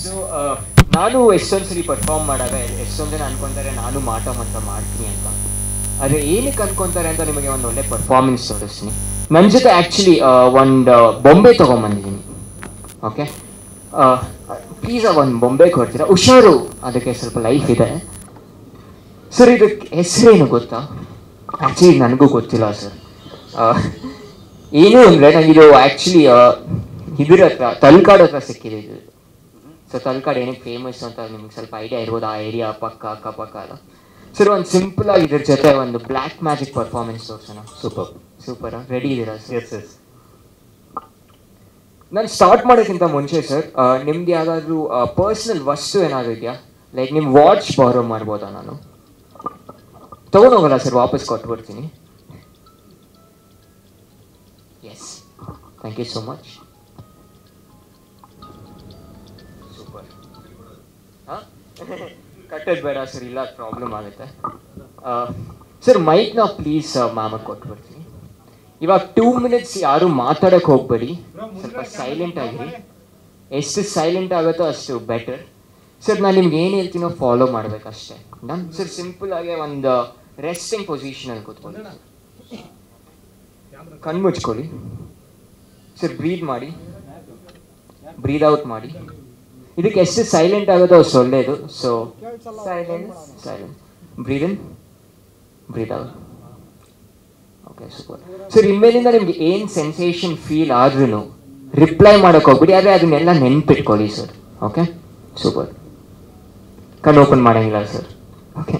So ನಾನು ಎಷ್ಟೊಂದು ಸರಿ ಪರ್ಫಾರ್ಮ್ ಮಾಡಾಗ ಎಷ್ಟೊಂದು ಜನ ಅನ್ಕೊತಾರೆ ನಾನು ಮಾಟ ಅಂತ ಮಾಡ್ತೀನಿ ಅಂತ. ಆದರೆ ಏನಕ್ಕೆ ಅನ್ಕೊತಾರೆ ಅಂತ ನಿಮಗೆ ಒಂದು ಒಳ್ಳೆ ಪರ್ಫಾರ್ಮೆನ್ಸ್ ತೋರಿಸ್ತೀನಿ. ನನ್ನ ಜೊತೆ ಆ್ಯಕ್ಚುಲಿ ಒಂದು ಬೊಂಬೆ ತೊಗೊಂಬಂದಿದ್ದೀನಿ. ಓಕೆ, ಪ್ಲೀಸ್ ಒಂದು ಬೊಂಬೆ ಕೊಡ್ತೀರಾ? ಹುಷಾರು, ಅದಕ್ಕೆ ಸ್ವಲ್ಪ ಲೈಫ್ ಇದೆ. ಸರ್ ಇದಕ್ಕೆ ಹೆಸರೇನು ಗೊತ್ತಾ? ಆ್ಯಕ್ಚುಲಿ ನನಗೂ ಗೊತ್ತಿಲ್ಲ ಸರ್. ಏನು ಅಂದರೆ ನನಗಿದು ಆ್ಯಕ್ಚುಲಿ ಇದ್ರ ಹತ್ರ ತಲ್ಕಾಡ್ ಹತ್ರ ಸಿಕ್ಕಿದೆ ಇದು. ಸೊ ತಲ್ಕಾಡ್ ಏನಕ್ಕೆ ಫೇಮಸ್ ಅಂತ ನಿಮ್ಗೆ ಸ್ವಲ್ಪ ಐಡಿಯಾ ಇರ್ಬೋದು, ಆ ಏರಿಯಾ ಪಕ್ಕ ಅಕ್ಕಪಕ್ಕ ಅಲ್ಲ. ಸರ್ ಒಂದು ಸಿಂಪಲ್ ಆಗಿ ಇದ್ರ ಜೊತೆ ಒಂದು ಬ್ಲ್ಯಾಕ್ ಮ್ಯಾಜಿಕ್ ಪರ್ಫಾರ್ಮೆನ್ಸ್ ತೋರಿಸೋಣ. ಸೂಪರ್ ರೆಡಿ ಇದ್ದೀರಾ ಸರ್? ಎಸ್. ನಾನು ಸ್ಟಾರ್ಟ್ ಮಾಡೋಕ್ಕಿಂತ ಮುಂಚೆ ಸರ್, ನಿಮ್ದು ಯಾವುದಾದ್ರೂ ಪರ್ಸ್ನಲ್ ವಸ್ತು ಏನಾದರೂ ಇದೆಯಾ? ಲೈಕ್ ನಿಮ್ಮ ವಾಚ್ ಬಾರೋ ಮಾಡ್ಬೋದಾ? ನಾನು ತೊಗೊಂಡೋಗಲ್ಲ ಸರ್, ವಾಪಸ್ ಕೊಟ್ಬಿಡ್ತೀನಿ. Yes, thank you so much. Super. ಹಾಂ ಕಟ್ಟೋದು ಬೇಡ ಸರ್, ಇಲ್ಲ ಪ್ರಾಬ್ಲಮ್ ಆಗುತ್ತೆ. ಸರ್ ಮೈಕ್ನ ಪ್ಲೀಸ್ ಮ್ಯಾಮಗೆ ಕೊಟ್ಬಿಡ್ತೀನಿ. ಇವಾಗ 2 ಮಿನಿಟ್ಸ್ ಯಾರು ಮಾತಾಡೋಕ್ಕೆ ಹೋಗ್ಬೇಡಿ, ಸ್ವಲ್ಪ ಸೈಲೆಂಟ್ ಆಗಿರಿ. ಎಷ್ಟು ಸೈಲೆಂಟ್ ಆಗುತ್ತೋ ಅಷ್ಟು ಬೆಟರ್. ಸರ್ ನಾನು ನಿಮ್ಗೆ ಏನು ಹೇಳ್ತೀನೋ ಫಾಲೋ ಮಾಡಬೇಕಷ್ಟೇ. ನಾನು ಸರ್ ಸಿಂಪಲ್ ಆಗಿ ಒಂದು ರೆಸ್ಟಿಂಗ್ ಪೊಸಿಷನಲ್ಲಿ ಕೂತ್ಕೊಳ್ಳಿ. ಕಣ್ಣು ಮುಚ್ಕೊಳ್ಳಿ ಸರ್, ಬ್ರೀದ್ ಮಾಡಿ, ಬ್ರೀದ್ ಔಟ್ ಮಾಡಿ. ಇದಕ್ಕೆ ಎಷ್ಟು ಸೈಲೆಂಟ್ ಆಗೋದು ಅಷ್ಟು ಒಳ್ಳೆಯದು. So silent, breathe in, breathe out. Okay super. Sir ಇನ್ಮೇಲಿಂದ ನಿಮ್ಗೆ ಏನು ಸೆನ್ಸೇಷನ್ ಫೀಲ್ ಆದ್ರೂ ರಿಪ್ಲೈ ಮಾಡೋಕೆ ಹೋಗ್ಬಿಡಿ, ಆದರೆ ಅದನ್ನೆಲ್ಲ ನೆನ್ಪಿಟ್ಕೊಳ್ಳಿ ಸರ್. Okay super. ಕಣ್ಣು ಓಪನ್ ಮಾಡೋಂಗಿಲ್ಲ ಸರ್. ಓಕೆ.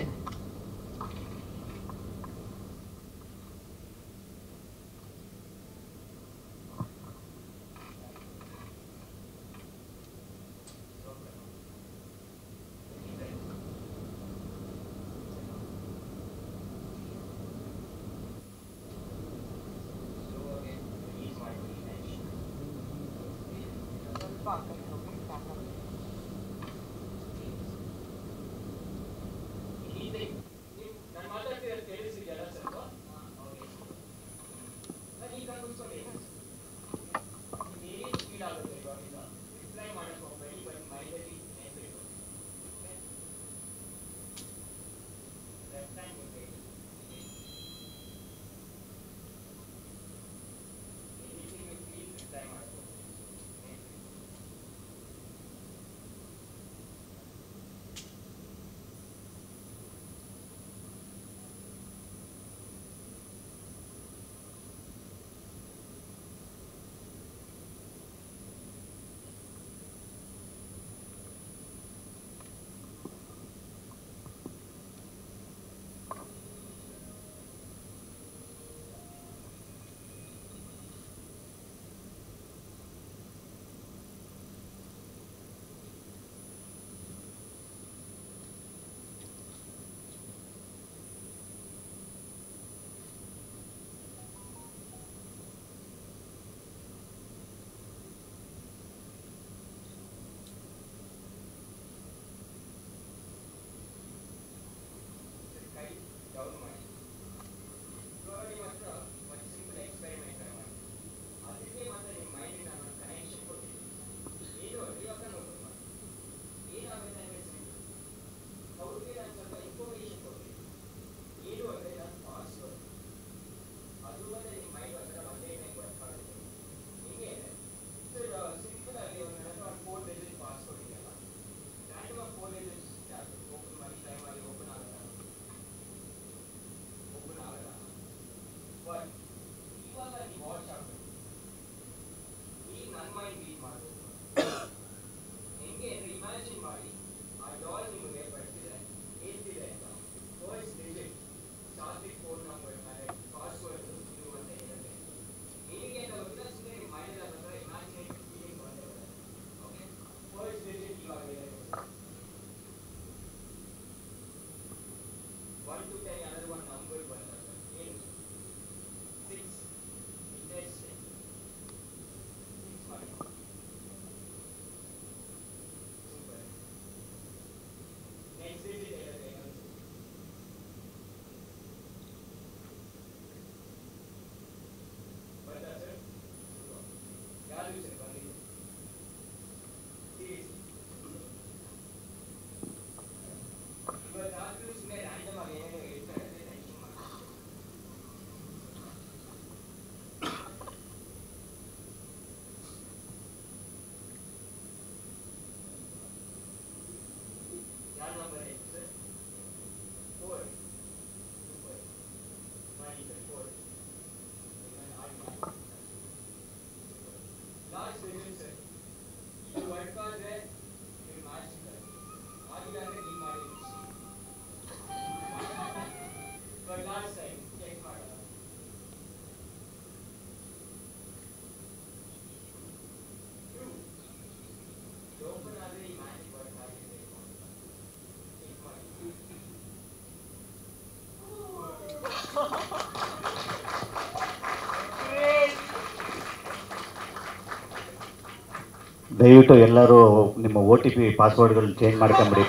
ದಯವಿಟ್ಟು ಎಲ್ಲರೂ ನಿಮ್ಮ OTP ಪಾಸ್ವರ್ಡ್ಗಳು ಚೇಂಜ್ ಮಾಡ್ಕೊಂಬಿಡಿ.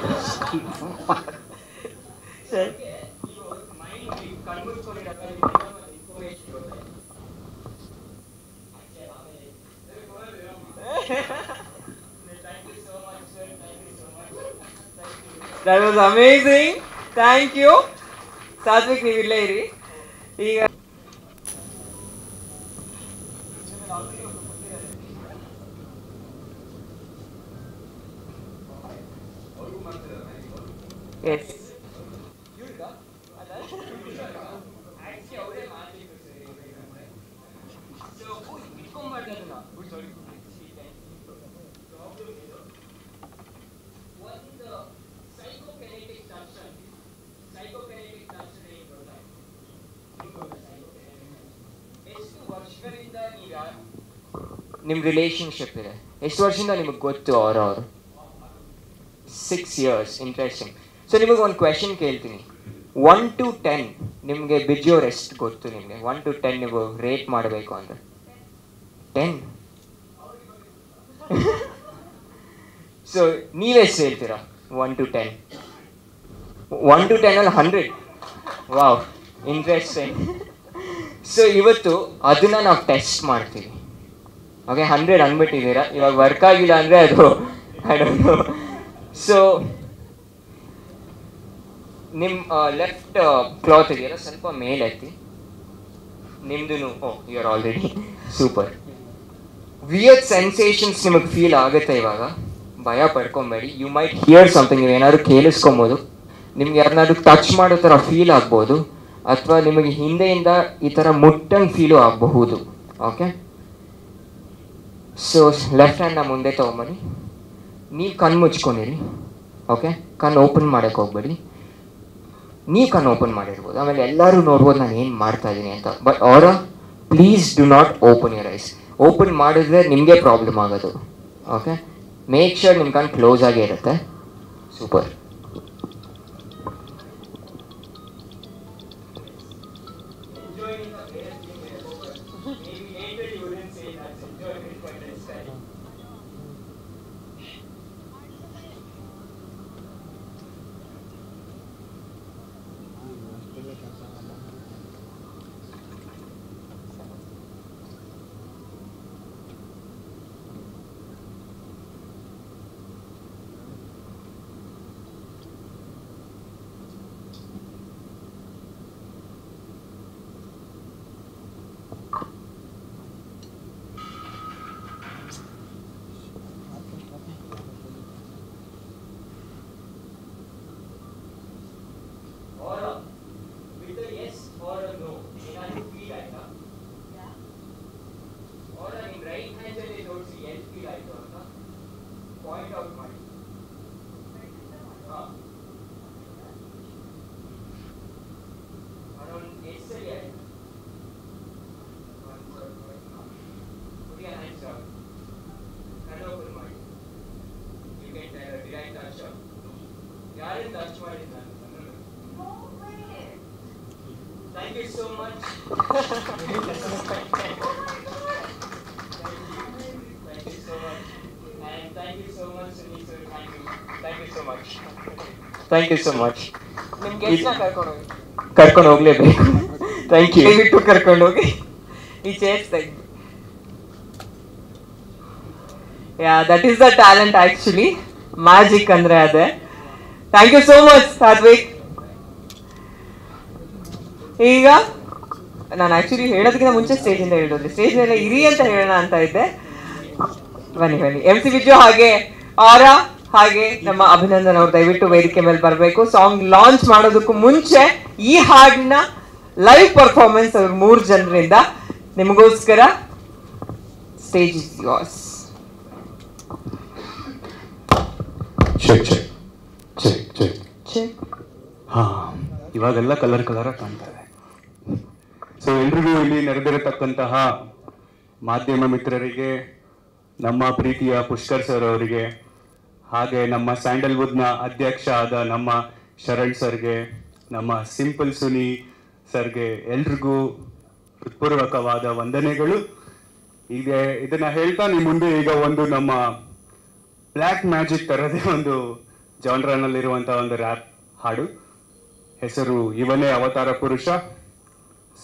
That was amazing. Thank you. Satvik ನೀವು ಇಲ್ಲೇ ಇರಿ. ಈಗ yes. ನಿಮ್ಮ ರಿಲೇಶನ್ಶಿಪ್ ಇದೆ ಎಷ್ಟು ವರ್ಷದಿಂದ ನಿಮಗೆ ಗೊತ್ತು ಅವರು 6 years. ಇಂಟ್ರೆಸ್ಟಿಂಗ್. ಸೊ ನಿಮಗೆ ಒಂದು ಕ್ವೆಶನ್ ಕೇಳ್ತೀನಿ. 1 to 10 ನಿಮಗೆ ಬಿಜಿಯವ್ರು ಎಷ್ಟು ಗೊತ್ತು ನಿಮಗೆ? 1 to 10 ನೀವು ರೇಟ್ ಮಾಡಬೇಕು ಅಂದರೆ 10. ಸೊ ನೀವೆಷ್ಟು ಹೇಳ್ತೀರಾ? 1 to 10. 1 to 10 ಅಲ್ಲಿ 100. Wow, interesting. ಸೊ ಇವತ್ತು ಅದನ್ನ ನಾವು ಟೆಸ್ಟ್ ಮಾಡ್ತೀವಿ. ಓಕೆ, 100 ಅಂದ್ಬಿಟ್ಟಿದ್ದೀರಾ. ಇವಾಗ ವರ್ಕ್ ಆಗಿಲ್ಲ ಅಂದರೆ ಅದು ಐ ಡೋಂಟ್ ನೋ. ಸೊ ನಿಮ್ಮ ಲೆಫ್ಟ್ ಕ್ಲಾತ್ ಇದೆಯಲ್ಲ ಸ್ವಲ್ಪ ಮೇಲೆತ್ತಿ. ನಿಮ್ದು you are already super. Weird sensations ನಿಮಗೆ ಫೀಲ್ ಆಗುತ್ತೆ ಇವಾಗ. ಭಯ ಪಡ್ಕೊಬೇಡಿ. You might hear something. ನೀವೇನಾದ್ರು ಕೇಳಿಸ್ಕೊಬೋದು. ನಿಮ್ಗೆ ಯಾರನ್ನಾದ್ರೂ ಟಚ್ ಮಾಡೋ ಥರ ಫೀಲ್ ಆಗ್ಬೋದು, ಅಥವಾ ನಿಮಗೆ ಹಿಂದೆಯಿಂದ ಈ ಥರ ಮುಟ್ಟಂಗೆ ಫೀಲು ಆಗಬಹುದು. ಓಕೆ, ಸೊ ಲೆಫ್ಟ್ ಹ್ಯಾಂಡ್ನ ಮುಂದೆ ತೊಗೊಂಬನ್ನಿ. ನೀವು ಕಣ್ಣು ಮುಚ್ಕೊಂಡಿರಿ. ಓಕೆ, ಕಣ್ಣು ಓಪನ್ ಮಾಡೋಕ್ಕೆ ಹೋಗ್ಬೇಡಿ. ನೀವು ಕಣ್ಣು ಓಪನ್ ಮಾಡಿರ್ಬೋದು, ಆಮೇಲೆ ಎಲ್ಲರೂ ನೋಡ್ಬೋದು ನಾನು ಏನು ಮಾಡ್ತಾ ಇದ್ದೀನಿ ಅಂತ. ಬಟ್ ಅವರ please do not open your eyes. Open ಮಾಡಿದ್ರೆ ನಿಮಗೆ ಪ್ರಾಬ್ಲಮ್ ಆಗೋದು. ಓಕೆ, ಮೇಕ್ ಶ್ಯೂರ್ ನಿಮ್ಮ ಕಣ್ಣು ಕ್ಲೋಸ್ ಆಗೇ ಇರುತ್ತೆ. Super. Thank you so much. Thank you so much. And thank you so much, Sunil sir. Thank you so much. Thank you so much. ನಿಮ್ಗೆ ಎಷ್ಟು ಕರ್ಕೊಂಡು ಹೋಗ್ಲೇಬೇಕು. Thank you. ದಯವಿಟ್ಟು ಕರ್ಕೊಂಡು ಹೋಗಿ ಈ ಚೇರ್ಸ್ ತೆಗೆದು. Yeah, that is the talent actually. Magic ಅಂದರೆ ಅದೇ. Thank you so much Satvik. ಈಗ ನಾನು ಆ್ಯಕ್ಚುಲಿ ಹೇಳೋದಕ್ಕಿಂತ ಮುಂಚೆ ಸ್ಟೇಜಿಂದ ಹೇಳಿದ್ರಿ, ಸ್ಟೇಜ್ ಮೇಲೆ ಇರಿ ಅಂತ ಹೇಳೋಣ ಅಂತ ಇದ್ದೆ. ಬನ್ನಿ ಬನ್ನಿ. MC ವಿಜು ಹಾಗೆ ಅವರ ಹಾಗೆ ನಮ್ಮ ಅಭಿನಂದನ್ ಅವ್ರು ದಯವಿಟ್ಟು ವೇದಿಕೆ ಮೇಲೆ ಬರಬೇಕು. ಸಾಂಗ್ ಲಾಂಚ್ ಮಾಡೋದಕ್ಕೂ ಮುಂಚೆ ಈ ಹಾಡನ್ನ ಲೈವ್ ಪರ್ಫಾರ್ಮೆನ್ಸ್ ಅವ್ರು 3 ಜನರಿಂದ ನಿಮಗೋಸ್ಕರ stage is yours. Check check check check Check. ಹಾಂ, ಇವಾಗೆಲ್ಲ ಕಲರ್ ಕಲರಾಗಿ ಕಾಣ್ತಾ ಇದೆ. ಸೊ ಎಲ್ರಿಗೂ ಇಲ್ಲಿ ನೆರೆದಿರತಕ್ಕಂತಹ ಮಾಧ್ಯಮ ಮಿತ್ರರಿಗೆ, ನಮ್ಮ ಪ್ರೀತಿಯ ಪುಷ್ಕರ್ ಸರ್ ಅವರಿಗೆ, ಹಾಗೆ ನಮ್ಮ ಸ್ಯಾಂಡಲ್ವುಡ್ನ ಅಧ್ಯಕ್ಷ ಆದ ನಮ್ಮ ಶರಣ್ ಸರ್ಗೆ, ನಮ್ಮ ಸಿಂಪಲ್ ಸುನಿ ಸರ್ಗೆ, ಎಲ್ರಿಗೂ ಹೃತ್ಪೂರ್ವಕವಾದ ವಂದನೆಗಳು. ಈಗ ಇದನ್ನ ಹೇಳ್ತಾ ನಿಮ್ಮ ಮುಂದೆ ಈಗ ಒಂದು ನಮ್ಮ ಬ್ಲ್ಯಾಕ್ ಮ್ಯಾಜಿಕ್ ಥರದೇ ಒಂದು ಜಾನ್ರನಲ್ಲಿರುವಂಥ ಒಂದು ರ್ಯಾಪ್ ಹಾಡು. ಹೆಸರು ಇವನೇ ಅವತಾರ ಪುರುಷ.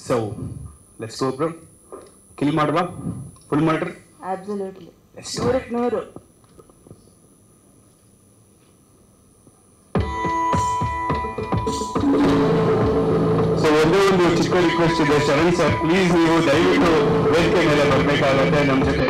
So let's go bro. Kill ಮಾಡುವ, ಫುಲ್ ಮಾಡ್ರಿ. Absolutely. 100%. ಸೊ ಒಂದೇ ಒಂದು ಚಿಕ್ಕ ರಿಕ್ವೆಸ್ಟ್ ಇದೆ, ಶರಣ್ ಸರ್ ಪ್ಲೀಸ್ ನೀವು ದಯವಿಟ್ಟು ವೇದಿಕೆ ಮೇಲೆ ಬರಬೇಕಾಗತ್ತೆ ನಮ್ಮ ಜೊತೆ.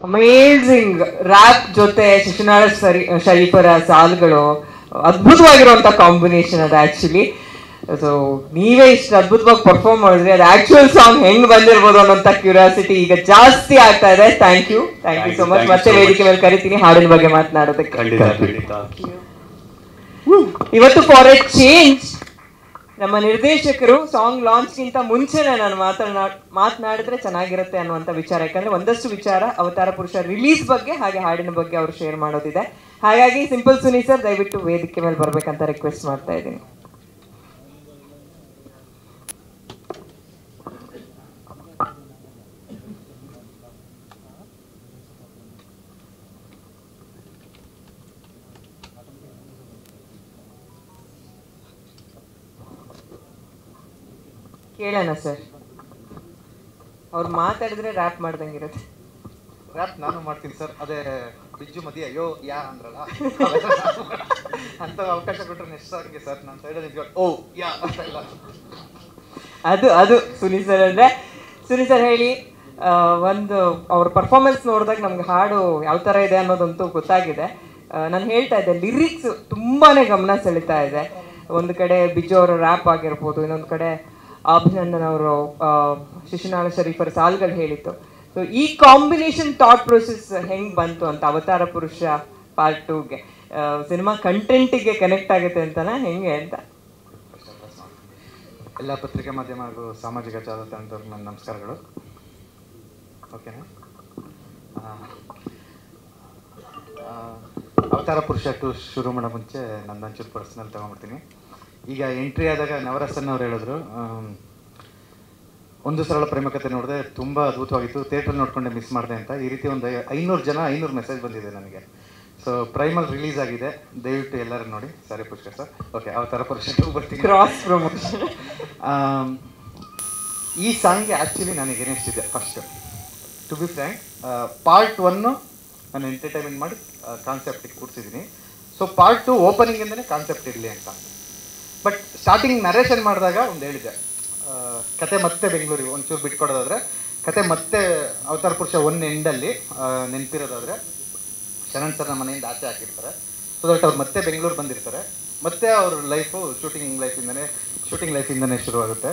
ಅಮೇಝಿಂಗ್ ರ್ಯಾಪ್ ಜೊತೆ ಶಿಶುನಾಳ ಶರೀಫರ ಸಾಲುಗಳು ಅದ್ಭುತವಾಗಿರುವಂತ ಕಾಂಬಿನೇಷನ್ ಅದು ಆಕ್ಚುಲಿ. ಸೊ ನೀವೇ ಇಷ್ಟು ಅದ್ಭುತವಾಗಿ ಪರ್ಫಾರ್ಮ್ ಮಾಡಿದ್ರಿ, ಅದು ಆಕ್ಚುಯಲ್ ಸಾಂಗ್ ಹೆಂಗ್ ಬಂದಿರ್ಬೋದು ಅನ್ನೋಂಥ ಕ್ಯೂರಿಯಾಸಿಟಿ ಈಗ ಜಾಸ್ತಿ ಆಗ್ತಾ ಇದೆ. Thank you so much. ಮತ್ತೆ ವೇದಿಕೆ ಮೇಲೆ ಕರಿತೀನಿ ಹಾಡಿನ ಬಗ್ಗೆ ಮಾತನಾಡೋದಕ್ಕೆ. ಇವತ್ತು ಫಾರ್ ಎ ಚೇಂಜ್ ನಮ್ಮ ನಿರ್ದೇಶಕರು ಸಾಂಗ್ ಲಾಂಚ್ಗಿಂತ ಮುಂಚೆನೆ ನಾನು ಮಾತನಾಡಿದ್ರೆ ಚೆನ್ನಾಗಿರುತ್ತೆ ಅನ್ನುವಂಥ ವಿಚಾರ, ಯಾಕಂದ್ರೆ ಒಂದಷ್ಟು ವಿಚಾರ ಅವತಾರ ಪುರುಷ ರಿಲೀಸ್ ಬಗ್ಗೆ ಹಾಗೆ ಹಾಡಿನ ಬಗ್ಗೆ ಅವರು ಶೇರ್ ಮಾಡೋದಿದೆ. ಹಾಗಾಗಿ ಸಿಂಪಲ್ ಸುನಿ ಸರ್ ದಯವಿಟ್ಟು ವೇದಿಕೆ ಮೇಲೆ ಬರ್ಬೇಕಂತ ರಿಕ್ವೆಸ್ಟ್ ಮಾಡ್ತಾ ಇದ್ದೀನಿ. ಕೇಳೋಣ ಸರ್, ಅವ್ರು ಮಾತಾಡಿದ್ರೆ ರ್ಯಾಪ್ ಮಾಡ್ದಂಗಿರುತ್ತೆ. ರ್ಯಾಪ್ ನಾನು ಮಾಡ್ತೀನಿ ಸರ್. ಅದೇ ಬಿಜ್ಜು ಮದಿ ಅಯ್ಯೋ ಯಾ ಅಂದ್ರಲ್ಲ ಅಂತ ಅವಕಾಶ ಕೊಟ್ಟರೆ ನೆಕ್ಸ್ಟ್ ಸಾಂಗ್ಗೆ ಸರ್ ನನ್ನ ಸೈಡಲ್ಲಿ ಓ ಯಾ ಅಂತ ಇಲ್ಲ. ಅದು ಸುನಿ ಸರ್ ಅಂದರೆ ಸುನಿ ಸರ್ ಹೇಳಿ ಒಂದು ಅವ್ರ ಪರ್ಫಾರ್ಮೆನ್ಸ್ ನೋಡಿದಾಗ ನಮ್ಗೆ ಹಾಡು ಯಾವ ಥರ ಇದೆ ಅನ್ನೋದಂತೂ ಗೊತ್ತಾಗಿದೆ. ನಾನು ಹೇಳ್ತಾ ಇದ್ದೆ ಲಿರಿಕ್ಸ್ ತುಂಬಾ ಗಮನ ಸೆಳೀತಾ ಇದೆ. ಒಂದು ಕಡೆ ಬಿಜು ಅವರ ರ್ಯಾಪ್ ಆಗಿರ್ಬೋದು, ಇನ್ನೊಂದು ಕಡೆ ಅಭಿನಂದನ್ ಅವರು ಶಿಶುನಾಳ ಶರೀಫರ ಸಾಲ್ಗಳು ಹೇಳಿತ್ತು. ಸೊ ಈ ಕಾಂಬಿನೇಷನ್ ಥಾಟ್ ಪ್ರೊಸೆಸ್ ಹೆಂಗೆ ಬಂತು ಅಂತ ಅವತಾರ ಪುರುಷ ಪಾರ್ಟ್ 2ಗೆ ಸಿನಿಮಾ ಕಂಟೆಂಟಿಗೆ ಕನೆಕ್ಟ್ ಆಗುತ್ತೆ ಅಂತನಾ ಹೆಂಗೆ ಅಂತ? ಎಲ್ಲ ಪತ್ರಿಕಾ ಮಾಧ್ಯಮ ಹಾಗೂ ಸಾಮಾಜಿಕ ಜಾಲತಾಣದವ್ರಿಗೆ ನನ್ನ ನಮಸ್ಕಾರಗಳು. ಓಕೆನಾ? ಅವತಾರ ಪುರುಷ 2 ಶುರು ಮಾಡೋ ಮುಂಚೆ ನಂದೊಂಚೂರು ಪರ್ಸ್ನಲ್ ತಗೊಂಡ್ಬಿಡ್ತೀನಿ. ಈಗ ಎಂಟ್ರಿ ಆದಾಗ ನವರಸನ್ ಅವ್ರು ಹೇಳಿದ್ರು ಒಂದು ಸರಳ ಪ್ರೇಮಕತೆ ನೋಡಿದೆ, ತುಂಬ ಅದ್ಭುತವಾಗಿತ್ತು, ಥಿಯೇಟ್ರಲ್ಲಿ ನೋಡ್ಕೊಂಡೆ ಮಿಸ್ ಮಾಡಿದೆ ಅಂತ. ಈ ರೀತಿ ಒಂದು 500 ಮೆಸೇಜ್ ಬಂದಿದೆ ನನಗೆ. ಸೊ ಪ್ರೈಮಲ್ ರಿಲೀಸ್ ಆಗಿದೆ, ದಯವಿಟ್ಟು ಎಲ್ಲರೂ ನೋಡಿ. ಸಾರಿ ಪುಷ್ಕರ್ ಸರ್. ಓಕೆ, ಅವತಾರ ಪುರುಷ 2 ಬರ್ತೀನಿ. Cross promotion. ಈ ಸಾಂಗ್ಗೆ ಆ್ಯಕ್ಚುಲಿ ನನಗೆ ಏನಿಷ್ಟಿದೆ first to be frank, part 1 ನಾನು ಎಂಟರ್ಟೈನ್ಮೆಂಟ್ ಮಾಡಿ ಕಾನ್ಸೆಪ್ಟಿಗೆ ಕೂರಿಸಿದ್ದೀನಿ. ಸೊ ಪಾರ್ಟ್ 2 ಓಪನಿಂಗಿಂದನೇ ಕಾನ್ಸೆಪ್ಟ್ ಇರಲಿ ಅಂತ. ಬಟ್ ಸ್ಟಾರ್ಟಿಂಗ್ ನರೇಷನ್ ಮಾಡಿದಾಗ ಒಂದು ಹೇಳಿದೆ, ಕತೆ ಮತ್ತೆ ಬೆಂಗಳೂರಿಗೆ ಒಂಚೂರು ಬಿಟ್ಕೊಡೋದಾದರೆ, ಕತೆ ಮತ್ತೆ ಅವತಾರ ಪುರುಷ 1 ಎಂಡಲ್ಲಿ ನೆನಪಿರೋದಾದರೆ ಶರಣ್ ಸರ್ನ ಮನೆಯಿಂದ ಆಚೆ ಹಾಕಿರ್ತಾರೆ. ಸೊ ದಟ್ ಅವ್ರು ಮತ್ತೆ ಬೆಂಗಳೂರು ಬಂದಿರ್ತಾರೆ, ಮತ್ತೆ ಅವ್ರ ಲೈಫು ಶೂಟಿಂಗ್ ಲೈಫಿಂದನೇ ಶುರುವಾಗುತ್ತೆ.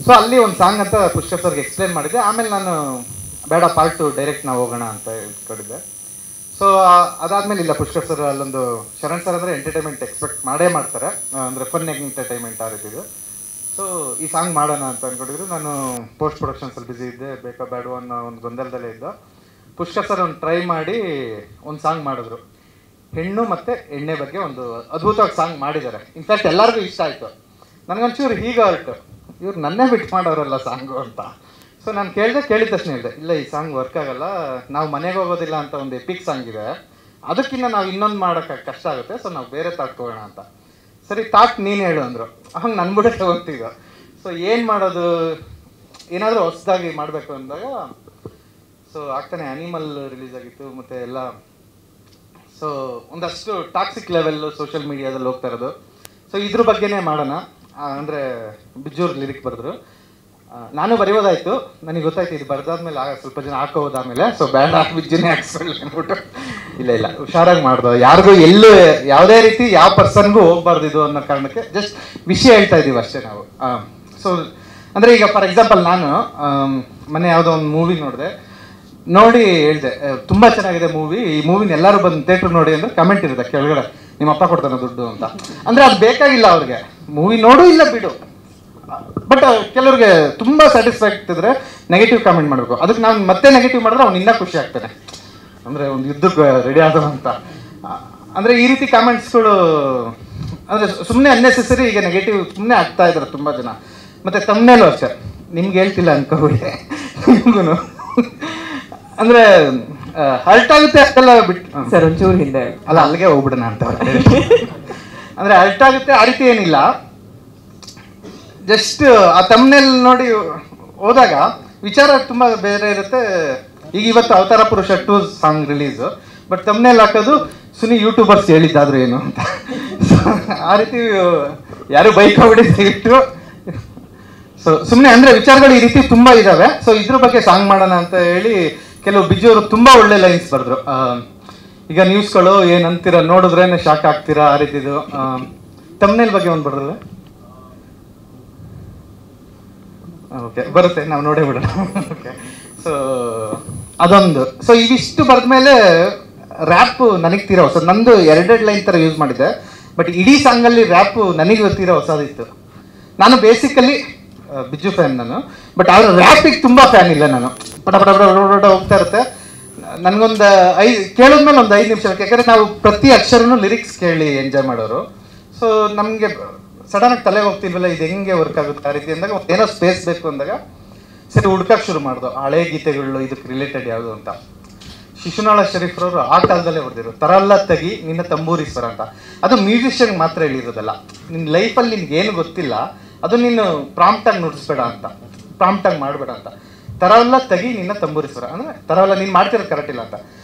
ಸೊ ಅಲ್ಲಿ ಒಂದು ಸಾಂಗ್ ಅಂತ ಪುಷ್ಕರ್ ಸರ್ಗೆ ಎಕ್ಸ್ಪ್ಲೇನ್ ಮಾಡಿದ್ದೆ. ಆಮೇಲೆ ನಾನು ಬೇಡ ಪಾರ್ಟ್ 2 ಡೈರೆಕ್ಟ್ ನಾವು ಹೋಗೋಣ ಅಂತ ಇಟ್ಕೊಂಡಿದ್ದೆ. ಸೊ ಅದಾದಮೇಲೆ ಇಲ್ಲ, ಪುಷ್ಕರ್ ಸರ್ ಅಲ್ಲೊಂದು ಶರಣ್ ಸರ್ ಅಂದರೆ ಎಂಟರ್ಟೈನ್ಮೆಂಟ್ ಎಕ್ಸ್ಪೆಕ್ಟ್ ಮಾಡೇ ಮಾಡ್ತಾರೆ, ಅಂದರೆ ಫನ್ ಎಂಟರ್ಟೈನ್ಮೆಂಟ್ ಆ ರೀತಿದು. ಸೊ ಈ ಸಾಂಗ್ ಮಾಡೋಣ ಅಂತ ಅಂದ್ಕೊಂಡಿದ್ರು. ನಾನು ಪೋಸ್ಟ್ ಪ್ರೊಡಕ್ಷನ್ಸಲ್ಲಿ ಬ್ಯುಸಿ ಇದ್ದೆ, ಬೇಕಾ ಬೇಡ ಅನ್ನೋ ಒಂದು ಗೊಂದಲದಲ್ಲೇ ಇದ್ದ. ಪುಷ್ಕರ್ ಸರ್ ಒಂದು ಟ್ರೈ ಮಾಡಿ ಒಂದು ಸಾಂಗ್ ಮಾಡಿದ್ರು, ಹೆಣ್ಣು ಮತ್ತು ಎಣ್ಣೆ ಬಗ್ಗೆ ಒಂದು ಅದ್ಭುತವಾಗಿ ಸಾಂಗ್ ಮಾಡಿದ್ದಾರೆ. ಇನ್ಫ್ಯಾಕ್ಟ್ ಎಲ್ಲರಿಗೂ ಇಷ್ಟ ಆಯಿತು. ನನಗೊಂಚೂರು ಹೀಗೆ ಹೊರಟು, ಇವ್ರು ನನ್ನೇ ಬಿಟ್ಟು ಮಾಡೋರಲ್ಲ ಸಾಂಗು ಅಂತ. ಸೊ ನಾನು ಕೇಳಿದ ತಕ್ಷಣ ಹೇಳಿದೆ, ಇಲ್ಲ ಈ ಸಾಂಗ್ ವರ್ಕ್ ಆಗಲ್ಲ, ನಾವು ಮನೆಗೆ ಹೋಗೋದಿಲ್ಲ ಅಂತ ಒಂದು ಎಪಿಕ್ ಸಾಂಗ್ ಇದೆ, ಅದಕ್ಕಿಂತ ನಾವು ಇನ್ನೊಂದು ಮಾಡೋಕ್ಕೆ ಕಷ್ಟ ಆಗುತ್ತೆ, ಸೊ ನಾವು ಬೇರೆ ತಾಟ್ಕೋಣ ಅಂತ. ಸರಿ ತಾಟ್ ನೀನು ಹೇಳು ಅಂದರು. ಹಂಗೆ ನನ್ನ ಬಿಡಕ್ಕೆ ಹೋಗ್ತಿದ್ದ. ಸೊ ಏನು ಮಾಡೋದು, ಏನಾದರೂ ಹೊಸದಾಗಿ ಮಾಡಬೇಕು ಅಂದಾಗ ಸೊ ಆಗ್ತಾನೆ ಆ್ಯನಿಮಲ್ ರಿಲೀಸ್ ಆಗಿತ್ತು ಮತ್ತು ಎಲ್ಲ. ಸೊ ಒಂದಷ್ಟು ಟಾಕ್ಸಿಕ್ ಲೆವೆಲ್ಲು ಸೋಷಿಯಲ್ ಮೀಡಿಯಾದಲ್ಲಿ ಹೋಗ್ತಾ ಇರೋದು. ಸೊ ಇದ್ರ ಬಗ್ಗೆನೇ ಮಾಡೋಣ ಅಂದರೆ ಬಿಜ್ಜೂರು ಲಿರಿಕ್ ಬರೆದ್ರು. ನಾನು ಬರೆಯೋದಾಯಿತು, ನನಗೆ ಗೊತ್ತಾಯ್ತು ಇದು ಬರೆದಾದ್ಮೇಲೆ ಸ್ವಲ್ಪ ಜನ ಹಾಕೋದಾದ್ಮೇಲೆ, ಸೊ ಬ್ಯಾಂಡ್ ಹಾಕಿ ಬಿಜ್ಜುನೇ ಹಾಕ್ಸ್ಕೊಳ್ಳಿ ಅಂದ್ಬಿಟ್ಟು ಇಲ್ಲ ಹುಷಾರಾಗಿ ಮಾಡ್ದು, ಯಾರಿಗೂ ಎಲ್ಲೂ ಯಾವುದೇ ರೀತಿ ಯಾವ ಪರ್ಸನ್ಗೂ ಹೋಗ್ಬಾರ್ದು ಇದು ಅನ್ನೋ ಕಾರಣಕ್ಕೆ ಜಸ್ಟ್ ವಿಷಯ ಹೇಳ್ತಾ ಇದ್ದೀವಿ ಅಷ್ಟೇ ನಾವು. ಸೊ ಅಂದರೆ ಈಗ ಫಾರ್ ಎಕ್ಸಾಂಪಲ್ ನಾನು ಮೊನ್ನೆ ಯಾವುದೋ ಒಂದು ಮೂವಿ ನೋಡಿ ಹೇಳಿದೆ, ತುಂಬ ಚೆನ್ನಾಗಿದೆ ಮೂವಿ, ಈ ಮೂವಿನ ಎಲ್ಲರೂ ಬಂದು ಥಿಯೇಟ್ರ್ ನೋಡಿ ಅಂದರೆ ಕಮೆಂಟ್ ಇರುತ್ತೆ ಕೆಳಗಡೆ, ನಿಮ್ಮ ಅಪ್ಪ ಕೊಡ್ತಾನೆ ದುಡ್ಡು ಅಂತ. ಅಂದರೆ ಅದು ಬೇಕಾಗಿಲ್ಲ ಅವ್ರಿಗೆ, ಮೂವಿ ನೋಡು ಇಲ್ಲ ಬಿಡು. ಬಟ್ ಕೆಲವ್ರಿಗೆ ತುಂಬ ಸ್ಯಾಟಿಸ್ಫ್ಯಾಕ್ಟ್ ಇದ್ರೆ ನೆಗೆಟಿವ್ ಕಾಮೆಂಟ್ ಮಾಡಬೇಕು. ಅದಕ್ಕೆ ನಾವು ಮತ್ತೆ ನೆಗೆಟಿವ್ ಮಾಡಿದ್ರೆ ಅವ್ನು ಇನ್ನೂ ಖುಷಿ ಆಗ್ತಾನೆ, ಅಂದರೆ ಒಂದು ಯುದ್ಧಕ್ಕೆ ರೆಡಿ ಆದ ಅಂತ. ಅಂದರೆ ಈ ರೀತಿ ಕಾಮೆಂಟ್ಸ್ಗಳು ಅಂದರೆ ಸುಮ್ಮನೆ ಅನ್ನೆಸೆಸರಿ ಈಗ ನೆಗೆಟಿವ್ ಸುಮ್ಮನೆ ಆಗ್ತಾ ಇದ್ದಾರೆ ತುಂಬ ಜನ. ಮತ್ತು ತಮ್ಮನೇಲೂ ಅಷ್ಟೇ, ನಿಮ್ಗೆ ಹೇಳ್ತಿಲ್ಲ ಅನ್ಕೋಬಿಡಿ, ನಿಮಗೂ ಅಂದರೆ ಹರ್ಟ್ ಆಗುತ್ತೆ ಅದೆಲ್ಲ ಬಿಟ್ಟು ಸರ್ ಒಂಚೂರು ಹಿಂದೆ ಅಲ್ಲ ಅಲ್ಲಿಗೆ ಹೋಗ್ಬಿಡೋಣ ಅಂತ. ಅಂದರೆ ಹರ್ಟ್ ಆಗುತ್ತೆ ಆ ರೀತಿ ಏನಿಲ್ಲ, ಜಸ್ಟ್ ಆ ತಮ್ಮನೇಲಿ ನೋಡಿ ಹೋದಾಗ ವಿಚಾರ ತುಂಬ ಬೇರೆ ಇರುತ್ತೆ. ಈಗ ಇವತ್ತು ಅವತಾರ ಪುರುಷ 2 ಸಾಂಗ್ ರಿಲೀಸು, ಬಟ್ ತಮ್ಮನೇಲಿ ಹಾಕೋದು ಸುನಿ ಯೂಟ್ಯೂಬರ್ಸ್ ಹೇಳಿದ್ದಾದ್ರು ಏನು ಅಂತ. ಆ ರೀತಿ ಯಾರು ಬೈಕ್ ಹೊಡಿತು. ಸೊ ಸುಮ್ಮನೆ ಅಂದರೆ ವಿಚಾರಗಳು ಈ ರೀತಿ ತುಂಬ ಇದ್ದಾವೆ. ಸೊ ಇದ್ರ ಬಗ್ಗೆ ಸಾಂಗ್ ಮಾಡೋಣ ಅಂತ ಹೇಳಿ ಕೆಲವು ಬಿಜುವರು ತುಂಬ ಒಳ್ಳೆ ಲೈನ್ಸ್ ಬರೆದ್ರು. ಈಗ ನ್ಯೂಸ್ಗಳು ಏನಂತೀರ ನೋಡಿದ್ರೇನೆ ಶಾಕ್ ಆಗ್ತೀರಾ ಆ ರೀತಿದು. ತಮ್ಮನೇಲ್ ಬಗ್ಗೆ ಒಂದು ಬರೆದ್ರೆ ಓಕೆ ಬರುತ್ತೆ, ನಾವು ನೋಡೇ ಬಿಡೋಣ. ಓಕೆ, ಸೊ ಅದೊಂದು. ಸೊ ಇವಿಷ್ಟು ಬರೆದ್ಮೇಲೆ ರ್ಯಾಪು ನನಗೆ ತೀರಾ ಹೊಸ, ನಂದು 2 ಲೈನ್ ಥರ ಯೂಸ್ ಮಾಡಿದ್ದೆ, ಬಟ್ ಇಡೀ ಸಾಂಗಲ್ಲಿ ರ್ಯಾಪು ನನಗೆ ತೀರಾ ಹೊಸದಿತ್ತು. ನಾನು ಬೇಸಿಕಲಿ ಬಿಜ್ಜು ಫ್ಯಾನ್ ನಾನು, ಬಟ್ ಅವ್ರ ರ್ಯಾಪಿಗೆ ತುಂಬ ಫ್ಯಾನ್ ಇಲ್ಲ ನಾನು. ಪಟ ಪಟ ಪಟ ಪಟ ಹೋಗ್ತಾ ಇರುತ್ತೆ. ನನಗೊಂದು ಕೇಳಿದ್ಮೇಲೆ ಒಂದು 5 ನಿಮಿಷ, ಯಾಕಂದರೆ ನಾವು ಪ್ರತಿ ಅಕ್ಷರನೂ ಲಿರಿಕ್ಸ್ ಕೇಳಿ ಎಂಜಾಯ್ ಮಾಡೋರು. ಸೊ ನಮಗೆ ಸಡನ್ನಾಗಿ ತಲೆಗೆ ಹೋಗ್ತಿಲ್ವಲ್ಲ, ಇದು ಹೆಂಗೆ ವರ್ಕ್ ಆಗುತ್ತೆ ಆ ರೀತಿ ಅಂದಾಗ ಏನೋ ಸ್ಪೇಸ್ ಬೇಕು ಅಂದಾಗ ಸರಿ ಹುಡ್ಕಕ್ಕೆ ಶುರು ಮಾಡ್ದು ಹಳೆ ಗೀತೆಗಳು ಇದಕ್ಕೆ ರಿಲೇಟೆಡ್ ಯಾವುದು ಅಂತ. ಶಿಶುನಾಳ ಶರೀಫ್ರವರು ಆ ಕಾಲದಲ್ಲೇ ಹೊಡೆದಿರು, ತರಲ್ಲ ತೆಗಿ ನಿನ್ನ ತಂಬೂರೀಶ್ವರ ಅಂತ. ಅದು ಮ್ಯೂಸಿಷಿಯನ್ ಮಾತ್ರ ಹೇಳಿರೋದಲ್ಲ, ನಿನ್ನ ಲೈಫಲ್ಲಿ ನಿನ್ಗೆ ಏನು ಗೊತ್ತಿಲ್ಲ ಅದು ನೀನು ಪ್ರಾಂಪ್ಟಾಗಿ ನುಡಿಸ್ಬೇಡ ಅಂತ, ಪ್ರಾಂಪ್ಟಾಗಿ ಮಾಡಬೇಡ ಅಂತ. ತರಲ್ಲ ತೆಗಿ ನಿನ್ನ ತಂಬೂರೀಶ್ವರ ಅಂದರೆ ತರಲ್ಲ ನೀನು ಮಾಡ್ತಿರೋದು ಕರೆಕ್ಟ್ ಇಲ್ಲ ಅಂತ.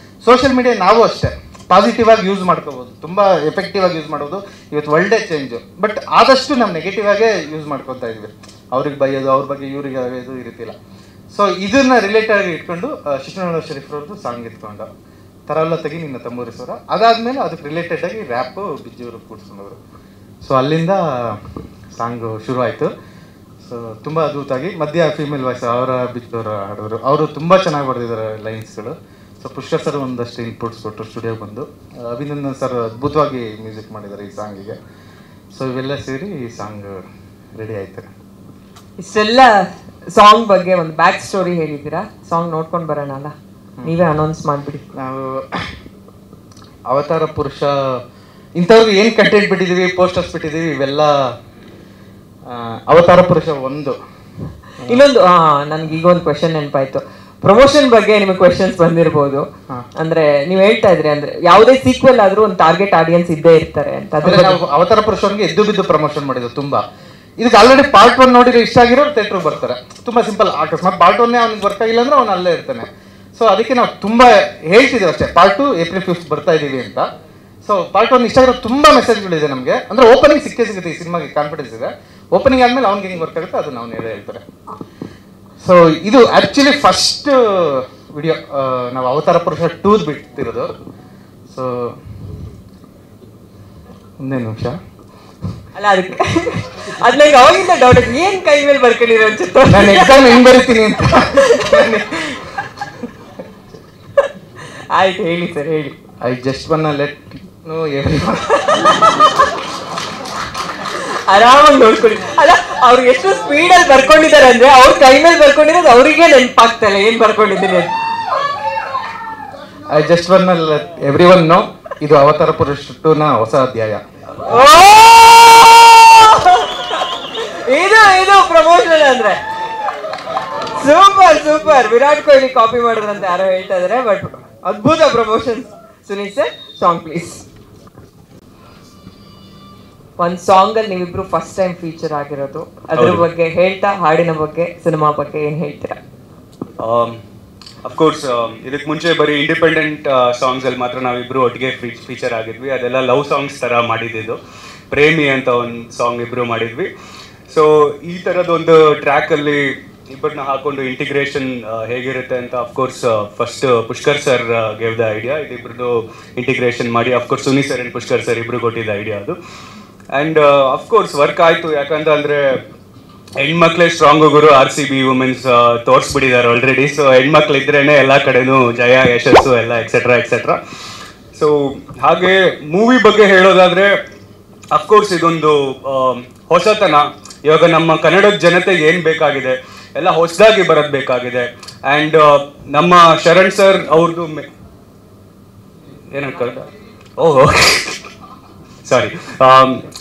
ಸೋಷಿಯಲ್ ಮೀಡಿಯಾ ನಾವು ಅಷ್ಟೇ ಪಾಸಿಟಿವ್ ಆಗಿ ಯೂಸ್ ಮಾಡ್ಕೋಬೋದು, ತುಂಬ ಎಫೆಕ್ಟಿವ್ ಆಗಿ ಯೂಸ್ ಮಾಡೋದು ಇವತ್ತು ಒಳ್ಳೆ ಚೇಂಜು. ಬಟ್ ಆದಷ್ಟು ನಾವು ನೆಗೆಟಿವ್ ಆಗೇ ಯೂಸ್ ಮಾಡ್ಕೊತಾ ಇದ್ವಿ, ಅವ್ರಿಗೆ ಬೈಯೋದು, ಅವ್ರ ಬಗ್ಗೆ ಇವ್ರಿಗೆ ಬೈಯೋದು ಇರುತ್ತಿಲ್ಲ. ಸೊ ಇದನ್ನ ರಿಲೇಟೆಡ್ ಆಗಿ ಇಟ್ಕೊಂಡು ಶಿಶುನಾಳ ಶರೀಫ್ ಅವ್ರದ್ದು ಸಾಂಗ್ ಇಟ್ಕೊಂಡು ತರಲ್ಲ ತೆಗಿ ನಿನ್ನ ತಮ್ಮೂರಿ ಸ್ವರ, ಅದಾದ್ಮೇಲೆ ಅದಕ್ಕೆ ರಿಲೇಟೆಡ್ ಆಗಿ ರ್ಯಾಪು ಬಿಜ್ಜಿಯವರು ಕೂಡಿಸ್ಕೊಂಡವರು. ಸೊ ಅಲ್ಲಿಂದ ಸಾಂಗು ಶುರು ಆಯಿತು. ಸೊ ತುಂಬ ಅದ್ಭುತವಾಗಿ ಮಧ್ಯ ಫೀಮೇಲ್ ವಾಯ್ಸ್ ಅವರ ಬಿಜ್ಜಿಯವರು ಹಾಡಿದ್ರು, ಅವರು ತುಂಬ ಚೆನ್ನಾಗಿ ಬರೆದಿದ್ದಾರೆ ಲೈನ್ಸ್ಗಳು. ಸೊ ಪುಷ್ಕರ್ ಸರ್ ಒಂದಷ್ಟು ಇನ್ಪುಟ್ಸ್ ಕೊಟ್ಟರು ಸ್ಟುಡಿಯೋಗೆ ಬಂದು, ಅಭಿನಂದನ್ ಸರ್ ಅದ್ಭುತವಾಗಿ ಮ್ಯೂಸಿಕ್ ಮಾಡಿದ್ದಾರೆ ಈ ಸಾಂಗಿಗೆ. ಸೊ ಇವೆಲ್ಲ ಸೇರಿ ಈ ಸಾಂಗ್ ರೆಡಿ ಆಯ್ತಾರೆ. ಇಷ್ಟೆಲ್ಲ ಸಾಂಗ್ ಬಗ್ಗೆ ಒಂದು ಬ್ಯಾಕ್ ಸ್ಟೋರಿ ಹೇಳಿದ್ದೀರಾ, ಸಾಂಗ್ ನೋಡ್ಕೊಂಡು ಬರೋಣ ಅಲ್ಲ, ನೀವೇ ಅನೌನ್ಸ್ ಮಾಡಿಬಿಡಿ. ನಾವು ಅವತಾರ ಪುರುಷ ಇಂಥವ್ರಿಗೆ ಏನು ಕಂಟೆಂಟ್ ಬಿಟ್ಟಿದ್ದೀವಿ, ಪೋಸ್ಟರ್ಸ್ ಬಿಟ್ಟಿದ್ದೀವಿ, ಇವೆಲ್ಲ ಅವತಾರ ಪುರುಷ ಒಂದು. ಇನ್ನೊಂದು ನನ್ಗೆ ಈಗ ಒಂದು ಕ್ವೆಶನ್ ನೆನಪಾಯ್ತು, ಪ್ರಮೋಷನ್ ಬಗ್ಗೆ ನಿಮಗೆ ಕ್ವೆಶನ್ಸ್ ಬಂದಿರಬಹುದು. ಅಂದ್ರೆ ನೀವು ಹೇಳ್ತಾ ಇದ್ರಿ ಅಂದ್ರೆ ಯಾವುದೇ ಸೀಕ್ವೆಲ್ ಆದ್ರೂ ಒಂದು ಟಾರ್ಗೆಟ್ ಆಡಿಯನ್ಸ್ ಇದ್ದೇ ಇರ್ತಾರೆ ಅಂತ. ನಾವು ಅವತಾರ ಪುರುಷನ್ಗೆ ಎದ್ದು ಬಿದ್ದು ಪ್ರಮೋಷನ್ ಮಾಡಿದ್ದು ತುಂಬಾ. ಇದಕ್ಕೆ ಆಲ್ರೆಡಿ ಪಾರ್ಟ್ 1 ನೋಡಿದ್ರೆ ಇಷ್ಟ ಆಗಿರೋರು ಥಿಯೇಟ್ರಿಗೆ ಬರ್ತಾರೆ. ತುಂಬಾ ಸಿಂಪಲ್, ಅಕಸ್ಮಾತ್ ಪಾರ್ಟ್ 1 ಅವ್ನಿಗೆ ವರ್ಕ್ ಆಗಿಲ್ಲ ಅಂದ್ರೆ ಅವ್ನು ಅಲ್ಲೇ ಇರ್ತಾನೆ. ಸೊ ಅದಕ್ಕೆ ನಾವು ತುಂಬಾ ಹೇಳ್ತಿದ್ದೀವಿ ಅಷ್ಟೇ, ಪಾರ್ಟ್ 2 ಏಪ್ರಿಲ್ 5 ಬರ್ತಾ ಇದೀವಿ ಅಂತ. ಸೊ ಪಾರ್ಟ್ 1 ಇಷ್ಟ ಆಗಿರೋ ತುಂಬಾ ಮೆಸೇಜ್ಗಳಿದೆ ನಮಗೆ. ಅಂದ್ರೆ ಓಪನಿಂಗ್ ಸಿಗುತ್ತೆ, ಈ ಸಿನಿಮಾಗೆ ಕಾನ್ಫಿಡೆನ್ಸ್ ಇದೆ. ಓಪನಿಂಗ್ ಆದ್ಮೇಲೆ ಅವ್ನಿಗೆ ಹೆಂಗೆ ವರ್ಕ್ ಆಗುತ್ತೆ ಅದನ್ನ ಅವ್ನು ಹೇಳ್ತಾರೆ. ಸೊ ಇದು ಆಕ್ಚುಲಿ ಫಸ್ಟ್ ವಿಡಿಯೋ ನಾವು ಅವತಾರ ಪುರುಷ 2 ಬಿಡ್ತಿರೋದು. ಸೊ ಒಂದೇ ನಿಮಿಷ ಅಲ್ಲ, ಅದಕ್ಕೆ ಅದ್ ನಂಗೆ ಅವಾಗಿಂದ ಡೌಟ್ ಏನ್ ಕೈ ಮೇಲೆ ಬರ್ಕೊಂಡಿರೋ ಅನ್ಸುತ್ತೆ. ನಾನು ಎಕ್ಸಾಮ್ ಹೆಂಗ್ ಬರೀತೀನಿ ಅಂತ. ಆಯ್ತು, ಹೇಳಿ ಸರ್, ಹೇಳಿ. ಐ ಜಸ್ಟ್ ವನ್ನ ಲೆಟ್ ನೋ ಎವ್ರಿವನ್. ಆರಾಮಾಗಿ ನೋಡ್ಕೊಳ್ಳಿ. ಅಲ್ಲ, ಅವ್ರು ಎಷ್ಟು ಸ್ಪೀಡಲ್ಲಿ ಬರ್ಕೊಂಡಿದ್ದಾರೆ ಅಂದ್ರೆ ಅವ್ರ ಕೈ ಮೇಲೆ ಬರ್ಕೊಂಡಿರೋದು ಅವರಿಗೆ ನೆನಪಾಗ್ತಲ್ಲ ಏನ್ ಬರ್ಕೊಂಡಿದ್ದೀನಿ ಅಂತ. ಐ ಜಸ್ಟ್ ವನ್ನ ಲೆಟ್ ಎವ್ರಿವನ್ ನೋ, ಇದು ಅವತಾರ ಪುರುಷ 2 ನ ಹೊಸ ಅಧ್ಯಾಯ. ಇದು ಪ್ರಮೋಷನ್ ಅಂದ್ರೆ super super. Virat Kohli copy ಮಾಡಿದ್ರಂತ ಯಾರೋ ಹೇಳ್ತಾ ಇದಾರೆ, ಬಟ್ ಅದ್ಭುತ promotion. Sunil sir, song please. ಒಂದ್ ಸಾಂಗ್ ಅಲ್ಲಿ ನೀವಿಬ್ರು ಫಸ್ಟ್ ಟೈಮ್ ಫೀಚರ್ ಆಗಿರೋದು, ಅದ್ರ ಬಗ್ಗೆ ಹೇಳ್ತಾ ಹಾಡಿನ ಬಗ್ಗೆ, ಸಿನಿಮಾ ಬಗ್ಗೆ ಏನ್ ಹೇಳ್ತೀರಾ? ಅಫ್ಕೋರ್ಸ್ ಇದಕ್ಕೆ ಮುಂಚೆ ಬರೀ ಇಂಡಿಪೆಂಡೆಂಟ್ ಸಾಂಗ್ಸ್ ಅಲ್ಲಿ ಮಾತ್ರ ನಾವಿಬ್ರು ಒಟ್ಟಿಗೆ ಫೀಚರ್ ಆಗಿದ್ವಿ. ಅದೆಲ್ಲ ಲವ್ ಸಾಂಗ್ಸ್ ತರ ಮಾಡಿದ್ದು. ಪ್ರೇಮಿ ಅಂತ ಒಂದು ಸಾಂಗ್ ಇಬ್ರು ಮಾಡಿದ್ವಿ. ಸೊ ಈ ಥರದೊಂದು ಟ್ರ್ಯಾಕಲ್ಲಿ ಇಬ್ಬರನ್ನ ಹಾಕೊಂಡು ಇಂಟಿಗ್ರೇಷನ್ ಹೇಗಿರುತ್ತೆ ಅಂತ of course first Pushkar sir gave the idea. ಇದಿಬ್ರದ್ದು ಇಂಟಿಗ್ರೇಷನ್ ಮಾಡಿ of course Suni sir and Pushkar sir ಇಬ್ರು ಕೊಟ್ಟಿದ್ದ ಐಡಿಯಾ ಅದು. ಆ್ಯಂಡ್ ಅಫ್ಕೋರ್ಸ್ ವರ್ಕ್ ಆಯಿತು. ಯಾಕಂತಂದರೆ ಹೆಣ್ಮಕ್ಳೇ ಸ್ಟ್ರಾಂಗ್ ಗುರು, RCB ವುಮೆನ್ಸ್ ತೋರಿಸ್ಬಿಟ್ಟಿದ್ದಾರೆ ಆಲ್ರೆಡಿ. ಸೊ ಹೆಣ್ಮಕ್ಳು ಇದ್ರೇನೆ ಎಲ್ಲ ಕಡೆನೂ ಜಯ, ಯಶಸ್ಸು ಎಲ್ಲ ಎಕ್ಸೆಟ್ರಾ ಎಕ್ಸೆಟ್ರಾ. ಸೊ ಹಾಗೆ ಮೂವಿ ಬಗ್ಗೆ ಹೇಳೋದಾದರೆ ಅಫ್ಕೋರ್ಸ್ ಇದೊಂದು ಹೊಸತನ. ಇವಾಗ ನಮ್ಮ ಕನ್ನಡದ ಜನತೆಗೆ ಏನು ಬೇಕಾಗಿದೆ ಎಲ್ಲ ಹೊಸದಾಗಿ ಬರೋದು ಬೇಕಾಗಿದೆ. ಆ್ಯಂಡ್ ನಮ್ಮ ಶರಣ್ ಸರ್ ಅವ್ರದ್ದು ಏನಂತ ಓಹೋ ಸಾರಿ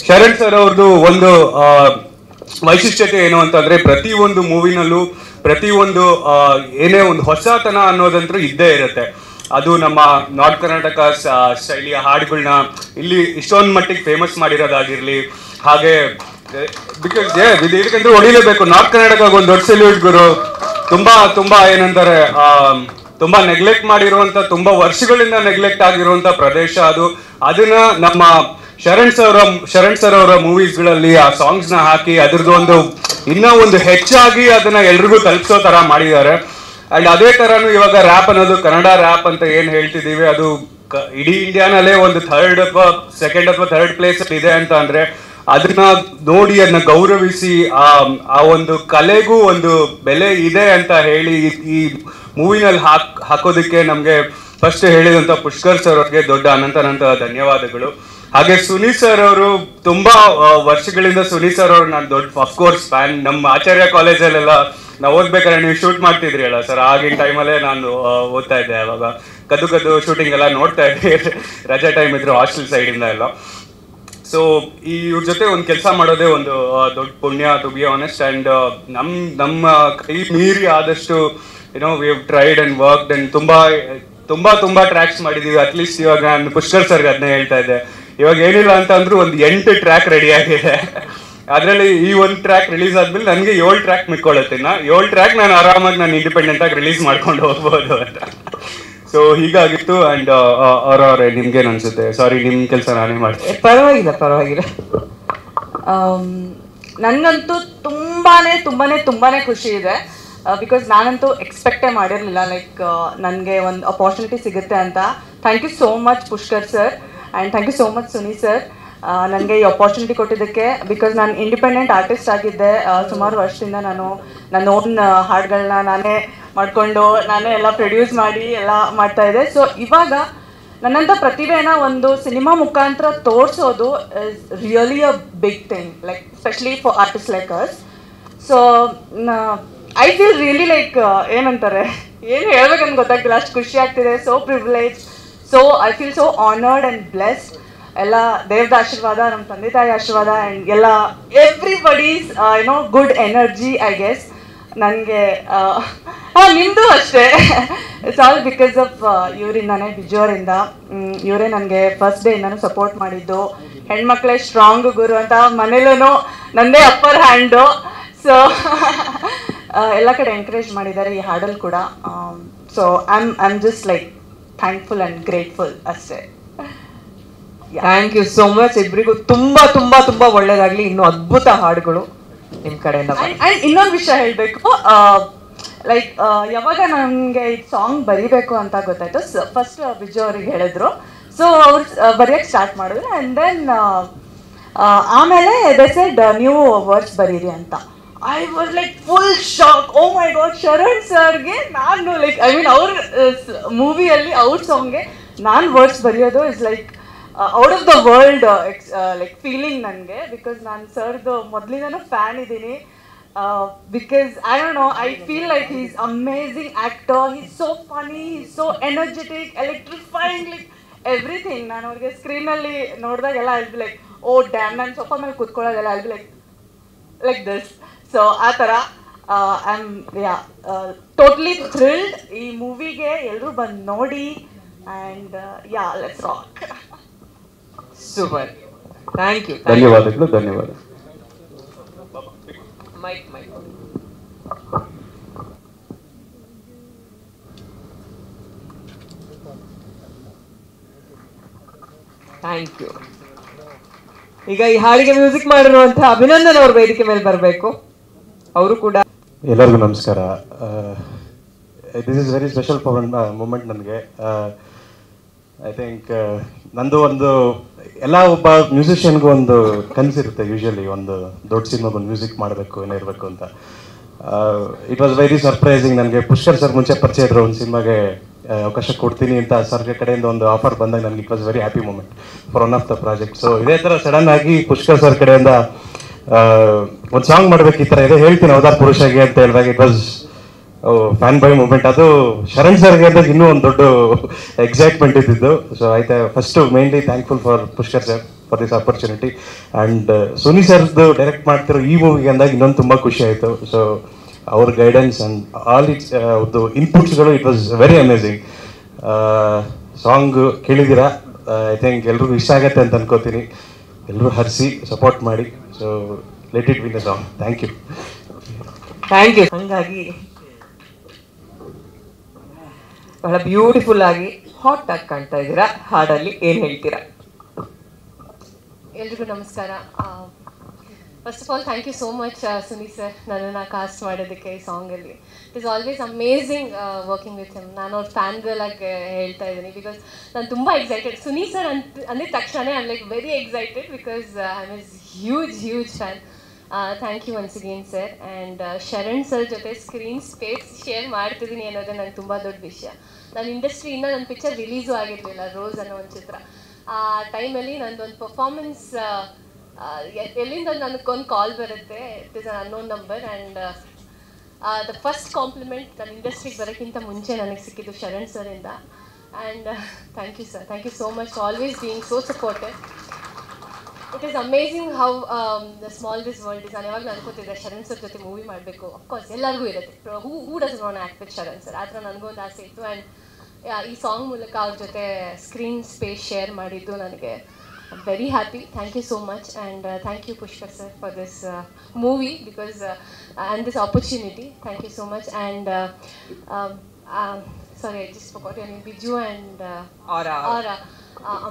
ಶರಣ್ ಸರ್ ಅವ್ರದ್ದು ಒಂದು ವೈಶಿಷ್ಟ್ಯತೆ ಏನು ಅಂತಂದ್ರೆ ಪ್ರತಿಯೊಂದು ಮೂವಿನಲ್ಲೂ ಪ್ರತಿಯೊಂದು ಏನೇ ಒಂದು ಹೊಸತನ ಅನ್ನೋದಂತೂ ಇದ್ದೇ ಇರುತ್ತೆ. ಅದು ನಮ್ಮ ನಾರ್ತ್ ಕರ್ನಾಟಕ ಶೈಲಿಯ ಹಾಡುಗಳನ್ನ ಇಲ್ಲಿ ಇಷ್ಟೊಂದು ಮಟ್ಟಿಗೆ ಫೇಮಸ್ ಮಾಡಿರೋದಾಗಿರ್ಲಿ. ಹಾಗೆ ಬಿಕಾಸ್ ಇದಕ್ಕಂದ್ರೆ ಹೊಡಿಲೇಬೇಕು, ನಾರ್ತ್ ಕರ್ನಾಟಕ ಒಂದು ದೊಡ್ಡ ಸೆಲ್ಯೂಟ್ ಗುರು. ತುಂಬಾ ಏನಂತಾರೆ ತುಂಬಾ ನೆಗ್ಲೆಕ್ಟ್ ಮಾಡಿರುವಂತ, ತುಂಬಾ ವರ್ಷಗಳಿಂದ ನೆಗ್ಲೆಕ್ಟ್ ಆಗಿರುವಂತ ಪ್ರದೇಶ ಅದು. ಅದನ್ನ ನಮ್ಮ ಶರಣ್ ಸರ್ ಅವರ ಮೂವೀಸ್ಗಳಲ್ಲಿ ಆ ಸಾಂಗ್ಸ್ ನ ಹಾಕಿ ಅದ್ರದ್ದು ಒಂದು ಇನ್ನೂ ಒಂದು ಹೆಚ್ಚಾಗಿ ಅದನ್ನ ಎಲ್ರಿಗೂ ತಲುಪಿಸೋ ತರ ಮಾಡಿದ್ದಾರೆ. ಅಂಡ್ ಅದೇ ತರನು ಇವಾಗ ರ್ಯಾಪ್ ಅನ್ನೋದು, ಕನ್ನಡ ರ್ಯಾಪ್ ಅಂತ ಏನ್ ಹೇಳ್ತಿದೀವಿ, ಅದು ಇಡೀ ಇಂಡಿಯಾನಲ್ಲೇ ಒಂದು ಸೆಕೆಂಡ್ ಅಥವಾ ಥರ್ಡ್ ಪ್ಲೇಸ್ ಇದೆ ಅಂತ ಅಂದ್ರೆ ಅದನ್ನ ನೋಡಿ ಅದನ್ನ ಗೌರವಿಸಿ ಆ ಒಂದು ಕಲೆಗೂ ಒಂದು ಬೆಲೆ ಇದೆ ಅಂತ ಹೇಳಿ ಈ ಮೂವಿನಲ್ಲಿ ಹಾಕೋದಕ್ಕೆ ನಮ್ಗೆ ಫಸ್ಟ್ ಹೇಳಿದಂತ ಪುಷ್ಕರ್ ಸರ್ ಅವ್ರಿಗೆ ದೊಡ್ಡ ಅನಂತ ಧನ್ಯವಾದಗಳು. ಹಾಗೆ ಸುನಿ ಸರ್ ಅವರು ತುಂಬಾ ವರ್ಷಗಳಿಂದ ಸುನಿ ಸರ್ ಅವರು ನಾನು ದೊಡ್ಡ ಅಫ್ಕೋರ್ಸ್ ಫ್ಯಾನ್. ನಮ್ಮ ಆಚಾರ್ಯ ಕಾಲೇಜಲ್ಲೆಲ್ಲ ನಾವು ಓದ್ಬೇಕಾದ್ರೆ ನೀವು ಶೂಟ್ ಮಾಡ್ತಿದ್ರಿ ಅಲ್ಲ ಸರ್, ಆಗಿನ ಟೈಮಲ್ಲೇ ನಾನು ಓದ್ತಾ ಇದ್ದೆ. ಅವಾಗ ಕದ್ದು ಶೂಟಿಂಗ್ ಎಲ್ಲ ನೋಡ್ತಾ ಇದ್ದೆ, ರಜಾ ಟೈಮ್ ಇದ್ರು ಹಾಸ್ಟೆಲ್ ಸೈಡಿಂದ ಎಲ್ಲ. ಸೊ ಇವ್ರ ಜೊತೆ ಒಂದು ಕೆಲಸ ಮಾಡೋದೇ ಒಂದು ದೊಡ್ಡ ಪುಣ್ಯ, ಟು ಬಿ ಆನೆಸ್ಟ್. ಆ್ಯಂಡ್ ನಮ್ಮ ಕೈ ಮೀರಿ ಆದಷ್ಟು we have tried and worked and ತುಂಬಾ ಟ್ರ್ಯಾಕ್ಸ್ ಮಾಡಿದೀವಿ. ಅಟ್ಲೀಸ್ಟ್ ಇವಾಗ ನಾನು ಪುಷ್ಕರ್ ಸರ್ಗೆ ಅದನ್ನೇ ಹೇಳ್ತಾ ಇದ್ದೆ, ಇವಾಗ ಏನಿಲ್ಲ ಅಂತ ಅಂದ್ರೂ ಒಂದು 8 ಟ್ರ್ಯಾಕ್ ರೆಡಿ ಆಗಿದೆ. ಅದರಲ್ಲಿ ಈ ಒಂದು ಟ್ರ್ಯಾಕ್ ರಿಲೀಸ್ ಆದ್ಮೇಲೆ ನನಗೆ 7 ಟ್ರ್ಯಾಕ್ ಮಿಕ್ಕೊಳ್ಳುತ್ತೆ. 7 ಟ್ರ್ಯಾಕ್ ನಾನು ಆರಾಮಾಗಿ ನಾನು ಇಂಡಿಪೆಂಡೆಂಟ್ ಆಗಿ ರಿಲೀಸ್ ಮಾಡ್ಕೊಂಡು ಹೋಗ್ಬೋದು ಅಂತ. ಸೊ ಹೀಗಾಗಿತ್ತು. ಆ್ಯಂಡ್ ಅವ್ರವ್ರೆ ನಿಮ್ಗೇನು ಅನ್ಸುತ್ತೆ? ಸಾರಿ, ನಿಮ್ಮ ಕೆಲಸ ನಾನೇ ಮಾಡ್ತೀನಿ. ಪರವಾಗಿಲ್ಲ ಪರವಾಗಿಲ್ಲ. ನನಗಂತೂ ತುಂಬಾನೇ ಖುಷಿ ಇದೆ. ಬಿಕಾಸ್ ನಾನಂತೂ ಎಕ್ಸ್ಪೆಕ್ಟೇ ಮಾಡಿರಲಿಲ್ಲ ಲೈಕ್ ನನಗೆ ಒಂದು ಅಪಾರ್ಚುನಿಟಿ ಸಿಗುತ್ತೆ ಅಂತ. Thank you so much Pushkar sir, and thank you so much Suni sir ನನಗೆ ಈ ಅಪಾರ್ಚುನಿಟಿ ಕೊಟ್ಟಿದ್ದಕ್ಕೆ. ಬಿಕಾಸ್ ನಾನು ಇಂಡಿಪೆಂಡೆಂಟ್ ಆರ್ಟಿಸ್ಟ್ ಆಗಿದ್ದೆ. ಸುಮಾರು ವರ್ಷದಿಂದ ನಾನು ನನ್ನ ಓನ್ ಹಾಡುಗಳನ್ನ ನಾನೇ ಮಾಡಿಕೊಂಡು ನಾನೇ ಎಲ್ಲ ಪ್ರೊಡ್ಯೂಸ್ ಮಾಡಿ ಎಲ್ಲ ಮಾಡ್ತಾಯಿದ್ದೆ. ಸೊ ಇವಾಗ ನನ್ನಂಥ ಪ್ರತಿಭೆನ ಒಂದು ಸಿನಿಮಾ ಮುಖಾಂತರ ತೋರಿಸೋದು is really a big thing, like specially for artist like us. So I feel really like ಏನಂತಾರೆ, ಏನು ಹೇಳ್ಬೇಕಂತ ಗೊತ್ತಾಗ್ತಿಲ್ಲ, ಅಷ್ಟು ಖುಷಿ ಆಗ್ತಿದೆ. So privilege, so I feel so honoured and blessed. ಎಲ್ಲ ದೇವ್ರದ ಆಶೀರ್ವಾದ, ನಮ್ಮ ತಂದೆ ತಾಯಿ ಆಶೀರ್ವಾದ, ಆ್ಯಂಡ್ ಎಲ್ಲ everybody's you know good energy I guess. ನನಗೆ ನಿಮ್ಮದು ಅಷ್ಟೇ. ಇಟ್ಸ್ ಆಲ್ ಬಿಕಾಸ್ ಆಫ್ ಇವರಿಂದಾನೆ, ಬಿಜೋರಿಂದ. ಇವರೇ ನನಗೆ ಫಸ್ಟ್ ಡೇಯಿಂದನೂ ಸಪೋರ್ಟ್ ಮಾಡಿದ್ದು. ಹೆಣ್ಮಕ್ಳೇ ಸ್ಟ್ರಾಂಗ್ ಗುರು ಅಂತ ಮನೇಲೂ ನನ್ನದೇ ಅಪ್ಪರ್ ಹ್ಯಾಂಡು. ಸೊ ಎಲ್ಲ ಕಡೆ ಎಂಕರೇಜ್ ಮಾಡಿದ್ದಾರೆ ಈ ಹಾಡಲ್ಲಿ ಕೂಡ. So I am just like thankful and grateful ಅಷ್ಟೇ. ಥ್ಯಾಂಕ್ ಯು ಸೋ ಮಚ್ ಇಬ್ಬರಿಗೂ. ತುಂಬ ಒಳ್ಳೇದಾಗಲಿ. ಇನ್ನೂ ಅದ್ಭುತ ಹಾಡುಗಳು ನಿಮ್ಮ ಕಡೆಯಿಂದ. ಆ್ಯಂಡ್ ಇನ್ನೊಂದು ವಿಷಯ ಹೇಳಬೇಕು, ಲೈಕ್ ಯಾವಾಗ ನನಗೆ ಈ ಸಾಂಗ್ ಬರೀಬೇಕು ಅಂತ ಗೊತ್ತಾಯ್ತು, ಫಸ್ಟ್ ಬಿಜು ಅವ್ರಿಗೆ ಹೇಳಿದ್ರು. ಸೊ ಅವ್ರು ಬರೆಯೋಕ್ಕೆ ಸ್ಟಾರ್ಟ್ ಮಾಡಿದ್ರು. ಆ್ಯಂಡ್ ದೆನ್ ಆಮೇಲೆ ದೇ ಸೆಡ್ ನೀವು ವರ್ಡ್ಸ್ ಬರೀರಿ ಅಂತ. I was like full shock. Oh my god, Sharan ಸರ್ಗೆ ನಾನು ಲೈಕ್ ಐ ಮೀನ್ ಅವ್ರ ಮೂವಿಯಲ್ಲಿ ಅವ್ರ ಸಾಂಗ್ಗೆ ನಾನು ವರ್ಡ್ಸ್ ಬರೆಯೋದು is like out of the world like feeling ನನಗೆ. ಬಿಕಾಸ್ ನಾನು ಸರ್ದು ಮೊದಲಿಂದನೂ ಫ್ಯಾನ್ ಇದ್ದೀನಿ. Because I don't know, I feel like he's amazing actor. He's so funny, he's so energetic, electrifying, like everything. ನಾನು ಅವ್ರಿಗೆ ಸ್ಕ್ರೀನಲ್ಲಿ ನೋಡಿದಾಗೆಲ್ಲ I'll be like, oh damn, ನಾನು sofa ಮೇಲೆ ಕೂತ್ಕೊಳ್ಳೋದೆಲ್ಲ I'll be like this. So ಆ ಥರ I'm totally thrilled. ಈ ಮೂವಿಗೆ ಎಲ್ಲರೂ ಬಂದು ನೋಡಿ. And let's rock. Super, thank you. ಧನ್ಯವಾದಗಳು. Mic thank you. ಈಗ ಈ ಹಾಡಿಗೆ ಮ್ಯೂಸಿಕ್ ಮಾಡಿರುವಂಥ ಅಭಿನಂದನ್ ಅವ್ರ ವೇದಿಕೆ ಮೇಲೆ ಬರಬೇಕು. ಅವರು ಕೂಡ. ಎಲ್ಲರಿಗೂ ನಮಸ್ಕಾರ. This is very special moment ನನಗೆ. ಐ ಥಿಂಕ್ ನಂದು ಒಂದು ಎಲ್ಲ ಒಬ್ಬ ಮ್ಯೂಸಿಷಿಯನ್ಗೂ ಒಂದು ಕನಸಿರುತ್ತೆ ಯೂಶಲಿ, ಒಂದು ದೊಡ್ಡ ಸಿನಿಮಾಗೆ ಒಂದು ಮ್ಯೂಸಿಕ್ ಮಾಡಬೇಕು, ಏನೋ ಇರಬೇಕು ಅಂತ. It was very surprising. ನನಗೆ ಪುಷ್ಕರ್ ಸರ್ ಮುಂಚೆ ಪರಿಚಯ ಇದ್ರು, ಒಂದು ಸಿನಿಮಾಗೆ ಅವಕಾಶ ಕೊಡ್ತೀನಿ ಅಂತ ಸರ್ಗೆ ಕಡೆಯಿಂದ ಒಂದು ಆಫರ್ ಬಂದಾಗ ನನಗೆ it was very happy moment for one of the project. So ಇದೇ ಥರ ಸಡನ್ ಆಗಿ ಪುಷ್ಕರ್ ಸರ್ ಕಡೆಯಿಂದ ಒಂದು ಸಾಂಗ್ ಮಾಡ್ಬೇಕು ಈ ಥರ ಇದೆ, ಹೇಳ್ತೀನಿ ಅವತಾರ್ ಪುರುಷಗೆ ಅಂತ ಹೇಳಿದಾಗ it was fanboy moment. ಅದು ಶರಣ್ ಸರ್ಗೆ ಅಂದಾಗ ಇನ್ನೂ ಒಂದು ದೊಡ್ಡ ಎಕ್ಸೈಟ್ಮೆಂಟ್ ಇದ್ದಿದ್ದು. ಸೊ ಆಯ್ತಾ, first mainly thankful for Pushkar sir for this opportunity. And Suni ಸರ್ದು ಡೈರೆಕ್ಟ್ ಮಾಡ್ತಿರೋ ಈ ಮೂವಿಗೆ ಅಂದಾಗ ಇನ್ನೊಂದು ತುಂಬ ಖುಷಿ ಆಯಿತು. ಸೊ ಅವ್ರ ಗೈಡೆನ್ಸ್ ಆ್ಯಂಡ್ ಆಲ್ ಇಟ್ಸ್ ಇನ್ಪುಟ್ಸ್ಗಳು it was very amazing. Song ಕೇಳಿದ್ದೀರಾ, ಐ ಥಿಂಕ್ ಎಲ್ರಿಗೂ ಇಷ್ಟ ಆಗತ್ತೆ ಅಂತ ಅನ್ಕೋತೀನಿ. ಎಲ್ಲರೂ ಹರಿಸಿ ಸಪೋರ್ಟ್ ಮಾಡಿ. So let it win the song. Thank you. ಹಂಗಾಗಿ ಬಹಳ ಬ್ಯೂಟಿಫುಲ್ ಆಗಿ ಹಾಟ್ ಆಗಿ ಕಾಣ್ತಾ ಇದ್ದೀರಾ ಹಾಡಲ್ಲಿ. ಏನು ಹೇಳ್ತೀರಾ? ಎಲ್ರಿಗೂ ನಮಸ್ಕಾರ. First of all thank you so much Suni sir ನನ್ನನ್ನು ಕಾಸ್ಟ್ ಮಾಡೋದಕ್ಕೆ ಈ ಸಾಂಗಲ್ಲಿ. It is always amazing working with him. ನಾನು ಅವ್ರ ಫ್ಯಾನ್ ಗರ್ಲ್ ಆಗಿ ಹೇಳ್ತಾ ಇದ್ದೀನಿ. ಬಿಕಾಸ್ ನಾನು ತುಂಬ ಎಕ್ಸೈಟೆಡ್. ಸುನಿ ಸರ್ ಅಂದಿದ ತಕ್ಷಣ I am like very excited because I am is huge fan. Thank you once again sir. And Sharan sir ಜೊತೆ ಸ್ಕ್ರೀನ್ ಸ್ಪೇಸ್ ಶೇರ್ ಮಾಡ್ತಿದ್ದೀನಿ ಅನ್ನೋದೇ ನನಗೆ ತುಂಬ ದೊಡ್ಡ ವಿಷಯ. ನಾನು ಇಂಡಸ್ಟ್ರಿಯಿಂದ ನನ್ನ ಪಿಕ್ಚರ್ ರಿಲೀಸು ಆಗಿರಲಿಲ್ಲ, ರೋಸ್ ಅನ್ನೋ ಒಂದು ಚಿತ್ರ. ಆ ಟೈಮಲ್ಲಿ ನಂದೊಂದು ಪರ್ಫಾರ್ಮೆನ್ಸ್ ಎಲ್ಲಿಂದ ನನಗೊಂದು ಕಾಲ್ ಬರುತ್ತೆ. It is an unknown number. And the first compliment ನನ್ನ ಇಂಡಸ್ಟ್ರಿಗೆ ಬರೋಕ್ಕಿಂತ ಮುಂಚೆ ನನಗೆ ಸಿಕ್ಕಿದ್ದು ಶರಣ್ ಸರಿಂದ. And thank you sir, thank you so much always being so supportive. It is amazing how the small this world is. ನಾನು ಯಾವಾಗ ಅನ್ಕೋತಿದ್ದೆ ಶರಣ್ ಸರ್ ಜೊತೆ ಮೂವಿ ಮಾಡಬೇಕು. ಅಫ್ಕೋರ್ಸ್ ಎಲ್ಲರಿಗೂ ಇರುತ್ತೆ, who does want act with Sharan sir. ಆ ಥರ ನನಗೊಂದು ಆಸೆ ಇತ್ತು. ಆ್ಯಂಡ್ ಈ ಸಾಂಗ್ ಮೂಲಕ ಅವ್ರ ಜೊತೆ ಸ್ಕ್ರೀನ್ ಸ್ಪೇಸ್ ಶೇರ್ ಮಾಡಿದ್ದು ನನಗೆ very happy. Thank you so much. And thank you Pushkar sir for this movie because and this opportunity. Thank you so much. And sorry, I just forgot your name, Biju and Aura. Aura.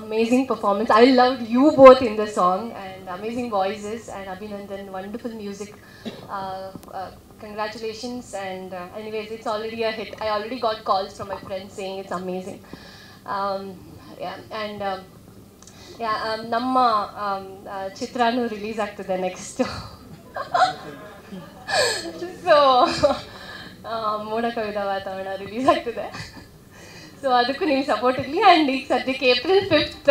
Amazing performance. I loved you both in the song, and amazing voices, and Abhinandan, wonderful music. Congratulations, and anyways, it's already a hit. I already got calls from my friends saying it's amazing. Yeah, and ನಮ್ಮ ಚಿತ್ರಾನು release ಆಗ್ತದೆ next. So ಮೋಡ ಕವಿದ ವಾತಾವರಣ release ಆಗ್ತದೆ. So ಅದಕ್ಕೂ ನಿಮ್ಮ support ಇರಲಿ. And ಈಗ ಸದ್ಯಕ್ಕೆ April 5th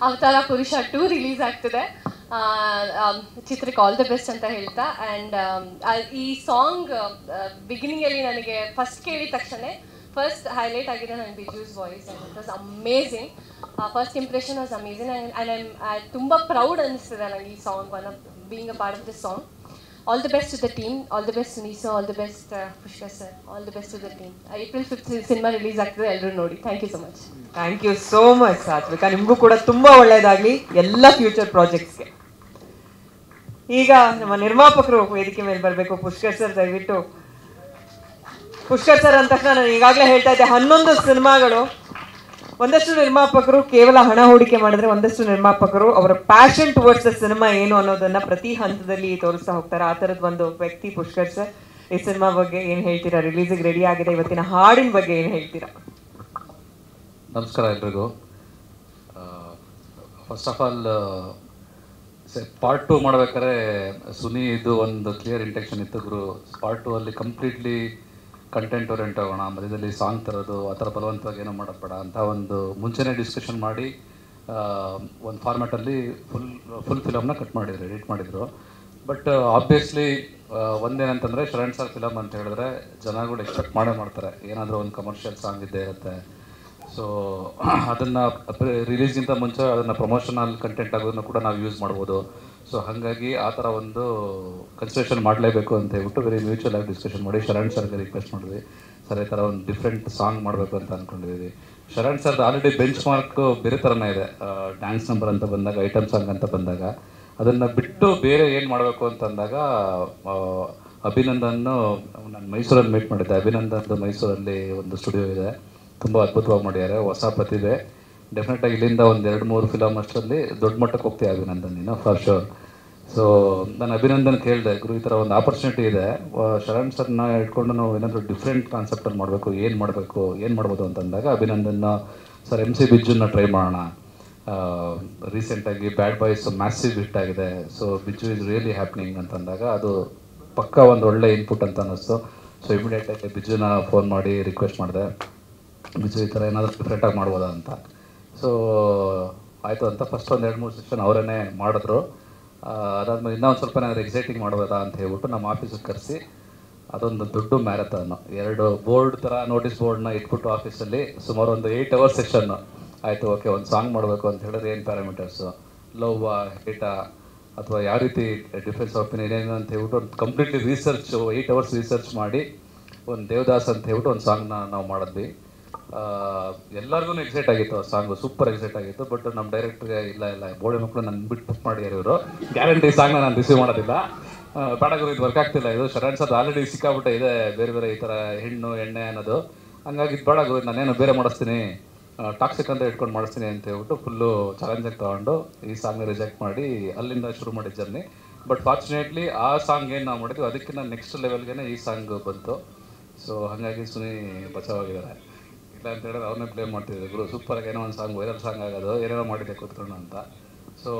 ಅವತಾರ ಪುರುಷ 2 ರಿಲೀಸ್ ಆಗ್ತದೆ. ಚಿತ್ರಕ್ಕೆ ಆಲ್ ದ ಬೆಸ್ಟ್ ಅಂತ ಹೇಳ್ತಾ. ಆ್ಯಂಡ್ ಈ ಸಾಂಗ್ ಬಿಗಿನಿಂಗಲ್ಲಿ ನನಗೆ ಫಸ್ಟ್ ಕೇಳಿದ ತಕ್ಷಣ ಫಸ್ಟ್ ಹೈಲೈಟ್ ಆಗಿದೆ ನನ್ನ Biju's voice. And it was amazing. First impression was amazing. And ತುಂಬ ಪ್ರೌಡ್ ಅನಿಸ್ತದೆ ನನಗೆ ಈ song, one of being a part of this song. All the best to the team, all the best Sunisa, all the best Pushkar sir, all the best to the team. April 5th cinema release ಆಗ್ತದೆ, ಎಲ್ಲರೂ ನೋಡಿ. Thank you so much. Thank you so much Sathvika. ನಿಮಗೂ ಕೂಡ ತುಂಬ ಒಳ್ಳೆಯದಾಗಲಿ ಎಲ್ಲ future ಪ್ರಾಜೆಕ್ಟ್ಸ್ಗೆ. ಈಗ ನಮ್ಮ ನಿರ್ಮಾಪಕರು ವೇದಿಕೆ ಮೇಲೆ ಬರಬೇಕು. ಪುಷ್ಕರ್ ಸರ್ ದಯವಿಟ್ಟು. ಪುಷ್ಕರ್ ಸರ್ ಅಂದ ತಕ್ಷಣ ನಾನು ಈಗಾಗಲೇ ಹೇಳ್ತಾ ಇದ್ದೆ, 11 ಸಿನಿಮಾಗಳು. ಒಂದಷ್ಟು ನಿರ್ಮಾಪಕರು ಕೇವಲ ಹಣ ಹೂಡಿಕೆ ಮಾಡಿದ್ರೆ, ಒಂದಷ್ಟು ನಿರ್ಮಾಪಕರು ಅವರ ಪ್ಯಾಷನ್ ಟುವರ್ಡ್ಸ್ ದ ಸಿನಿಮಾ ಏನು ಅನ್ನೋದನ್ನ ಪ್ರತಿ ಹಂತದಲ್ಲಿ ತೋರಿಸ್ತಾ ಹೋಗ್ತಾರೆ. ಆ ಥರದ್ದು ಒಂದು ವ್ಯಕ್ತಿ ಪುಷ್ಕರ್ ಸರ್. ಈ ಸಿನಿಮಾ ಬಗ್ಗೆ ಏನು ಹೇಳ್ತೀರಾ? ರಿಲೀಸಿಗೆ ರೆಡಿ ಆಗಿದೆ. ಇವತ್ತಿನ ಹಾಡಿನ ಬಗ್ಗೆ ಏನು ಹೇಳ್ತೀರಾ? ನಮಸ್ಕಾರ ಎಲ್ರಿಗೂ. ಫಸ್ಟ್ ಆಫ್ ಆಲ್ ಪಾರ್ಟ್ 2 ಮಾಡ್ಬೇಕಾದ್ರೆ ಸುನಿ ಇದು ಒಂದು ಕ್ಲಿಯರ್ ಇಂಟೆನ್ಷನ್ ಇತ್ತು ಗುರು. ಪಾರ್ಟ್ 2 ಅಲ್ಲಿ ಕಂಪ್ಲೀಟ್ಲಿ ಕಂಟೆಂಟ್ ಓರಿಯೆಂಟ್ ಆಗೋಣ, ಮಧ್ಯದಲ್ಲಿ ಸಾಂಗ್ ತರೋದು ಆ ಥರ ಬಲವಂತವಾಗಿ ಏನೋ ಮಾಡೋದು ಬೇಡ ಅಂತ ಒಂದು ಮುಂಚೆನೇ ಡಿಸ್ಕಷನ್ ಮಾಡಿ ಒಂದು ಫಾರ್ಮ್ಯಾಟಲ್ಲಿ ಫುಲ್ ಫಿಲಮ್ನ ಕಟ್ ಮಾಡಿದ್ರು, ಎಡಿಟ್ ಮಾಡಿದರು. ಬಟ್ ಆಬ್ವಿಯಸ್ಲಿ ಒಂದೇನಂತಂದರೆ ಶರಣ್ ಸರ್ ಫಿಲಮ್ ಅಂತ ಹೇಳಿದ್ರೆ ಜನಗಳು ಎಕ್ಸ್ಪೆಕ್ಟ್ ಮಾಡೇ ಮಾಡ್ತಾರೆ, ಏನಾದರೂ ಒಂದು ಕಮರ್ಷಿಯಲ್ ಸಾಂಗ್ ಇದ್ದೇ ಇರುತ್ತೆ. ಸೊ ಅದನ್ನು ರಿಲೀಸ್ಗಿಂತ ಮುಂಚೆ ಅದನ್ನು ಪ್ರಮೋಷನಲ್ ಕಂಟೆಂಟ್ ಆಗೋದನ್ನು ಕೂಡ ನಾವು ಯೂಸ್ ಮಾಡ್ಬೋದು. ಸೊ ಹಾಗಾಗಿ ಆ ಥರ ಒಂದು ಕನ್ಸಿಡರೇಷನ್ ಮಾಡಲೇಬೇಕು ಅಂತ ಹೇಳ್ಬಿಟ್ಟು ವೆರಿ ಮ್ಯೂಚುವಲ್ ಆಗಿ ಡಿಸ್ಕಷನ್ ಮಾಡಿ ಶರಣ್ ಸರ್ಗೆ ರಿಕ್ವೆಸ್ಟ್ ಮಾಡಿದ್ವಿ. ಸರ್ ಈ ಥರ ಒಂದು ಡಿಫ್ರೆಂಟ್ ಸಾಂಗ್ ಮಾಡಬೇಕು ಅಂತ ಅಂದ್ಕೊಂಡಿದ್ದೀವಿ. ಶರಣ್ ಸರ್ದು ಆಲ್ರೆಡಿ ಬೆಂಚ್ ಮಾರ್ಕ್ ಬೇರೆ ಥರನೇ ಇದೆ. ಡ್ಯಾನ್ಸ್ ನಂಬರ್ ಅಂತ ಬಂದಾಗ, ಐಟಮ್ ಸಾಂಗ್ ಅಂತ ಬಂದಾಗ, ಅದನ್ನು ಬಿಟ್ಟು ಬೇರೆ ಏನು ಮಾಡಬೇಕು ಅಂತಂದಾಗ ಅಭಿನಂದನ್ನು ನಾನು ಮೈಸೂರಲ್ಲಿ ಮೀಟ್ ಮಾಡಿದ್ದೆ. ಅಭಿನಂದನ್ದು ಮೈಸೂರಲ್ಲಿ ಒಂದು ಸ್ಟುಡಿಯೋ ಇದೆ, ತುಂಬ ಅದ್ಭುತವಾಗಿ ಮಾಡಿದ್ದಾರೆ, ಹೊಸ ಪ್ರತಿಭೆ. ಡೆಫಿನೆಟಾಗಿ ಇಲ್ಲಿಂದ ಒಂದು 2-3 ಫಿಲಮ್ ಅಷ್ಟರಲ್ಲಿ ದೊಡ್ಡ ಮಟ್ಟಕ್ಕೆ ಹೋಗ್ತೀವಿ ಅಭಿನಂದನ್, ನೀನು ಫಾರ್ ಶೋರ್. ಸೊ ನಾನು ಅಭಿನಂದನ್ ಕೇಳಿದೆ, ಗುರು ಈ ಥರ ಒಂದು ಆಪರ್ಚುನಿಟಿ ಇದೆ, ಶರಣ್ ಸರ್ನ ಇಟ್ಕೊಂಡು ನಾವು ಏನಾದರೂ ಡಿಫ್ರೆಂಟ್ ಕಾನ್ಸೆಪ್ಟಲ್ಲಿ ಮಾಡಬೇಕು, ಏನು ಮಾಡ್ಬೋದು ಅಂತಂದಾಗ ಅಭಿನಂದನ್ ಸರ್ MC ಬಿಜ್ಜುನ ಟ್ರೈ ಮಾಡೋಣ. ರೀಸೆಂಟಾಗಿ ಬ್ಯಾಡ್ ಬಾಯ್ಸ್ ಮ್ಯಾಸಿವ್ ಹಿಟ್ ಆಗಿದೆ, so Biju is really happening ಅಂತಂದಾಗ ಅದು ಪಕ್ಕ ಒಂದು ಒಳ್ಳೆ ಇನ್ಪುಟ್ ಅಂತ ಅನ್ನಿಸ್ತು. ಸೊ ಇಮಿಡಿಯೇಟಾಗಿ ಬಿಜ್ಜುನ ಫೋನ್ ಮಾಡಿ ರಿಕ್ವೆಸ್ಟ್ ಮಾಡಿದೆ, ಬಿಜ್ಜು ಈ ಥರ ಏನಾದರೂ ಡಿಫ್ರೆಂಟಾಗಿ ಮಾಡ್ಬೋದಾ ಅಂತ. ಸೊ ಆಯಿತು ಅಂತ ಫಸ್ಟ್ ಒಂದು 2-3 ಸೆಷನ್ ಅವರೇ ಮಾಡಿದ್ರು. ಅದಾದ್ಮೇಲೆ ಇನ್ನೂ ಒಂದು ಸ್ವಲ್ಪ ಏನಾದರೂ ಎಕ್ಸೈಟಿಂಗ್ ಮಾಡ್ಬೋದಾ ಅಂತ ಹೇಳ್ಬಿಟ್ಟು ನಮ್ಮ ಆಫೀಸಿಗೆ ಕರೆಸಿ ಅದೊಂದು ದೊಡ್ಡ ಮ್ಯಾರಥಾನು, 2 ಬೋರ್ಡ್ ಥರ ನೋಟಿಸ್ ಬೋರ್ಡ್ನ ಇಟ್ಬಿಟ್ಟು ಆಫೀಸಲ್ಲಿ ಸುಮಾರು ಒಂದು 8 ಅವರ್ಸ್ ಸೆಷನ್ನು. ಆಯಿತು, ಓಕೆ, ಒಂದು ಸಾಂಗ್ ಮಾಡಬೇಕು ಅಂತ ಹೇಳಿದ್ರೆ ಏನು ಪ್ಯಾರಾಮೀಟರ್ಸು, ಲವ್ವಾ, ಹೇಟಾ, ಅಥವಾ ಯಾವ ರೀತಿ ಡಿಫ್ರೆನ್ಸ್ ಆಫ್ ಒಪಿನಿಯನ್ ಏನು ಅಂತ ಹೇಳ್ಬಿಟ್ಟು ಒಂದು ಕಂಪ್ಲೀಟ್ಲಿ ರಿಸರ್ಚು 8 ಅವರ್ಸ್ ರಿಸರ್ಚ್ ಮಾಡಿ ಒಂದು ದೇವದಾಸ್ ಅಂತ ಹೇಳ್ಬಿಟ್ಟು ಒಂದು ಸಾಂಗ್ನ ನಾವು ಮಾಡಿದ್ವಿ. ಎಲ್ಲರಿಗೂ ಎಕ್ಸೈಟ್ ಆಗಿತ್ತು ಆ ಸಾಂಗು, ಸೂಪರ್ ಎಕ್ಸೈಟ್ ಆಗಿತ್ತು. ಬಟ್ ನಮ್ಮ ಡೈರೆಕ್ಟ್ರಿಗೆ ಇಲ್ಲ ಬೋಳಿ ಮಕ್ಕಳು ನನ್ನ ಬಿಟ್ಟು ಬುಕ್ ಮಾಡಿದ್ದಾರೆ ಇವರು, ಗ್ಯಾರಂಟಿ ಸಾಂಗ್ನ ನಾನು ರಿಸೀವ್ ಮಾಡೋದಿಲ್ಲ, ಬೇಡಗರು ಇದು ವರ್ಕ್ ಆಗ್ತಿಲ್ಲ, ಇದು ಶರಣ್ ಸರ್ ಆಲ್ರೆಡಿ ಸಿಕ್ಕಾಬಿಟ್ಟೆ ಇದೆ ಬೇರೆ ಈ ಥರ ಹೆಣ್ಣು ಎಣ್ಣೆ ಅನ್ನೋದು, ಹಂಗಾಗಿ ಇದು ಬೇಡಗರು ನಾನೇನು ಬೇರೆ ಮಾಡಿಸ್ತೀನಿ, ಟಾಕ್ಸಿಕ್ ಅಂತ ಇಟ್ಕೊಂಡು ಮಾಡಿಸ್ತೀನಿ ಅಂತ ಹೇಳ್ಬಿಟ್ಟು ಫುಲ್ಲು ಚಾಲೆಂಜಾಗಿ ತೊಗೊಂಡು ಈ ಸಾಂಗ್ನ ರಿಜೆಕ್ಟ್ ಮಾಡಿ ಅಲ್ಲಿಂದ ಶುರು ಮಾಡಿದ ಜರ್ನಿ. ಬಟ್ ಫಾರ್ಚುನೇಟ್ಲಿ ಆ ಸಾಂಗ್ ಏನು ನಾವು ಮಾಡಿದ್ವಿ ಅದಕ್ಕಿಂತ ನೆಕ್ಸ್ಟ್ ಲೆವೆಲ್ಗೆ ಈ ಸಾಂಗ್ ಬಂತು. ಸೊ ಹಾಗಾಗಿ ಸುನಿ ಬಚಾವಾಗಿದ್ದಾರೆ. ಇಲ್ಲ ಅಂತ ಹೇಳಿದ್ರೆ ಅವ್ರನ್ನೇ ಪ್ಲೇ ಮಾಡ್ತಿದ್ದೆ, ಗುರು ಸೂಪರಾಗಿ ಏನೋ ಒಂದು ಸಾಂಗ್ ವೈರಲ್ ಸಾಂಗ್ ಆಗೋದು, ಏನೇನೋ ಮಾಡಿದ್ದೆ ಕೂತ್ಕೊಂಡು ಅಂತ. So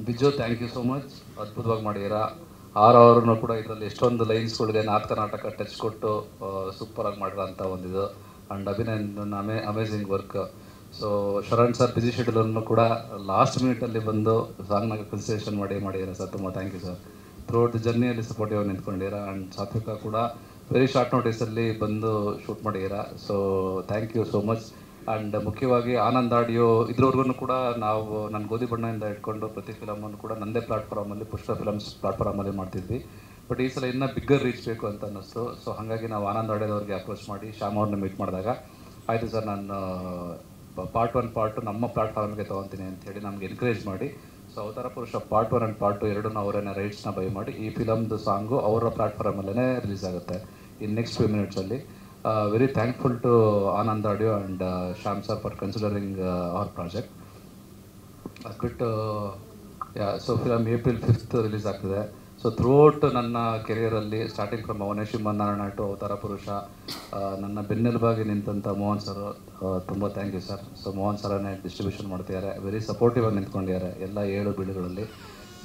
Biju thank you so much, ಅದ್ಭುತವಾಗಿ ಮಾಡಿದ್ದೀರಾ. ಅವ್ರನ್ನೂ ಕೂಡ ಇದರಲ್ಲಿ ಎಷ್ಟೊಂದು ಲೈನ್ಸ್ಗಳಿದೆ, ನಾರ್ತ್ ಕರ್ನಾಟಕ ಟಚ್ ಕೊಟ್ಟು ಸೂಪರಾಗಿ ಮಾಡಿರೋ ಅಂತ ಒಂದಿದು. And Abhinandan amazing work. So Sharan sir busy ಶೆಡ್ಯೂಲನ್ನು ಕೂಡ ಲಾಸ್ಟ್ ಮಿನಿಟಲ್ಲಿ ಬಂದು ಸಾಂಗ್ನಾಗ ಕನ್ಸಿಡರೇಷನ್ ಮಾಡಿದ್ದೀರಾ ಸರ್, ತುಂಬ thank you sir. Throughout the ಜರ್ನಿಯಲ್ಲಿ ಸಪೋರ್ಟಿವ್ ನಿಂತ್ಕೊಂಡಿದ್ದೀರಾ. ಆ್ಯಂಡ್ ಸಾತ್ವಿಕ ಕೂಡ ವೆರಿ ಶಾರ್ಟ್ ನೋಟಿಸಲ್ಲಿ ಬಂದು ಶೂಟ್ ಮಾಡಿದ್ದೀರಾ. So thank you so much. And ಮುಖ್ಯವಾಗಿ ಆನಂದ್ ಆಡಿಯೋ ಇದ್ರವರೆಗೂ ಕೂಡ ನಾವು ನನ್ನ ಗೋಧಿ ಬಣ್ಣದಿಂದ ಇಟ್ಕೊಂಡು ಪ್ರತಿ ಫಿಲಮನ್ನು ಕೂಡ ನನ್ನದೇ ಪ್ಲಾಟ್ಫಾರ್ಮಲ್ಲಿ ಪುಷ್ಪ ಫಿಲಮ್ಸ್ ಪ್ಲಾಟ್ಫಾರ್ಮಲ್ಲಿ ಮಾಡ್ತಿದ್ವಿ. ಬಟ್ ಈ ಸಲ ಇನ್ನೂ ಬಿಗ್ಗರ್ ರೀಚ್ ಬೇಕು ಅಂತ ಅನ್ನಿಸ್ತು. ಸೊ ಹಾಗಾಗಿ ನಾವು ಆನಂದ್ ಆಡಿಯೋದವ್ರಿಗೆ ಅಪ್ರೋಚ್ ಮಾಡಿ ಶ್ಯಾಮ್ ಅವ್ರನ್ನ ಮೀಟ್ ಮಾಡಿದಾಗ ಆಯಿತು ಸರ್, ನಾನು ಪಾರ್ಟ್ 1 ಪಾರ್ಟ್ 2 ನಮ್ಮ ಪ್ಲಾಟ್ಫಾರ್ಮ್ಗೆ ತೊಗೊತೀನಿ ಅಂಥೇಳಿ ನಮ್ಗೆ ಎನ್ಕರೇಜ್ ಮಾಡಿ, ಸೊ ಅವತಾರ ಪುರುಷ ಪಾರ್ಟ್ 1 ಆ್ಯಂಡ್ ಪಾರ್ಟ್ 2 ಎರಡನ್ನೂ ಅವರೇನೇ ರೈಟ್ಸ್ನ ಬೈ ಮಾಡಿ ಈ ಫಿಲಮ್ದು ಸಾಂಗು ಅವರ ಪ್ಲಾಟ್ಫಾರ್ಮಲ್ಲೇ ರಿಲೀಸ್ ಆಗುತ್ತೆ ಇನ್ ನೆಕ್ಸ್ಟ್ 2 ಮಿನಿಟ್ಸಲ್ಲಿ. Very thankful to Anand audio and Shyam sir for considering our project. ಅದು ಬಿಟ್ಟು so film April 5th release ಆಗ್ತಿದೆ. ಸೊ ಥ್ರೂಔಟ್ ನನ್ನ ಕೆರಿಯರಲ್ಲಿ starting from Avanesh Narayana to Avatara Purusha ನನ್ನ ಬೆನ್ನೆಲುಬಾಗಿ ನಿಂತಂಥ ಮೋಹನ್ ಸರ್, ತುಂಬ thank you sir. So Mohan ಸರನ್ನೇ ಡಿಸ್ಟ್ರಿಬ್ಯೂಷನ್ ಮಾಡ್ತಿದ್ದಾರೆ, ವೆರಿ ಸಪೋರ್ಟಿವ್ ಆಗಿ ನಿಂತ್ಕೊಂಡಿದ್ದಾರೆ ಎಲ್ಲ 7 ಬೀಳುಗಳಲ್ಲಿ.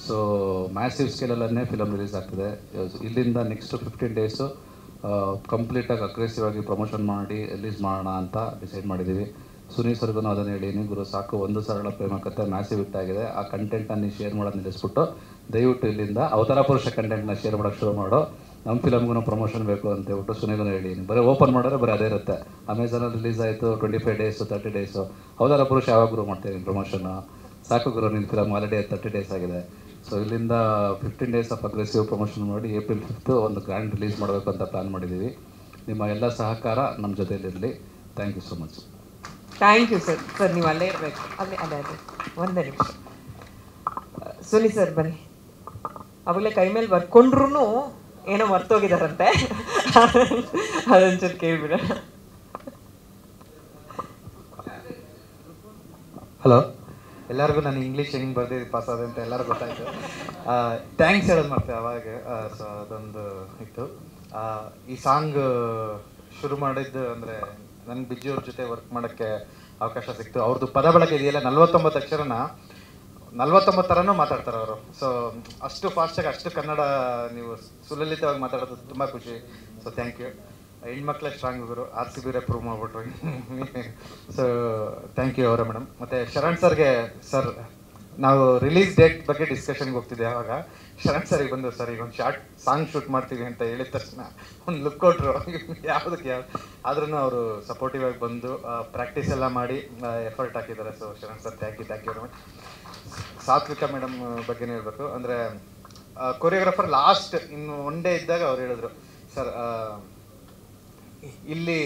ಸೊ ಮ್ಯಾಸಿವ್ ಸ್ಕೇಲಲ್ಲೇ ಫಿಲಮ್ ರಿಲೀಸ್ ಆಗ್ತಿದೆ. ಇಲ್ಲಿಂದ ನೆಕ್ಸ್ಟ್ 15 ಡೇಸು ಕಂಪ್ಲೀಟಾಗಿ ಅಗ್ರೆಸಿವ್ ಆಗಿ ಪ್ರಮೋಷನ್ ಮಾಡಿ ರಿಲೀಸ್ ಮಾಡೋಣ ಅಂತ ಡಿಸೈಡ್ ಮಾಡಿದ್ದೀವಿ. ಸುನಿ ಸರ್ಗೂ ಅದನ್ನು ಹೇಳೀನಿ, ಗುರು ಸಾಕು ಒಂದು ಸರಳ ಪ್ರೇಮ ಕಥೆ ಮ್ಯಾಸಿವ್ ಹಿಟ್ಟಾಗಿದೆ, ಆ ಕಂಟೆಂಟನ್ನು ಶೇರ್ ಮಾಡೋದು ನಿಲ್ಲಿಸ್ಬಿಟ್ಟು ದಯವಿಟ್ಟು ಇಲ್ಲಿಂದ ಅವತಾರ ಪುರುಷ ಕಂಟೆಂಟ್ನ ಶೇರ್ ಮಾಡೋಕ್ಕೆ ಶುರು ಮಾಡೋ, ನಮ್ಮ ಫಿಲಮ್ಗೂ ಪ್ರಮೋಷನ್ ಬೇಕು ಅಂತ ಹೇಳ್ಬಿಟ್ಟು ಸುನಿಗೂ ಹೇಳೀನಿ. ಬರೀ ಓಪನ್ ಮಾಡಿದ್ರೆ ಬರೀ ಅದೇ ಇರುತ್ತೆ. ಅಮೆಝಾನಲ್ಲಿ ರಿಲೀಸ್ ಆಯಿತು 25 ಡೇಸು 30 ಡೇಸು, ಅವತಾರ ಪುರುಷ ಯಾವಾಗ ಗುರು ಮಾಡ್ತೀನಿ ಪ್ರಮೋಷನ್ನು, ಸಾಕು ಗುರು ನಿನ್ನ ಫಿಲಮ್ ಆಲ್ರೆಡಿ 30 ಡೇಸ್ ಆಗಿದೆ. ಸೊ ಇಲ್ಲಿಂದ 15 ಡೇಸ್ ಆಫ್ ಅಗ್ರೆಸಿವ್ ಪ್ರಮೋಷನ್ ಮಾಡಿ ಏಪ್ರಿಲ್ 5th ಒಂದು ಗ್ರ್ಯಾಂಡ್ ರಿಲೀಸ್ ಮಾಡಬೇಕು ಅಂತ ಪ್ಲ್ಯಾನ್ ಮಾಡಿದ್ದೀವಿ. ನಿಮ್ಮ ಎಲ್ಲ ಸಹಕಾರ ನಮ್ಮ ಜೊತೆಯಲ್ಲಿರಲಿ. Thank you so much. Thank you sir. Sir ನೀವು ಅಲ್ಲೇ ಇರಬೇಕು, ಅದೇ ಒಂದೇ ನಿಮಿಷ. ಸುನಿ ಸರ್ ಬನ್ನಿ. ಅವಾಗಲೇ ಕೈ ಮೇಲೆ ಬರ್ಕೊಂಡ್ರು ಏನೋ ಮರ್ತೋಗಿದಾರಂತೆ, ಅದೊಂಚೂರು ಕೇಳ್ಬಿಡ. ಹಲೋ, ಎಲ್ಲರಿಗೂ ನಾನು ಇಂಗ್ಲೀಷ್ ಹೆಂಗೆ ಬರ್ದಿದ್ದು ಪಾಸ್ ಆದ ಅಂತ ಎಲ್ಲರಿಗೂ ಗೊತ್ತಾಯಿತು. ಥ್ಯಾಂಕ್ಸ್ ಹೇಳೋದು ಮಾಡ್ತೇವೆ ಅವಾಗ. ಸೊ ಅದೊಂದು ಇತ್ತು. ಈ ಸಾಂಗ್ ಶುರು ಮಾಡಿದ್ದು ಅಂದರೆ ನನಗೆ ಬಿಜ್ಜು ಅವ್ರ ಜೊತೆ ವರ್ಕ್ ಮಾಡೋಕ್ಕೆ ಅವಕಾಶ ಸಿಕ್ತು. ಅವ್ರದ್ದು ಪದ ಬಳಕೆ ಇದೆಯಲ್ಲ 49 ಅಕ್ಷರನ 49 ಥರನೂ ಮಾತಾಡ್ತಾರೆ ಅವರು. ಸೊ ಅಷ್ಟು ಫಾಸ್ಟಾಗಿ ಅಷ್ಟು ಕನ್ನಡ ನೀವು ಸುಲಲಿತವಾಗಿ ಮಾತಾಡೋದು ತುಂಬ ಖುಷಿ. So thank you. ಹೆಣ್ಮಕ್ಳ ಸ್ಟ್ರಾಂಗ್ ಗುರು, RCB ಪ್ರೂವ್ ಮಾಡಿಬಿಟ್ರು. ಸೊ ಥ್ಯಾಂಕ್ ಯು ಅವರ ಮೇಡಮ್. ಮತ್ತು ಶರಣ್ ಸರ್ಗೆ, ಸರ್ ನಾವು ರಿಲೀಸ್ ಡೇಟ್ ಬಗ್ಗೆ ಡಿಸ್ಕಷನ್ಗೆ ಹೋಗ್ತಿದ್ದೆ. ಆವಾಗ ಶರಣ್ ಸರಿಗೆ ಬಂದು, ಸರ್ ಈಗ ಒಂದು ಶಾರ್ಟ್ ಸಾಂಗ್ ಶೂಟ್ ಮಾಡ್ತೀವಿ ಅಂತ ಹೇಳಿದ ತಕ್ಷಣ ಒಂದು ಲುಕ್ ಕೊಟ್ಟರು. ಯಾವುದಕ್ಕೆ ಆದ್ರೂ ಅವರು ಸಪೋರ್ಟಿವ್ ಆಗಿ ಬಂದು ಪ್ರಾಕ್ಟೀಸ್ ಎಲ್ಲ ಮಾಡಿ ಎಫರ್ಟ್ ಹಾಕಿದ್ದಾರೆ. So Sharan sir thank you very much. Satvika madam ಬಗ್ಗೆನೇ ಹೇಳ್ಬೇಕು. ಅಂದರೆ ಕೊರಿಯೋಗ್ರಾಫರ್ ಲಾಸ್ಟ್ ಇನ್ನು ಒನ್ ಡೇ ಇದ್ದಾಗ ಅವ್ರು ಹೇಳಿದ್ರು, ಸರ್ ಇಲ್ಲಿ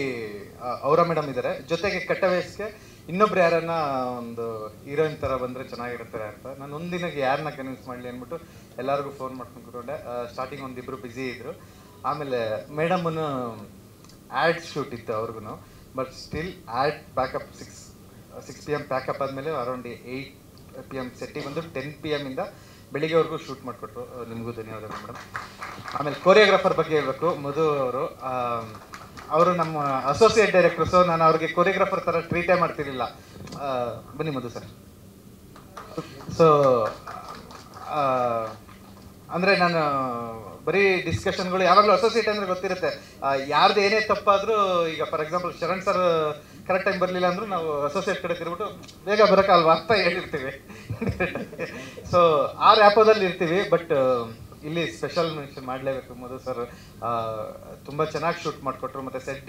ಅವರ ಮೇಡಮ್ ಇದ್ದಾರೆ, ಜೊತೆಗೆ ಕಟ್ಟ ವಯಸ್ಸಿಗೆ ಇನ್ನೊಬ್ರು ಯಾರನ್ನ ಒಂದು ಹೀರೋಯಿನ್ ಥರ ಬಂದರೆ ಚೆನ್ನಾಗಿರ್ತಾರೆ ಅಂತ. ನಾನು ಒಂದಿನಾಗ ಯಾರನ್ನ ಕನ್ವಿನ್ಸ್ ಮಾಡಲಿ ಅಂದ್ಬಿಟ್ಟು ಎಲ್ಲರಿಗೂ ಫೋನ್ ಮಾಡ್ಕೊಂಡು ಕೂತ್ಕೊಂಡೆ. ಸ್ಟಾರ್ಟಿಂಗ್ ಒಂದಿಬ್ಬರು ಬ್ಯುಸಿ ಇದ್ದರು. ಆಮೇಲೆ ಮೇಡಮನ್ನು ಆ್ಯಡ್ ಶೂಟ್ ಇತ್ತು ಅವ್ರಿಗೂ. But still add pack up 6 PM pack up ಆದಮೇಲೆ ಅರೌಂಡ್ 8 PM ಸೆಟ್ಟಿಗೆ ಬಂದು 10 PM ಇಂದ ಬೆಳಿಗ್ಗೆವರೆಗೂ ಶೂಟ್ ಮಾಡಿಕೊಟ್ರು. ನಿಮಗೂ ಧನ್ಯವಾದಗಳು ಮೇಡಮ್. ಆಮೇಲೆ ಕೊರಿಯೋಗ್ರಾಫರ್ ಬಗ್ಗೆ ಹೇಳಬೇಕು. ಮಧು ಅವರು ನಮ್ಮ ಅಸೋಸಿಯೇಟ್ ಡೈರೆಕ್ಟರ್. ಸೊ ನಾನು ಅವ್ರಿಗೆ ಕೊರಿಯೋಗ್ರಾಫರ್ ಥರ ಟ್ರೀಟೇ ಮಾಡ್ತಿರ್ಲಿಲ್ಲ. ಬನ್ನಿ ಮಧು ಸರ್. ಸೊ ಅಂದರೆ ನಾನು ಬರೀ ಡಿಸ್ಕಷನ್ಗಳು ಯಾವಾಗಲೂ ಅಸೋಸಿಯೇಟ್ ಅಂದರೆ ಗೊತ್ತಿರುತ್ತೆ. ಯಾರ್ದು ಏನೇ ತಪ್ಪಾದರೂ, ಈಗ for example Sharan sir correct time ಬರಲಿಲ್ಲ ಅಂದರೂ ನಾವು ಅಸೋಸಿಯೇಟ್ ಕಡೆ ತಿರ್ಬಿಟ್ಟು ಬೇಗ ಬರೋಕ್ಕಲ್ವಾ ಅಂತ ಹೇಳಿರ್ತೀವಿ. ಸೊ ಆ ರ್ಯಾಪೋದಲ್ಲಿ ಇರ್ತೀವಿ. ಬಟ್ ಇಲ್ಲಿ ಸ್ಪೆಷಲ್ ಮೆನ್ಷನ್ ಮಾಡಲೇಬೇಕು. ಮಧು ಸರ್ ತುಂಬ ಚೆನ್ನಾಗಿ ಶೂಟ್ ಮಾಡಿಕೊಟ್ರು. ಮತ್ತು ಸೆಟ್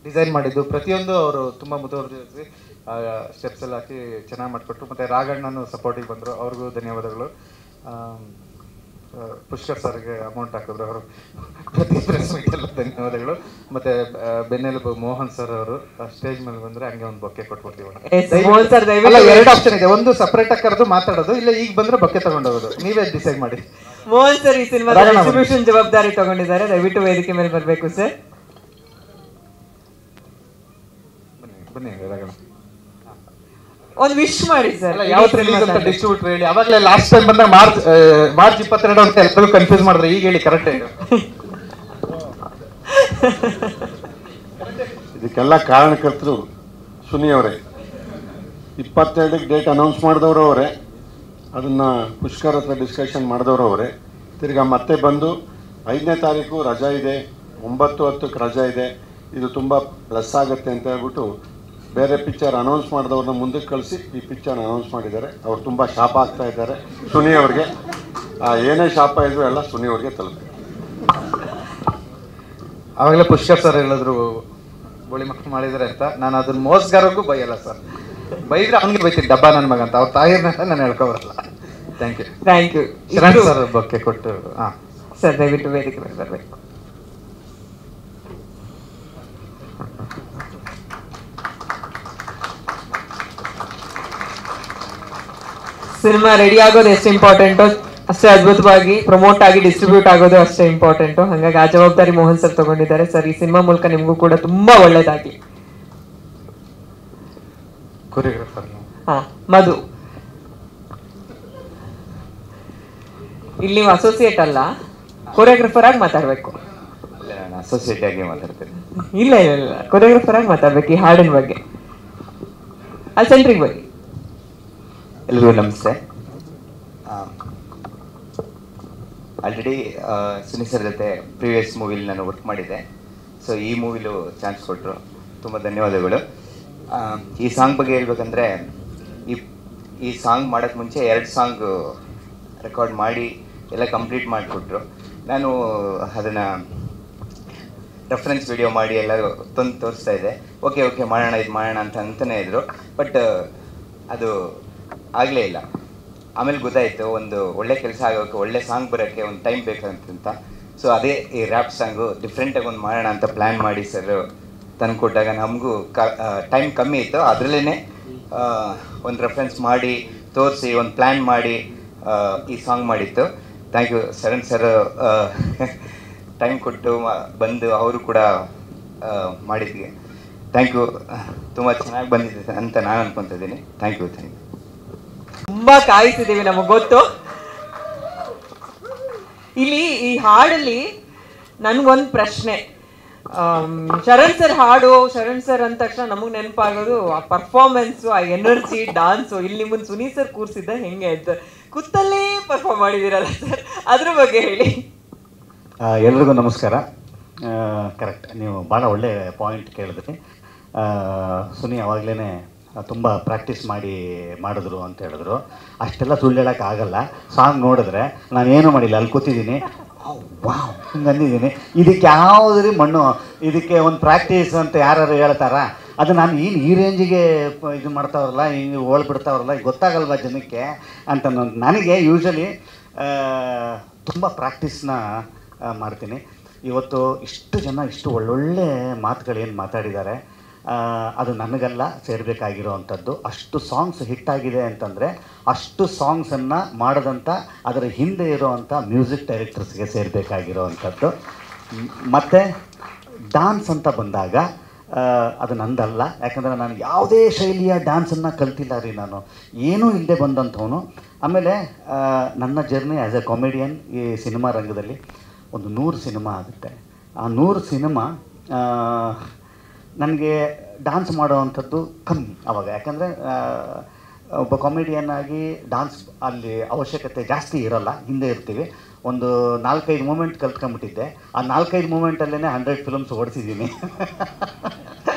ಡಿಸೈನ್ ಮಾಡಿದ್ದು ಪ್ರತಿಯೊಂದು ಅವರು ತುಂಬ ಮುತುವರ್ಜಿಸಿ ಸ್ಟೆಪ್ಸ್ ಎಲ್ಲ ಹಾಕಿ ಚೆನ್ನಾಗಿ ಮಾಡಿಕೊಟ್ರು. ಮತ್ತು ರಾಘಣ್ಣನು ಸಪೋರ್ಟಿಗೆ ಬಂದರು, ಅವ್ರಿಗೂ ಧನ್ಯವಾದಗಳು. ಪುಷ್ಕರ್ ಸರ್ಗೆ ಅಮೌಂಟ್ ಹಾಕಿದ್ರು ಅವರು, ಪ್ರತಿ ಪ್ರೆಸ್ ಮೀಟೆಲ್ಲ ಧನ್ಯವಾದಗಳು. ಮತ್ತು ಬೆನ್ನೆಲುಬು ಮೋಹನ್ ಸರ್ ಅವರು ಸ್ಟೇಜ್ ಮೇಲೆ ಬಂದರೆ ಹಂಗೆ ಒಂದು ಬೊಕ್ಕೆ ಕೊಟ್ಬಿಡ್ತೀವಿ. 2 ಆಪ್ಷನ್ ಇದೆ, ಒಂದು ಸಪ್ರೇಟಾಗಿ ಕರೆದು ಮಾತಾಡೋದು, ಇಲ್ಲ ಈಗ ಬಂದರೆ ಬೊಕ್ಕೆ ತಗೊಂಡೋಗೋದು. ನೀವೇ ಡಿಸೈಡ್ ಮಾಡಿ. ಮೋಹನ್ ಸರ್ ಈ ಸಿನಿಮಾ ಡಿಸ್ಟ್ರಿಬ್ಯೂಷನ್ ಜವಾಬ್ದಾರಿ ತಗೊಂಡಿದ್ದಾರೆ, ದಯವಿಟ್ಟು ವೇದಿಕೆ ಮೇಲೆ ಬರಬೇಕು ಸರ್. ಬನ್ನಿ ರಾಘಣ್ಣ. ಒಂದು ವಿಶ್ ಮಾಡಿ ಸರ್. ಯಾವತ್ತು ರಿಲೀಸ್ ಅಂತ ಡಿಸ್ಟ್ರಿಬ್ಯೂಟರ್ ಹೇಳಿ. ಅವಾಗಲೇ ಲಾಸ್ಟ್ ಟೈಮ್ ಬಂದಾಗ ಮಾರ್ಚ್ 22 ಅಂತ ಎಲ್ಲರಿಗೂ ಕನ್ಫ್ಯೂಸ್ ಮಾಡಿದ್ರೆ, ಈಗ ಹೇಳಿ ಕರೆಕ್ಟ್ ಹೇಳಿ. ಇದಕ್ಕೆಲ್ಲ ಕಾರಣಕರ್ತರು ಸುನಿ ಅವರೇ. 22ಕ್ಕೆ ಡೇಟ್ ಅನೌನ್ಸ್ ಮಾಡಿದವರು ಅವರೇ, ಅದನ್ನು ಪುಷ್ಕರ್ ಹತ್ರ ಡಿಸ್ಕಷನ್ ಮಾಡಿದವರು ಅವರೇ. ತಿರ್ಗಾ ಮತ್ತೆ ಬಂದು 5ನೇ ತಾರೀಕು ರಜಾ ಇದೆ, 9-10ಕ್ಕೆ ರಜಾ ಇದೆ, ಇದು ತುಂಬ ಪ್ಲಸ್ ಆಗುತ್ತೆ ಅಂತ ಹೇಳ್ಬಿಟ್ಟು ಬೇರೆ ಪಿಕ್ಚರ್ ಅನೌನ್ಸ್ ಮಾಡಿದವ್ರನ್ನ ಮುಂದಕ್ಕೆ ಕಳಿಸಿ ಈ ಪಿಕ್ಚರ್ ಅನೌನ್ಸ್ ಮಾಡಿದ್ದಾರೆ. ಅವ್ರು ತುಂಬ ಶಾಪ ಆಗ್ತಾ ಇದ್ದಾರೆ ಸುನಿ ಅವ್ರಿಗೆ. ಏನೇ ಶಾಪ ಇದ್ರು ಎಲ್ಲ ಸುನಿ ಅವ್ರಿಗೆ ತಲುಪಿ. ಆವಾಗಲೇ ಪುಷ್ಕರ್ ಸರ್ ಹೇಳಿದ್ರು ಬೋಳಿ ಮಕ್ಕಳು ಮಾಡಿದ್ದಾರೆ ಅಂತ. ನಾನು ಅದನ್ನ ಮೋಸ್ಗಾರಗೂ ಬೈಯಲ್ಲ ಸರ್, ಬೈದ್ರೆ ಅವ್ನಿಗೆ ಬೈತೀನಿ ಡಬ್ಬ ನನ್ನ ಮಗ ಅಂತ. ಅವ್ರ ತಾಯಿಯನ್ನ ನಾನು ಹೇಳ್ಕೊಬರಲ್ಲ. Thank you. Thank you. Sharan sir ಬಗ್ಗೆ ಕೊಟ್ಟು. ಹಾಂ ಸರ್ ದಯವಿಟ್ಟು ವೇದಿಕೆ ಮೇಲೆ ಬರಬೇಕು. ಸಿನಿಮಾ ರೆಡಿ ಆಗೋದು ಎಷ್ಟು ಇಂಪಾರ್ಟೆಂಟು ಅಷ್ಟೇ ಅದ್ಭುತವಾಗಿ ಪ್ರಮೋಟ್ ಆಗಿ ಡಿಸ್ಟ್ರಿಬ್ಯೂಟ್ ಆಗೋದು ಅಷ್ಟೇ ಇಂಪಾರ್ಟೆಂಟು. ಹಾಗಾಗಿ ಆ ಜವಾಬ್ದಾರಿ ಮೋಹನ್ ಸರ್ ತಗೊಂಡಿದ್ದಾರೆ. ಸರ್, ಈ ಸಿನಿಮಾ ಮೂಲಕ ನಿಮಗೂ ಕೂಡ ತುಂಬಾ ಒಳ್ಳೇದಾಗ್ಲಿ. ಕೊರಿಯೋಗ್ರಾಫರ್ ಹಾ, ಮಧು, ಇಲ್ಲಿ ನೀವು ಅಸೋಸಿಯೇಟ್ ಅಲ್ಲ, ಕೊರಿಯೋಗ್ರಾಫರ್ ಆಗಿ ಮಾತಾಡ್ಬೇಕು. ನಾನು ಅಸೋಸಿಯೇಟ್ ಆಗಿ ಮಾತಾಡ್ತೇನೆ. ಇಲ್ಲ ಇಲ್ಲ ಇಲ್ಲ, ಕೊರಿಯೋಗ್ರಾಫರ್ ಆಗಿ ಮಾತಾಡ್ಬೇಕು ಈ ಹಾಡಿನ ಬಗ್ಗೆ. ಅಲ್ಲಿ ಸೆಂಟ್ರಿಗೆ ಬಗ್ಗೆ. ಎಲ್ರಿಗೂ ನಮಸ್ತೆ. ಆಲ್ರೆಡಿ ಸುನಿ ಸರ್ ಜೊತೆ ಪ್ರೀವಿಯಸ್ ಮೂವಿಲಿ ನಾನು ವರ್ಕ್ ಮಾಡಿದ್ದೆ. ಸೊ ಈ ಮೂವಿಲೂ ಚಾನ್ಸ್ ಕೊಟ್ಟರು, ತುಂಬ ಧನ್ಯವಾದಗಳು. ಈ ಸಾಂಗ್ ಬಗ್ಗೆ ಹೇಳ್ಬೇಕಂದ್ರೆ, ಈ ಸಾಂಗ್ ಮಾಡೋಕ್ಕೆ ಮುಂಚೆ 2 ಸಾಂಗ್ ರೆಕಾರ್ಡ್ ಮಾಡಿ ಎಲ್ಲ ಕಂಪ್ಲೀಟ್ ಮಾಡಿಕೊಟ್ರು. ನಾನು ಅದನ್ನು ರೆಫರೆನ್ಸ್ ವಿಡಿಯೋ ಮಾಡಿ ಎಲ್ಲ ತಂದು ತೋರಿಸ್ತಾ ಇದ್ದೆ. ಓಕೆ ಮಾಡೋಣ, ಇದು ಮಾಡೋಣ ಅಂತಲೇ ಇದ್ದರು. ಬಟ್ ಅದು ಆಗಲೇ ಇಲ್ಲ. ಆಮೇಲೆ ಗೊತ್ತಾಯಿತು, ಒಂದು ಒಳ್ಳೆ ಕೆಲಸ ಆಗೋಕ್ಕೆ, ಒಳ್ಳೆ ಸಾಂಗ್ ಬರೋಕ್ಕೆ ಒಂದು ಟೈಮ್ ಬೇಕಂತ. ಸೊ ಅದೇ ಈ ರ್ಯಾಪ್ ಸಾಂಗು ಡಿಫ್ರೆಂಟಾಗಿ ಒಂದು ಮಾಡೋಣ ಅಂತ ಪ್ಲ್ಯಾನ್ ಮಾಡಿ ಸರ್ ತಂದು ಕೊಟ್ಟಾಗ ನಮಗೂ ಟೈಮ್ ಕಮ್ಮಿ ಇತ್ತು. ಅದರಲ್ಲೇ ಒಂದು ರೆಫರೆನ್ಸ್ ಮಾಡಿ ತೋರಿಸಿ ಒಂದು ಪ್ಲ್ಯಾನ್ ಮಾಡಿ ಈ ಸಾಂಗ್ ಮಾಡಿತ್ತು. Thank you Sharan sir, time ಕೊಟ್ಟು ಬಂದು ಅವರು ಕೂಡ ಮಾಡಿದ್ವಿ. Thank you. ತುಂಬ ಚೆನ್ನಾಗಿ ಬಂದಿದೆ ಅಂತ ನಾನು ಅನ್ಕೊತಾ ಇದ್ದೀನಿ. Thank you. ತುಂಬಾ ಕಾಯಿಸಿದೀವಿ, ನಮಗ್ ಗೊತ್ತು. ಇಲ್ಲಿ ಈ ಹಾಡಲ್ಲಿ ನನ್ಗೊಂದು ಪ್ರಶ್ನೆ. ಶರಣ್ ಸರ್ ಹಾಡು, ಶರಣ್ ಸರ್ ಅಂದ ತಕ್ಷಣ ನಮಗ್ ನೆನಪಾಗೋದು ಆ ಪರ್ಫಾರ್ಮೆನ್ಸು, ಆ ಎನರ್ಜಿ, ಡಾನ್ಸು. ಇಲ್ಲಿ ನಿಮ್ಮನ್ನ ಸುನಿ ಸರ್ ಕೂರ್ಸಿದ್ದ ಹೆಂಗೆ ಅಂತ ಕೂತಲ್ಲೇ ಪರ್ಫಾರ್ಮ್ ಮಾಡಿದಿರಲ್ಲ ಸರ್, ಅದ್ರ ಬಗ್ಗೆ ಹೇಳಿ. ಎಲ್ರಿಗೂ ನಮಸ್ಕಾರ. ಕರೆಕ್ಟ್, ನೀವು ಭಾಳ ಒಳ್ಳೆ ಪಾಯಿಂಟ್ ಕೇಳಿದ್ರಿ. ಸುನಿ ಅವಾಗಲೇ ತುಂಬ ಪ್ರಾಕ್ಟೀಸ್ ಮಾಡಿದ್ರು ಅಂತ ಹೇಳಿದ್ರು. ಅಷ್ಟೆಲ್ಲ ಸುಳ್ಳು ಹೇಳೋಕ್ಕೆ ಆಗಲ್ಲ. ಸಾಂಗ್ ನೋಡಿದ್ರೆ ನಾನೇನು ಮಾಡಿಲ್ಲ, ಅಲ್ಲಿ ಕೂತಿದ್ದೀನಿ, ವಾವ್ ಹಿಂಗೆ ಅಂದಿದ್ದೀನಿ. ಇದಕ್ಕೆ ಯಾವುದ್ರಿ ಮಣ್ಣು, ಇದಕ್ಕೆ ಒಂದು ಪ್ರಾಕ್ಟೀಸ್ ಅಂತ ಯಾರು ಹೇಳ್ತಾರ? ಅದು ನಾನು ಈ ರೇಂಜಿಗೆ ಇದು ಮಾಡ್ತಾವ್ರಲ್ಲ, ಹಿಂಗೆ ಓಳ್ಬಿಡ್ತಾವ್ರಲ್ಲ, ಗೊತ್ತಾಗಲ್ವ ಜನಕ್ಕೆ ಅಂತ ನನಗೆ ಯೂಶ್ವಲಿ ತುಂಬ ಪ್ರಾಕ್ಟೀಸ್ನ ಮಾಡ್ತೀನಿ. ಇವತ್ತು ಇಷ್ಟು ಜನ ಇಷ್ಟು ಒಳ್ಳೊಳ್ಳೆ ಮಾತುಗಳೇನು ಮಾತಾಡಿದ್ದಾರೆ, ಅದು ನನಗೆಲ್ಲ ಸೇರಬೇಕಾಗಿರೋ ಅಂಥದ್ದು. ಅಷ್ಟು ಸಾಂಗ್ಸ್ ಹಿಟ್ಟಾಗಿದೆ ಅಂತಂದರೆ ಅಷ್ಟು ಸಾಂಗ್ಸನ್ನು ಮಾಡೋದಂಥ ಅದರ ಹಿಂದೆ ಇರೋವಂಥ ಮ್ಯೂಸಿಕ್ ಡೈರೆಕ್ಟರ್ಸ್ಗೆ ಸೇರಬೇಕಾಗಿರೋ ಅಂಥದ್ದು. ಮತ್ತು ಡ್ಯಾನ್ಸ್ ಅಂತ ಬಂದಾಗ ಅದು ನಂದಲ್ಲ. ಯಾಕಂದರೆ ನಾನು ಯಾವುದೇ ಶೈಲಿಯ ಡ್ಯಾನ್ಸನ್ನು ಕಲ್ತಿಲ್ಲ ರೀ, ನಾನು ಏನೂ ಇಲ್ಲದೆ ಬಂದಂಥವನು. ಆಮೇಲೆ ನನ್ನ ಜರ್ನಿ ಆ್ಯಸ್ ಎ ಕಾಮಿಡಿಯನ್ ಈ ಸಿನಿಮಾ ರಂಗದಲ್ಲಿ ಒಂದು 100 ಸಿನಿಮಾ ಆಗುತ್ತೆ. ಆ 100 ಸಿನಿಮಾ ನನಗೆ ಡ್ಯಾನ್ಸ್ ಮಾಡೋವಂಥದ್ದು ಕಮ್ಮಿ ಆವಾಗ. ಯಾಕಂದರೆ ಒಬ್ಬ ಕಾಮಿಡಿಯನ್ ಆಗಿ ಡ್ಯಾನ್ಸ್ ಅಲ್ಲಿ ಅವಶ್ಯಕತೆ ಜಾಸ್ತಿ ಇರೋಲ್ಲ, ಹಿಂದೆ ಇರ್ತೀವಿ. ಒಂದು 4-5 ಮೂಮೆಂಟ್ ಕಲ್ತ್ಕೊಂಡ್ಬಿಟ್ಟಿದ್ದೆ. ಆ 4-5 ಮೂಮೆಂಟಲ್ಲೇ 100 ಫಿಲ್ಮ್ಸ್ ಓಡಿಸಿದ್ದೀನಿ.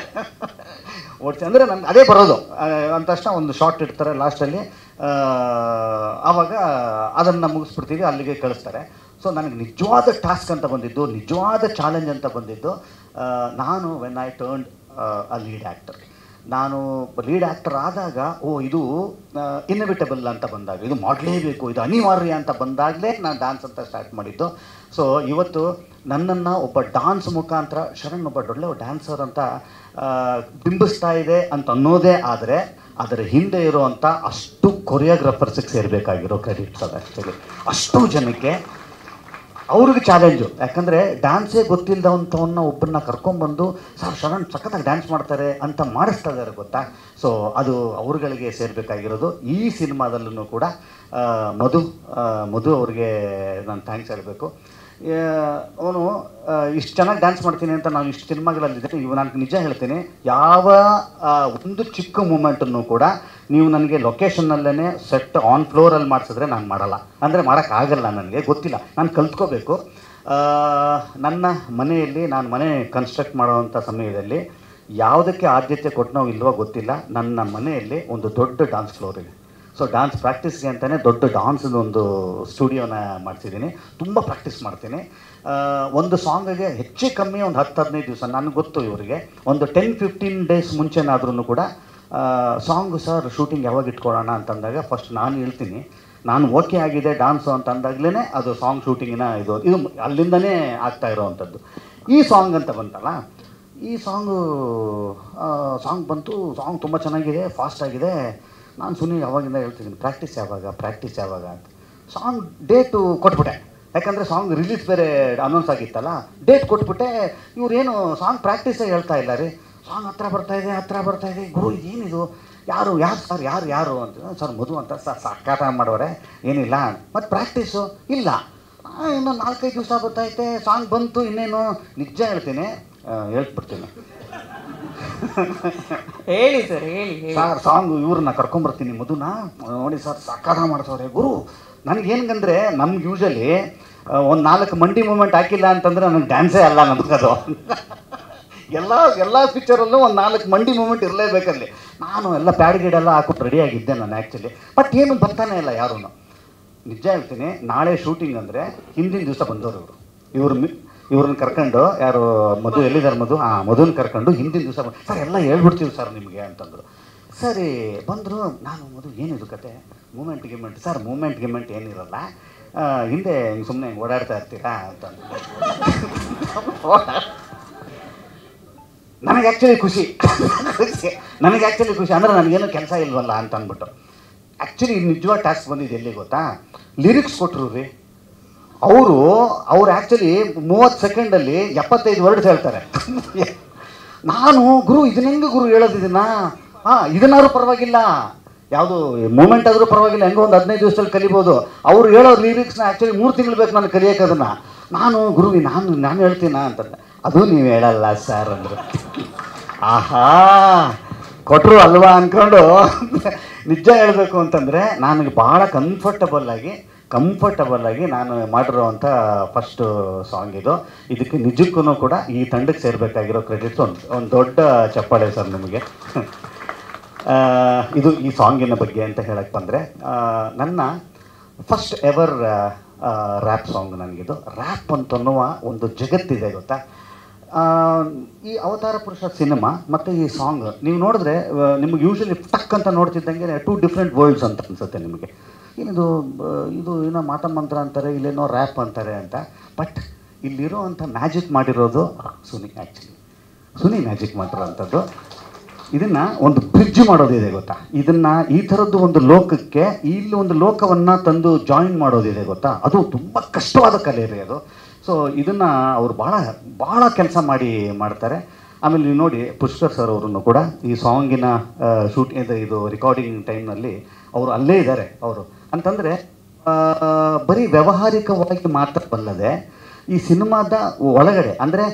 ಅಂದರೆ ನನಗೆ ಅದೇ ಬರೋದು. ಅಂತಷ್ಟ ಒಂದು ಶಾರ್ಟ್ ಇಡ್ತಾರೆ ಲಾಸ್ಟಲ್ಲಿ, ಆವಾಗ ಅದನ್ನು ಮುಗಿಸ್ಬಿಡ್ತೀವಿ, ಅಲ್ಲಿಗೆ ಕಳಿಸ್ತಾರೆ. ಸೊ ನನಗೆ ನಿಜವಾದ ಟಾಸ್ಕ್ ಅಂತ ಬಂದಿದ್ದು, ನಿಜವಾದ ಚಾಲೆಂಜ್ ಅಂತ ಬಂದಿದ್ದು, ನಾನು when I turned a lead actor. ನಾನು ಲೀಡ್ ಆ್ಯಕ್ಟರ್ ಆದಾಗ ಇದು ಇನ್ನವಿಟಬಲ್ ಅಂತ ಬಂದಾಗ, ಇದು ಮಾಡಲೇಬೇಕು, ಇದು ಅನಿವಾರ್ಯ ಅಂತ ಬಂದಾಗಲೇ ನಾನು ಡ್ಯಾನ್ಸ್ ಅಂತ ಸ್ಟಾರ್ಟ್ ಮಾಡಿದ್ದು. ಸೊ ಇವತ್ತು ನನ್ನನ್ನು ಒಬ್ಬ ಡ್ಯಾನ್ಸ್ ಮುಖಾಂತರ ಶರಣ್ ಒಬ್ಬ ಒಳ್ಳೆ ಡ್ಯಾನ್ಸರ್ ಅಂತ ಬಿಂಬಿಸ್ತಾ ಇದೆ ಅಂತ ಅನ್ನೋದೇ ಆದರೆ, ಅದರ ಹಿಂದೆ ಇರುವಂಥ ಅಷ್ಟು ಕೊರಿಯೋಗ್ರಾಫರ್ಸಿಗೆ ಸೇರಬೇಕಾಗಿರೋ ಕ್ರೆಡಿಟ್ಸ್ ಅದು. ಆ್ಯಕ್ಚುಲಿ ಅಷ್ಟು ಜನಕ್ಕೆ ಅವ್ರಿಗೆ ಚಾಲೆಂಜು. ಯಾಕಂದರೆ ಡ್ಯಾನ್ಸೇ ಗೊತ್ತಿಲ್ಲದವಂಥವನ್ನ ಒಬ್ಬರನ್ನ ಕರ್ಕೊಂಡ್ಬಂದು ಸರ್ ಶರಣ್ ಸಖತ್ತಾಗಿ ಡ್ಯಾನ್ಸ್ ಮಾಡ್ತಾರೆ ಅಂತ ಮಾಡಿಸ್ತಾ ಇದ್ದಾರೆ, ಗೊತ್ತಾ? ಸೊ ಅದು ಅವ್ರುಗಳಿಗೆ ಸೇರಬೇಕಾಗಿರೋದು. ಈ ಸಿನಿಮಾದಲ್ಲೂ ಕೂಡ ಮಧು ಅವ್ರಿಗೆ ನಾನು ಥ್ಯಾಂಕ್ಸ್ ಹೇಳಬೇಕು. ಅವನು ಇಷ್ಟು ಚೆನ್ನಾಗಿ ಡ್ಯಾನ್ಸ್ ಮಾಡ್ತೀನಿ ಅಂತ ನಾನು ಇಷ್ಟು ಸಿನಿಮಾಗಳಲ್ಲಿದ್ದರೆ, ಇವು ನಾನು ನಿಜ ಹೇಳ್ತೀನಿ, ಯಾವ ಒಂದು ಚಿಕ್ಕ ಮೂಮೆಂಟನ್ನು ಕೂಡ ನೀವು ನನಗೆ ಲೊಕೇಶನ್ನಲ್ಲೇ ಸೆಟ್ ಆನ್ ಫ್ಲೋರಲ್ಲಿ ಮಾಡಿಸಿದ್ರೆ ನಾನು ಮಾಡಲ್ಲ. ಅಂದರೆ ಮಾಡೋಕ್ಕಾಗಲ್ಲ, ನನಗೆ ಗೊತ್ತಿಲ್ಲ, ನಾನು ಕಲ್ತ್ಕೋಬೇಕು. ನನ್ನ ಮನೆಯಲ್ಲಿ ನಾನು ಮನೆ ಕನ್ಸ್ಟ್ರಕ್ಟ್ ಮಾಡೋವಂಥ ಸಮಯದಲ್ಲಿ ಯಾವುದಕ್ಕೆ ಆದ್ಯತೆ ಕೊಟ್ಟನೋ ಇಲ್ವೋ ಗೊತ್ತಿಲ್ಲ, ನನ್ನ ಮನೆಯಲ್ಲಿ ಒಂದು ದೊಡ್ಡ ಡ್ಯಾನ್ಸ್ ಫ್ಲೋರ್ ಇದೆ. ಸೊ ಡ್ಯಾನ್ಸ್ ಪ್ರಾಕ್ಟೀಸ್ಗೆ ಅಂತಲೇ ದೊಡ್ಡ ಡ್ಯಾನ್ಸದ್ದು ಒಂದು ಸ್ಟುಡಿಯೋನ ಮಾಡಿಸಿದ್ದೀನಿ. ತುಂಬ ಪ್ರಾಕ್ಟೀಸ್ ಮಾಡ್ತೀನಿ. ಒಂದು ಸಾಂಗಿಗೆ ಹೆಚ್ಚು ಕಮ್ಮಿ ಒಂದು 10-15 ದಿವಸ, ನನಗೆ ಗೊತ್ತು ಇವರಿಗೆ, ಒಂದು 10-15 ಡೇಸ್ ಮುಂಚೆನಾದ್ರೂ ಕೂಡ ಸಾಂಗು ಸರ್ ಶೂಟಿಂಗ್ ಯಾವಾಗ ಇಟ್ಕೊಳ್ಳೋಣ ಅಂತಂದಾಗ ಫಸ್ಟ್ ನಾನು ಹೇಳ್ತೀನಿ, ನಾನು ಓಕೆ ಆಗಿದೆ ಡ್ಯಾನ್ಸು ಅಂತ ಅಂದಾಗಲೇ ಅದು ಸಾಂಗ್ ಶೂಟಿಂಗಿನ ಇದು ಅಲ್ಲಿಂದನೇ ಆಗ್ತಾ ಇರೋವಂಥದ್ದು. ಈ ಸಾಂಗ್ ಅಂತ ಬಂತಲ್ಲ, ಈ ಸಾಂಗ್ ಬಂತು, ಸಾಂಗ್ ತುಂಬ ಚೆನ್ನಾಗಿದೆ, ಫಾಸ್ಟ್ ಆಗಿದೆ. ನಾನು ಸುನಿ ಯಾವಾಗಿಂದ ಹೇಳ್ತಿದ್ದೀನಿ ಪ್ರಾಕ್ಟೀಸ್ ಯಾವಾಗ ಅಂತ. ಸಾಂಗ್ ಡೇಟು ಕೊಟ್ಬಿಟ್ಟೆ, ಯಾಕಂದರೆ ಸಾಂಗ್ ರಿಲೀಸ್ ಬೇರೆ ಅನೌನ್ಸ್ ಆಗಿತ್ತಲ್ಲ, ಡೇಟ್ ಕೊಟ್ಬಿಟ್ಟೆ. ಇವ್ರೇನು ಸಾಂಗ್ ಪ್ರಾಕ್ಟೀಸೇ ಹೇಳ್ತಾ ಇಲ್ಲ ರೀ, ಸಾಂಗ್ ಹತ್ರ ಬರ್ತಾಯಿದೆ, ಗುರು ಏನಿದು, ಯಾರು ಸರ್ ಯಾರು ಅಂತ, ಸರ್ ಮಧು ಅಂತ ಸರ್ ಸಾಕಾಟ ಮಾಡೋರೆ, ಏನಿಲ್ಲ. ಮತ್ತು ಪ್ರಾಕ್ಟೀಸು ಇಲ್ಲ, ಇನ್ನೂ 4-5 ದಿವಸ ಗೊತ್ತೈತೆ, ಸಾಂಗ್ ಬಂತು, ಇನ್ನೇನು ನಿಜ ಹೇಳ್ತೀನಿ, ಹೇಳ್ಬಿಡ್ತೀನಿ ಹೇಳಿ ಸರ್, ಹೇಳಿ ಸರ್ ಸಾಂಗು ಇವ್ರನ್ನ ಕರ್ಕೊಂಬರ್ತೀನಿ ಮಧುನ, ನೋಡಿ ಸರ್ ಸಾಕಾಟ ಮಾಡ್ಸವ್ರೆ ಗುರು. ನನಗೇನಂದ್ರೆ ನಮ್ಗೆ ಯೂಶಲಿ ಒಂದು 4 ಮಂಡಿ ಮೂಮೆಂಟ್ ಹಾಕಿಲ್ಲ ಅಂತಂದರೆ ನನಗೆ ಡ್ಯಾನ್ಸೇ ಅಲ್ಲ ನಮಗದು. ಎಲ್ಲ ಪಿಕ್ಚರಲ್ಲೂ ಒಂದು 4 ಮಂಡಿ ಮೂಮೆಂಟ್ ಇರಲೇಬೇಕಲ್ಲಿ. ನಾನು ಎಲ್ಲ ಪ್ಯಾಡ್ ಗಿಡೆಲ್ಲ ಹಾಕ್ಬಿಟ್ಟು ರೆಡಿಯಾಗಿದ್ದೆ ನಾನು ಆ್ಯಕ್ಚುಲಿ, ಬಟ್ ಏನು ಬರ್ತಾನೆ ಇಲ್ಲ ಯಾರೂ. ನಿಜ ಹೇಳ್ತೀನಿ, ನಾಳೆ ಶೂಟಿಂಗ್ ಅಂದರೆ ಹಿಂದಿನ ದಿವಸ ಬಂದವರು ಇವ್ರನ್ನ ಕರ್ಕೊಂಡು, ಯಾರು ಮಧು ಎಲ್ಲಿದ್ದಾರೆ ಮಧುನ ಕರ್ಕೊಂಡು ಹಿಂದಿನ ದಿವಸ ಸರ್ ಎಲ್ಲ ಹೇಳ್ಬಿಡ್ತೀವಿ ಸರ್ ನಿಮಗೆ ಅಂತಂದರು. ಸರಿ ಬಂದರು, ನಾನು ಮಧು ಏನಿದು ಕತೆ, ಮೂಮೆಂಟ್ ಸರ್ ಮೂಮೆಂಟ್ ಏನಿರಲ್ಲ, ಹಿಂದೆ ಹಿಂಗೆ ಸುಮ್ಮನೆ ಓಡಾಡ್ತಾ ಇರ್ತೀರಾ ಅಂತಂದು. ನನಗೆ ಆ್ಯಕ್ಚುಲಿ ಖುಷಿ ಅಂದರೆ ನನಗೇನು ಕೆಲಸ ಇಲ್ವಲ್ಲ ಅಂತ ಅಂದ್ಬಿಟ್ಟು. ಆ್ಯಕ್ಚುಲಿ ನಿಜವಾದ ಟಾಸ್ಕ್ ಬಂದಿದ್ದು ಎಲ್ಲಿ ಗೊತ್ತಾ, ಲಿರಿಕ್ಸ್ ಕೊಟ್ಟರು ರೀ ಅವರು ಆ್ಯಕ್ಚುಲಿ 30 ಸೆಕೆಂಡಲ್ಲಿ 75 ವರ್ಡ್ಸ್ ಹೇಳ್ತಾರೆ. ನಾನು ಗುರು ಇದನ್ನ ಗುರು ಹೇಳೋದಿದನ್ನ, ಇದನ್ನಾದ್ರೂ ಪರವಾಗಿಲ್ಲ, ಯಾವುದು ಮೂಮೆಂಟ್ ಆದರೂ ಪರವಾಗಿಲ್ಲ, ಹೆಂಗೋ ಒಂದು 15 ದಿವಸದಲ್ಲಿ ಕಲಿಬೋದು. ಅವ್ರು ಹೇಳೋ ಲಿರಿಕ್ಸ್ನ ಆ್ಯಕ್ಚುಲಿ 3 ತಿಂಗಳು ಬೇಕು ನಾನು ಕಲಿಯೋಕೆ ಅದನ್ನು. ನಾನು ಗುರು ನಾನು ಹೇಳ್ತೀನ ಅಂತಂದೆ. ಅದು ನೀವು ಹೇಳಲ್ಲ ಸರ್ ಅಂದರು. ಆಹಾ ಕೊಟ್ಟರು ಅಲ್ವಾ ಅಂದ್ಕೊಂಡು ನಿಜ ಹೇಳಬೇಕು ಅಂತಂದರೆ ನನಗೆ ಭಾಳ ಕಂಫರ್ಟಬಲ್ ಆಗಿ ನಾನು ಮಾಡಿರೋವಂಥ ಫಸ್ಟು ಸಾಂಗ್ ಇದು. ಇದಕ್ಕೆ ನಿಜಕ್ಕೂ ಕೂಡ ಈ ತಂಡಕ್ಕೆ ಸೇರಬೇಕಾಗಿರೋ ಕ್ರೆಡಿಟ್ಸ್ ಒಂದು ದೊಡ್ಡ ಚಪ್ಪಾಳೆ ಸರ್ ನಿಮಗೆ. ಇದು ಈ ಸಾಂಗಿನ ಬಗ್ಗೆ ಅಂತ ಹೇಳಕ್ಕೆ ಬಂದರೆ, ನನ್ನ ಫಸ್ಟ್ ಎವರ್ ರ್ಯಾಪ್ ಸಾಂಗ್ ನನಗಿದು. ರ್ಯಾಪ್ ಅಂತನ್ನುವ ಒಂದು ಜಗತ್ತಿದೆ ಗೊತ್ತಾ. ಈ ಅವತಾರ ಪುರುಷ ಸಿನಿಮಾ ಮತ್ತು ಈ ಸಾಂಗ್ ನೀವು ನೋಡಿದ್ರೆ ನಿಮಗೆ ಯೂಶಲಿ ಟಕ್ ಅಂತ ನೋಡ್ತಿದ್ದಂಗೆ 2 ಡಿಫ್ರೆಂಟ್ ವರ್ಲ್ಡ್ಸ್ ಅಂತ ಅನಿಸುತ್ತೆ ನಿಮಗೆ. ಇದು ಏನೋ ಮಾಟಮಂತ್ರ ಅಂತಾರೆ, ಇಲ್ಲೇನೋ ರ್ಯಾಪ್ ಅಂತಾರೆ ಅಂತ. ಬಟ್ ಇಲ್ಲಿರೋ ಅಂಥ ಮ್ಯಾಜಿಕ್ ಮಾಡಿರೋದು ಸುನಿ ಮ್ಯಾಜಿಕ್ ಮಾಡಿರೋವಂಥದ್ದು. ಇದನ್ನು ಒಂದು ಬ್ರಿಡ್ಜ್ ಮಾಡೋದಿದೆ ಗೊತ್ತಾ. ಇದನ್ನು ಈ ಥರದ್ದು ಒಂದು ಲೋಕಕ್ಕೆ ಇಲ್ಲಿ ಒಂದು ಲೋಕವನ್ನು ತಂದು ಜಾಯಿನ್ ಮಾಡೋದಿದೆ ಗೊತ್ತಾ. ಅದು ತುಂಬ ಕಷ್ಟವಾದ ಕಲೆ ರೀ ಅದು. ಸೊ ಇದನ್ನು ಅವರು ಭಾಳ ಕೆಲಸ ಮಾಡ್ತಾರೆ. ಆಮೇಲೆ ನೀವು ನೋಡಿ ಪುಷ್ಕರ್ ಸರ್ ಅವರನ್ನು ಕೂಡ ಈ ಸಾಂಗಿನ ಇದು ರೆಕಾರ್ಡಿಂಗ್ ಟೈಮ್ನಲ್ಲಿ ಅವರು ಅಲ್ಲೇ ಇದ್ದಾರೆ. ಅವರು ಅಂತಂದರೆ ಬರೀ ವ್ಯಾವಹಾರಿಕವಾಗಿ ಮಾತ್ರ ಬಲ್ಲದೆ ಈ ಸಿನಿಮಾದ ಒಳಗಡೆ ಅಂದರೆ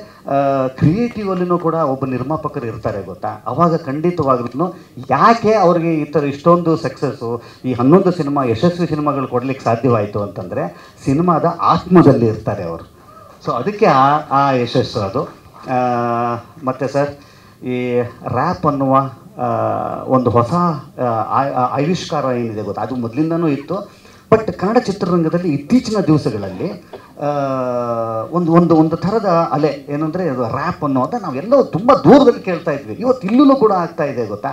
ಕ್ರಿಯೇಟಿವ್ ಅಲ್ಲಿನೂ ಕೂಡ ಒಬ್ಬ ನಿರ್ಮಾಪಕರು ಇರ್ತಾರೆ ಗೊತ್ತಾ. ಅವಾಗ ಖಂಡಿತವಾಗ್ಲೂ ಯಾಕೆ ಅವ್ರಿಗೆ ಈ ಥರ ಇಷ್ಟೊಂದು ಸಕ್ಸಸ್ಸು, ಈ 11 ಸಿನಿಮಾ ಯಶಸ್ವಿ ಸಿನಿಮಾಗಳು ಕೊಡಲಿಕ್ಕೆ ಸಾಧ್ಯವಾಯಿತು ಅಂತಂದರೆ ಸಿನಿಮಾದ ಆತ್ಮದಲ್ಲಿ ಇರ್ತಾರೆ ಅವರು. ಸೊ ಅದಕ್ಕೆ ಆ ಯಶಸ್ಸು ಅದು. ಮತ್ತು ಸರ್ ಈ ರ್ಯಾಪ್ ಅನ್ನುವ ಒಂದು ಹೊಸ ಆವಿಷ್ಕಾರ ಏನಿದೆ ಗೊತ್ತಾ, ಅದು ಮೊದಲಿಂದನೂ ಇತ್ತು. ಬಟ್ ಕನ್ನಡ ಚಿತ್ರರಂಗದಲ್ಲಿ ಇತ್ತೀಚಿನ ದಿವಸಗಳಲ್ಲಿ ಒಂದು ಥರದ ಅಲೆ ಏನಂದರೆ ಅದು ರ್ಯಾಪ್ ಅನ್ನೋದು ನಾವೆಲ್ಲೋ ತುಂಬ ದೂರದಲ್ಲಿ ಕೇಳ್ತಾ ಇದ್ವಿ. ಇವತ್ತು ಇಲ್ಲೂ ಕೂಡ ಆಗ್ತಾ ಇದೆ ಗೊತ್ತಾ.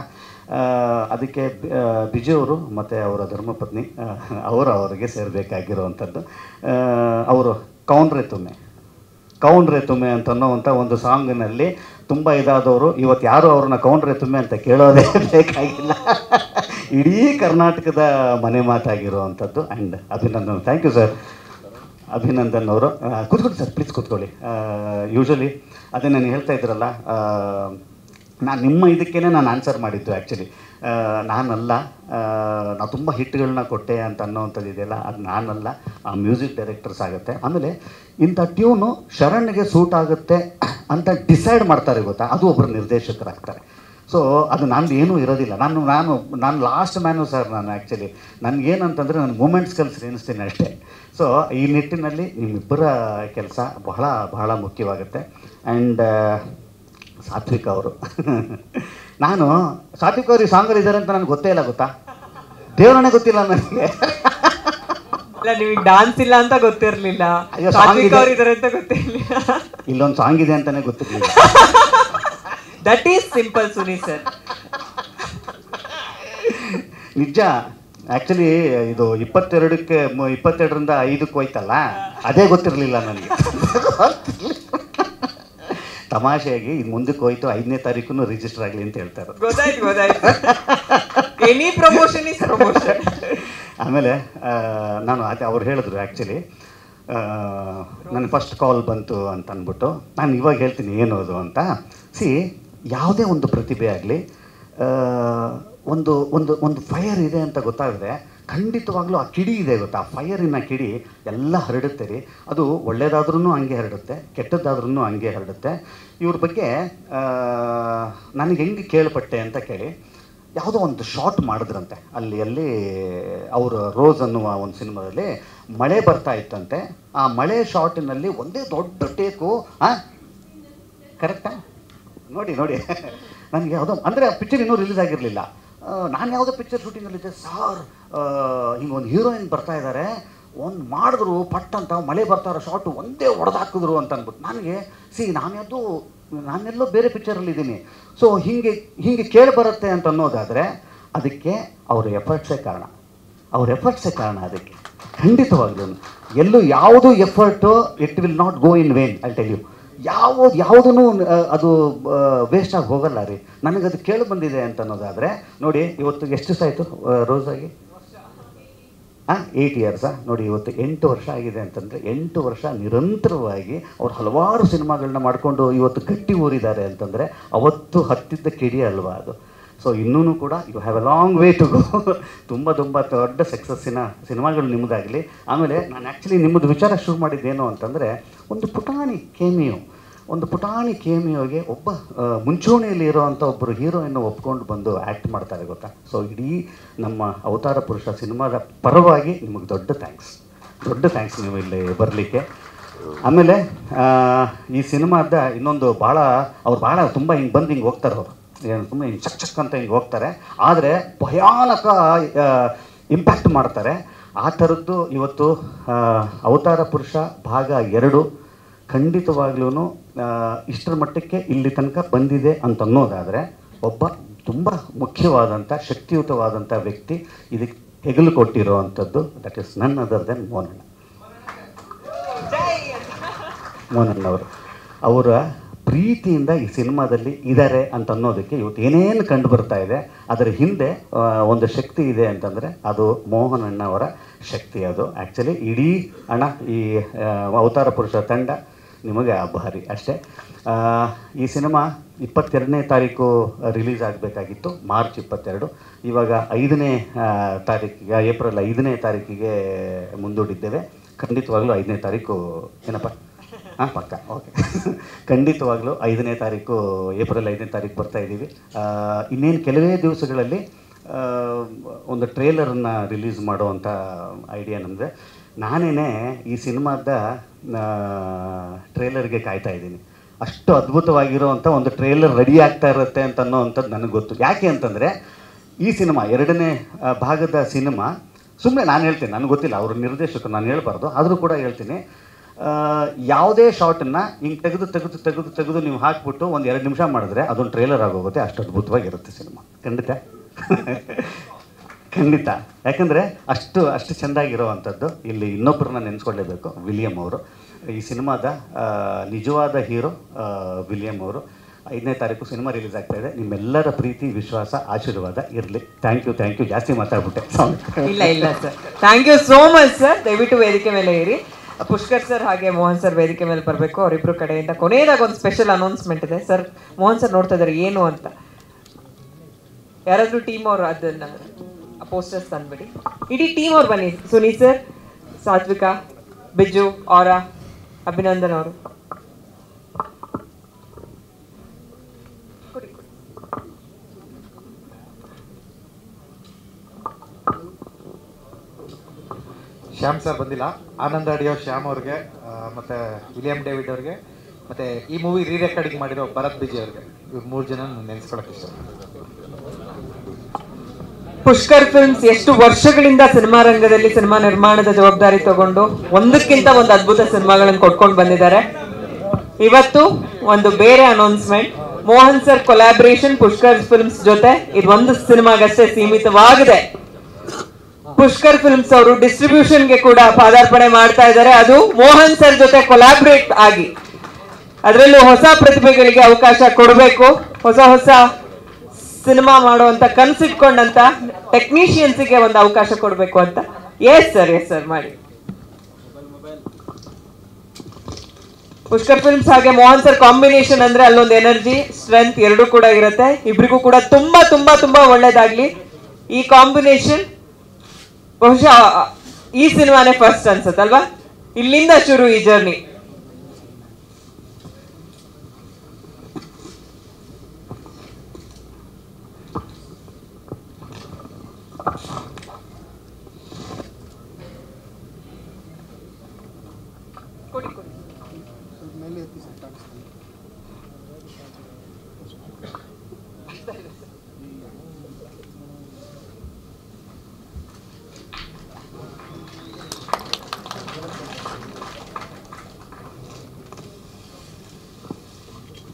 ಅದಕ್ಕೆ ಬಿಜಯ್ ಅವರು ಮತ್ತು ಅವರ ಧರ್ಮಪತ್ನಿ ಅವರಿಗೆ ಸೇರಬೇಕಾಗಿರುವಂಥದ್ದು. ಅವರು ಕೌಂಡ್ರೆ ತುಮ್ಮೆ ಅಂತನ್ನೋವಂಥ ಒಂದು ಸಾಂಗಿನಲ್ಲಿ ತುಂಬ ಇದಾದವರು ಇವತ್ತು ಯಾರು ಅವ್ರನ್ನ ಕೌಂಡ್ರೆ ತುಮ್ಮೆ ಅಂತ ಕೇಳೋದೇ ಬೇಕಾಗಿಲ್ಲ. ಇಡೀ ಕರ್ನಾಟಕದ ಮನೆ ಮಾತಾಗಿರುವಂಥದ್ದು. And Abhinandan, thank you sir Abhinandan ಅವರು. ಕೂತ್ಕೊಳ್ಳಿ ಸರ್, ಪ್ಲೀಸ್ ಕೂತ್ಕೊಳ್ಳಿ. ಯೂಶಲಿ ಅದೇ ನಾನು ಹೇಳ್ತಾ ಇದ್ರಲ್ಲ, ನಾನು ನಿಮ್ಮ ಇದಕ್ಕೇ ನಾನು ಆನ್ಸರ್ ಮಾಡಿದ್ದು ಆ್ಯಕ್ಚುಲಿ ನಾನಲ್ಲ. ನಾವು ತುಂಬ ಹಿಟ್ಗಳನ್ನ ಕೊಟ್ಟೆ ಅಂತ ಅನ್ನೋವಂಥದ್ದು ಇದೆಯಲ್ಲ, ಅದು ನಾನಲ್ಲ, ಆ ಮ್ಯೂಸಿಕ್ ಡೈರೆಕ್ಟರ್ಸ್ ಆಗುತ್ತೆ. ಆಮೇಲೆ ಇಂಥ ಟ್ಯೂನು ಶರಣ್ಗೆ ಸೂಟ್ ಆಗುತ್ತೆ ಅಂತ ಡಿಸೈಡ್ ಮಾಡ್ತಾರೆ ಗೊತ್ತಾ, ಅದು ಒಬ್ಬರು ನಿರ್ದೇಶಕರಾಗ್ತಾರೆ. ಸೊ ಅದು ನಂದು ಏನೂ ಇರೋದಿಲ್ಲ. ನಾನು ಲಾಸ್ಟ್ ಮ್ಯಾನು ಸರ್. ನಾನು ಆ್ಯಕ್ಚುಲಿ ನನಗೇನಂತಂದರೆ ನಾನು ಮೂಮೆಂಟ್ಸ್ ಕಲಿಸಿ ಎನಿಸ್ತೀನಿ ಅಷ್ಟೇ. ಸೊ ಈ ನಿಟ್ಟಿನಲ್ಲಿ ನಿಮ್ಮಿಬ್ಬರ ಕೆಲಸ ಬಹಳ ಮುಖ್ಯವಾಗುತ್ತೆ. ಆ್ಯಂಡ್ ಸಾತ್ವಿಕ್ ಅವರು ನಾನು ಸಾತ್ವಿಕ್ ಅವರು ಈ ಸಾಂಗಲ್ಲಿ ಇದ್ದಾರೆ ಅಂತ ನನಗೆ ಗೊತ್ತೇ ಇಲ್ಲ ಗೊತ್ತಾ. ದೇವರನ್ನೇ ಗೊತ್ತಿಲ್ಲ ನನಗೆ. ಅಲ್ಲ, ನಿಮಗೆ ಡಾನ್ಸ್ ಇಲ್ಲ ಅಂತ ಗೊತ್ತಿರಲಿಲ್ಲ, ಸಾತ್ವಿಕ್ ಅವರು ಇದ್ದಾರೆ ಅಂತ ಗೊತ್ತಿರಲಿಲ್ಲ, ಇಲ್ಲೊಂದು ಸಾಂಗ್ ಇದೆ ಅಂತಾನೆ ಗೊತ್ತಿರಲಿಲ್ಲ. That is simple Suni sir. ನಿಜ. ಆ್ಯಕ್ಚುಲಿ ಇದು 22ರಿಂದ 5ಕ್ಕೆ ಹೋಯ್ತಲ್ಲ, ಅದೇ ಗೊತ್ತಿರಲಿಲ್ಲ ನನಗೆ. ತಮಾಷೆಯಾಗಿ ಇದು ಮುಂದಕ್ಕೆ ಹೋಯ್ತು, 5ನೇ ತಾರೀಕು ರಿಜಿಸ್ಟರ್ ಆಗಲಿ ಅಂತ ಹೇಳ್ತಾರೆ. ಗೊತ್ತಾಯ್ತು. Any promotion is promotion. ಆಮೇಲೆ ನಾನು ಅದೇ ಅವ್ರು ಹೇಳಿದ್ರು ಆ್ಯಕ್ಚುಲಿ ನನ್ನ ಫಸ್ಟ್ ಕಾಲ್ ಬಂತು ಅಂತ ಅಂದ್ಬಿಟ್ಟು ನಾನು ಇವಾಗ ಹೇಳ್ತೀನಿ ಏನು ಅದು ಅಂತ. ಯಾವುದೇ ಒಂದು ಪ್ರತಿಭೆ ಆಗಲಿ ಒಂದು ಒಂದು ಒಂದು ಫೈರ್ ಇದೆ ಅಂತ ಗೊತ್ತಾದರೆ ಖಂಡಿತವಾಗ್ಲೂ ಆ ಕಿಡಿ ಇದೆ ಗೊತ್ತಾ, ಆ ಫೈರಿನ ಕಿಡಿ ಎಲ್ಲ ಹರಡುತ್ತೆ ರೀ. ಅದು ಒಳ್ಳೇದಾದ್ರೂ ಹಂಗೆ ಹರಡುತ್ತೆ, ಕೆಟ್ಟದ್ದಾದ್ರೂ ಹಂಗೆ ಹರಡುತ್ತೆ. ಇವ್ರ ಬಗ್ಗೆ ನನಗೆ ಹೆಂಗೆ ಕೇಳ್ಪಟ್ಟೆ ಅಂತ ಕೇಳಿ, ಯಾವುದೋ ಒಂದು ಶಾರ್ಟ್ ಮಾಡಿದ್ರಂತೆ ಅಲ್ಲಿ ಅವರು ರೋಸ್ ಅನ್ನುವ ಒಂದು ಸಿನಿಮಾದಲ್ಲಿ ಮಳೆ ಬರ್ತಾ ಇತ್ತಂತೆ. ಆ ಮಳೆ ಶಾರ್ಟಿನಲ್ಲಿ ಒಂದೇ ದೊಡ್ಡ ಟೇಕು. ಕರೆಕ್ಟಾ? ನೋಡಿ ನನಗೆ ಯಾವುದೋ ಅಂದರೆ ಆ ಪಿಕ್ಚರ್ ಇನ್ನೂ ರಿಲೀಸ್ ಆಗಿರಲಿಲ್ಲ. ನಾನು ಯಾವುದೋ ಪಿಕ್ಚರ್ ಶೂಟಿಂಗಲ್ಲಿದ್ದೆ, ಸಾರ್ ಹಿಂಗೆ ಒಂದು ಹೀರೋಯಿನ್ ಬರ್ತಾ ಇದ್ದಾರೆ, ಒಂದು ಮಾಡಿದ್ರು ಪಟ್ ಅಂತ ಮಳೆ ಬರ್ತಾ ಇರೋ ಶಾರ್ಟು ಒಂದೇ ಹೊಡೆದಾಕಿದ್ರು ಅಂತ ಅಂದ್ಬಿಟ್ಟು ನನಗೆ ನಾನೆಲ್ಲೋ ಬೇರೆ ಪಿಕ್ಚರಲ್ಲಿದ್ದೀನಿ. ಸೊ ಹೀಗೆ ಕೇಳಿ ಬರುತ್ತೆ ಅಂತ ಅನ್ನೋದಾದರೆ ಅದಕ್ಕೆ ಅವ್ರ ಎಫರ್ಟ್ಸೇ ಕಾರಣ. ಅದಕ್ಕೆ ಖಂಡಿತವಾಗ್ಲೂ ಎಲ್ಲೂ ಯಾವುದು effort it will not go in vain. I tell you, ಯಾವುದೂ ಅದು ವೇಸ್ಟಾಗಿ ಹೋಗಲ್ಲ ರೀ. ನನಗದು ಕೇಳಿ ಬಂದಿದೆ ಅಂತ ಅನ್ನೋದಾದರೆ ನೋಡಿ, ಇವತ್ತು ಎಷ್ಟು ದಿವಸ ಆಯಿತು ರೋಸಾಗಿ? 8 years. ನೋಡಿ ಇವತ್ತು 8 ವರ್ಷ ಆಗಿದೆ ಅಂತಂದರೆ 8 ವರ್ಷ ನಿರಂತರವಾಗಿ ಅವ್ರು ಹಲವಾರು ಸಿನಿಮಾಗಳನ್ನ ಮಾಡಿಕೊಂಡು ಇವತ್ತು ಗಟ್ಟಿ ಊರಿದ್ದಾರೆ ಅಂತಂದರೆ ಅವತ್ತು ಹತ್ತಿದ್ದ ಕಿಡಿ ಅಲ್ವಾ ಅದು. ಸೊ ಇನ್ನೂ ಕೂಡ you have a long way to go. ತುಂಬ ದೊಡ್ಡ ಸಕ್ಸಸ್ಸಿನ ಸಿನಿಮಾಗಳು ನಿಮ್ಮದಾಗಲಿ. ಆಮೇಲೆ ನಾನು ಆ್ಯಕ್ಚುಲಿ ನಿಮ್ಮದು ವಿಚಾರ ಶುರು ಮಾಡಿದ್ದೇನು ಅಂತಂದರೆ ಒಂದು ಪುಟಾಣಿ ಕೇಮಿಯೋಗೆ ಒಬ್ಬ ಮುಂಚೂಣಿಯಲ್ಲಿ ಇರೋವಂಥ ಒಬ್ಬರು ಹೀರೋಯನ್ನು ಒಪ್ಕೊಂಡು ಬಂದು ಆ್ಯಕ್ಟ್ ಮಾಡ್ತಾರೆ ಗೊತ್ತಾ. ಸೊ ಇಡೀ ನಮ್ಮ ಅವತಾರ ಪುರುಷ ಸಿನಿಮಾದ ಪರವಾಗಿ ನಿಮಗೆ ದೊಡ್ಡ ಥ್ಯಾಂಕ್ಸ್ ನೀವು ಇಲ್ಲಿ ಬರಲಿಕ್ಕೆ. ಆಮೇಲೆ ಈ ಸಿನಿಮಾದ ಇನ್ನೊಂದು ಅವ್ರು ತುಂಬ ಹಿಂಗೆ ಬಂದು ಹಿಂಗೆ ಹೋಗ್ತಾರೆ, ಅವರು ತುಂಬ ಹಿಂಗೆ ಚಕ್ ಅಂತ ಹಿಂಗೆ ಹೋಗ್ತಾರೆ, ಆದರೆ ಭಯಾನಕ ಇಂಪ್ಯಾಕ್ಟ್ ಮಾಡ್ತಾರೆ. ಆ ಥರದ್ದು ಇವತ್ತು ಅವತಾರ ಪುರುಷ ಭಾಗ 2 ಖಂಡಿತವಾಗ್ಲೂ ಇಷ್ಟರ ಮಟ್ಟಕ್ಕೆ ಇಲ್ಲಿ ತನಕ ಬಂದಿದೆ ಅಂತ ಅನ್ನೋದಾದರೆ ಒಬ್ಬ ತುಂಬ ಮುಖ್ಯವಾದಂಥ ಶಕ್ತಿಯುತವಾದಂಥ ವ್ಯಕ್ತಿ ಇದಕ್ಕೆ ಹೆಗಲು ಕೊಟ್ಟಿರೋ ಅಂಥದ್ದು, that is none other than ಮೋಹನಣ್ಣವರು. ಅವರ ಪ್ರೀತಿಯಿಂದ ಈ ಸಿನಿಮಾದಲ್ಲಿ ಇದ್ದಾರೆ ಅಂತ ಅನ್ನೋದಕ್ಕೆ ಇವತ್ತು ಏನೇನು ಕಂಡು ಬರ್ತಾ ಇದೆ, ಅದರ ಹಿಂದೆ ಒಂದು ಶಕ್ತಿ ಇದೆ ಅಂತಂದರೆ ಅದು ಮೋಹನಣ್ಣವರ ಶಕ್ತಿ. ಅದು ಆ್ಯಕ್ಚುಲಿ ಇಡೀ ಈ ಅವತಾರ ಪುರುಷ ತಂಡ ನಿಮಗೆ ಆಭಾರಿ ಅಷ್ಟೇ. ಈ ಸಿನಿಮಾ 22ನೇ ತಾರೀಕು ರಿಲೀಸ್ ಆಗಬೇಕಾಗಿತ್ತು, ಮಾರ್ಚ್ 22. ಇವಾಗ 5ನೇ ತಾರೀಕಿಗೆ, ಏಪ್ರಿಲ್ 5ನೇ ತಾರೀಕಿಗೆ ಮುಂದೂಡಿದ್ದೇವೆ. ಖಂಡಿತವಾಗ್ಲೂ 5ನೇ ತಾರೀಕು ಏನಪ್ಪ? ಪಕ್ಕ, ಓಕೆ. ಖಂಡಿತವಾಗ್ಲೂ 5ನೇ ತಾರೀಕು, ಏಪ್ರಿಲ್ 5ನೇ ತಾರೀಕು ಬರ್ತಾಯಿದ್ದೀವಿ. ಇನ್ನೇನು ಕೆಲವೇ ದಿವಸಗಳಲ್ಲಿ ಒಂದು ಟ್ರೇಲರನ್ನು ರಿಲೀಸ್ ಮಾಡುವಂಥ ಐಡಿಯಾ ನಮ್ಮದು. ನಾನೇ ಈ ಸಿನಿಮಾದ ಟ್ರೇಲರ್ಗೆ ಕಾಯ್ತಾ ಇದ್ದೀನಿ. ಅಷ್ಟು ಅದ್ಭುತವಾಗಿರೋವಂಥ ಒಂದು ಟ್ರೇಲರ್ ರೆಡಿ ಆಗ್ತಾ ಇರುತ್ತೆ ಅಂತ ಅನ್ನೋವಂಥದ್ದು ನನಗೆ ಗೊತ್ತು. ಯಾಕೆ ಅಂತಂದರೆ ಈ ಸಿನಿಮಾ 2ನೇ ಭಾಗದ ಸಿನಿಮಾ, ಸುಮ್ಮನೆ ನಾನು ಹೇಳ್ತೀನಿ, ನನಗೆ ಗೊತ್ತಿಲ್ಲ, ಅವ್ರ ನಿರ್ದೇಶಕರು, ನಾನು ಹೇಳ್ಬಾರ್ದು, ಆದರೂ ಕೂಡ ಹೇಳ್ತೀನಿ, ಯಾವುದೇ ಶಾರ್ಟನ್ನು ಹಿಂಗೆ ತೆಗೆದು ನೀವು ಹಾಕ್ಬಿಟ್ಟು ಒಂದು 2 ನಿಮಿಷ ಮಾಡಿದ್ರೆ ಅದೊಂದು ಟ್ರೇಲರ್ ಆಗೋಗುತ್ತೆ. ಅಷ್ಟು ಅದ್ಭುತವಾಗಿರುತ್ತೆ ಸಿನಿಮಾ, ಖಂಡಿತ. ಯಾಕಂದರೆ ಅಷ್ಟು ಚೆಂದಾಗಿರೋವಂಥದ್ದು. ಇಲ್ಲಿ ಇನ್ನೊಬ್ಬರನ್ನ ನೆನೆಸ್ಕೊಳ್ಳೇಬೇಕು, ವಿಲಿಯಮ್ ಅವರು. ಈ ಸಿನಿಮಾದ ನಿಜವಾದ ಹೀರೋ ವಿಲಿಯಮ್ ಅವರು. 5ನೇ ತಾರೀಕು ಸಿನಿಮಾ ರಿಲೀಸ್ ಆಗ್ತಾ ಇದೆ. ನಿಮ್ಮೆಲ್ಲರ ಪ್ರೀತಿ, ವಿಶ್ವಾಸ, ಆಶೀರ್ವಾದ ಇರಲಿ. Thank you. ಜಾಸ್ತಿ ಮಾತಾಡ್ಬಿಟ್ಟೆ. ಇಲ್ಲ sir, thank you so much sir. ದಯವಿಟ್ಟು ವೇದಿಕೆ ಮೇಲೆ ಇರಿ. ಪುಷ್ಕರ್ ಸರ್ ಹಾಗೆ ಮೋಹನ್ ಸರ್ ವೇದಿಕೆ ಮೇಲೆ ಬರಬೇಕು. ಅವರಿಬ್ಬರು ಕಡೆಯಿಂದ ಕೊನೆಯದಾಗ ಒಂದು ಸ್ಪೆಷಲ್ ಅನೌನ್ಸ್ಮೆಂಟ್ ಇದೆ ಸರ್. ಮೋಹನ್ ಸರ್ ನೋಡ್ತಾ ಇದ್ದಾರೆ ಏನು ಅಂತ. ಯಾರಾದರೂ ಟೀಮ್ ಅವರು ಅದನ್ನ ಪೋಸ್ಟರ್ಸ್ ತಂದ್ಬಿಡಿ. ಇಡೀ ಟೀಮ್ ಅವ್ರು ಬನ್ನಿ. ಸುನಿ ಸರ್, ಸಾತ್ವಿಕಾ, ಬಿಜ್ಜು, ಆರಾ, ಅಭಿನಂದನ್ ಅವರು. ಶ್ಯಾಮ್ ಸರ್ ಬಂದಿಲ್ಲ. ಆನಂದ್ ಆಡಿಯೋ ಶ್ಯಾಮ್ ಅವ್ರಿಗೆ, ಮತ್ತು ವಿಲಿಯಂ ಡೇವಿಡ್ ಅವ್ರಿಗೆ, ಮತ್ತು ಈ ಮೂವಿ ರೀರೆಕಾರ್ಡಿಂಗ್ ಮಾಡಿರೋ ಭರತ್ ಬಿಜಿ ಅವ್ರಿಗೆ, ಇವ್ರು 3 ಜನ ನೆನೆಸ್ಕೊಳಕ್ಕೆ ಇಷ್ಟ. ಪುಷ್ಕರ್ ಫಿಲ್ಮ್ಸ್ ಎಷ್ಟು ವರ್ಷಗಳಿಂದ ಸಿನಿಮಾ ರಂಗದಲ್ಲಿ ಸಿನಿಮಾ ನಿರ್ಮಾಣದ ಜವಾಬ್ದಾರಿ ತಗೊಂಡು ಒಂದಕ್ಕಿಂತ ಒಂದು ಅದ್ಭುತ ಸಿನಿಮಾಗಳನ್ನು ಕೊಟ್ಕೊಂಡು ಬಂದಿದ್ದಾರೆ. ಇವತ್ತು ಒಂದು ಬೇರೆ announcement. Mohan sir collaboration Pushkar films ಜೊತೆ ಇದೊಂದು ಸಿನಿಮಾಗಷ್ಟೇ ಸೀಮಿತವಾಗಿದೆ. ಪುಷ್ಕರ್ ಫಿಲ್ಮ್ಸ್ ಅವರು ಡಿಸ್ಟ್ರಿಬ್ಯೂಷನ್ಗೆ ಕೂಡ ಪಾದಾರ್ಪಣೆ ಮಾಡ್ತಾ ಇದ್ದಾರೆ. ಅದು ಮೋಹನ್ ಸರ್ ಜೊತೆ ಕೊಲಾಬ್ರೇಟ್ ಆಗಿ. ಅದರಲ್ಲೂ ಹೊಸ ಪ್ರತಿಭೆಗಳಿಗೆ ಅವಕಾಶ ಕೊಡಬೇಕು. ಹೊಸ ಸಿನಿಮಾ ಮಾಡುವಂತ ಕನಸಿಟ್ಕೊಂಡಂತ ಟೆಕ್ನಿಷಿಯನ್ಸ್ಗೆ ಒಂದು ಅವಕಾಶ ಕೊಡಬೇಕು ಅಂತ. ಎಸ್ ಸರ್ ಮಾಡಿ. ಪುಷ್ಕರ್ ಫಿಲ್ಮ್ಸ್ ಹಾಗೆ ಮೋಹನ್ ಸರ್ ಕಾಂಬಿನೇಷನ್ ಅಂದ್ರೆ ಅಲ್ಲೊಂದು ಎನರ್ಜಿ ಸ್ಟ್ರೆಂತ್ ಎರಡೂ ಕೂಡ ಇರುತ್ತೆ. ಇಬ್ರಿಗೂ ಕೂಡ ತುಂಬಾ ತುಂಬಾ ತುಂಬಾ ಒಳ್ಳೇದಾಗ್ಲಿ. ಈ ಕಾಂಬಿನೇಷನ್ ಬಹುಶಃ ಈ ಸಿನಿಮಾನೇ ಫಸ್ಟ್ ಅನ್ಸತ್ತಲ್ವಾ? ಇಲ್ಲಿಂದ ಶುರು ಈ journey.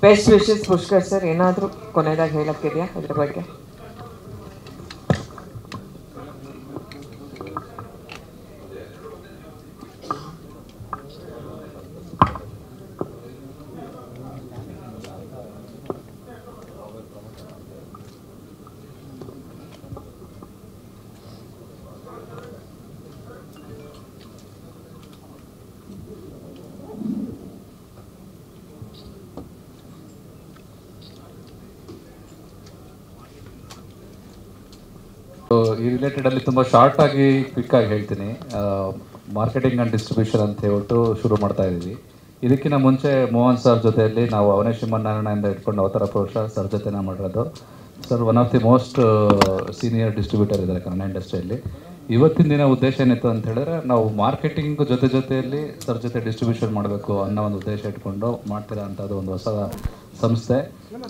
Best wishes Pushkar sir. ಏನಾದರೂ ಕೊನೆಯದಾಗಿ ಹೇಳಕ್ಕಿದೆಯಾ ಇದ್ರ ಬಗ್ಗೆ? ಸೊ ಈ ರಿಲೇಟೆಡಲ್ಲಿ ತುಂಬ ಶಾರ್ಟ್ ಆಗಿ ಕ್ವಿಕ್ ಆಗಿ ಹೇಳ್ತೀನಿ. ಮಾರ್ಕೆಟಿಂಗ್ ಆ್ಯಂಡ್ ಡಿಸ್ಟ್ರಿಬ್ಯೂಷನ್ ಅಂತ ಹೇಳ್ಬಿಟ್ಟು ಶುರು ಮಾಡ್ತಾ ಇದ್ದೀವಿ. ಇದಕ್ಕಿಂತ ಮುಂಚೆ ಮೋಹನ್ ಸರ್ ಜೊತೆಯಲ್ಲಿ ನಾವು ಅವನೇಶ್ ನಾರಾಯಣದಿಂದ ಇಟ್ಕೊಂಡು ಅವತಾರ ಪುರುಷ ಸರ್ ಜೊತೆನ ಮಾಡಿರೋದು. Sir one of the most senior distributor ಇದ್ದಾರೆ ಕನ್ನಡ ಇಂಡಸ್ಟ್ರಿಯಲ್ಲಿ. ಇವತ್ತಿನ ದಿನ ಉದ್ದೇಶ ಏನಿತ್ತು ಅಂತ ಹೇಳಿದ್ರೆ ನಾವು ಮಾರ್ಕೆಟಿಂಗ್ ಜೊತೆಯಲ್ಲಿ ಸರ್ ಜೊತೆ ಡಿಸ್ಟ್ರಿಬ್ಯೂಷನ್ ಮಾಡಬೇಕು ಅನ್ನೋ ಒಂದು ಉದ್ದೇಶ ಇಟ್ಕೊಂಡು ಮಾಡ್ತಿರೋ ಅಂಥದ್ದು ಒಂದು ಹೊಸ ಸಂಸ್ಥೆ.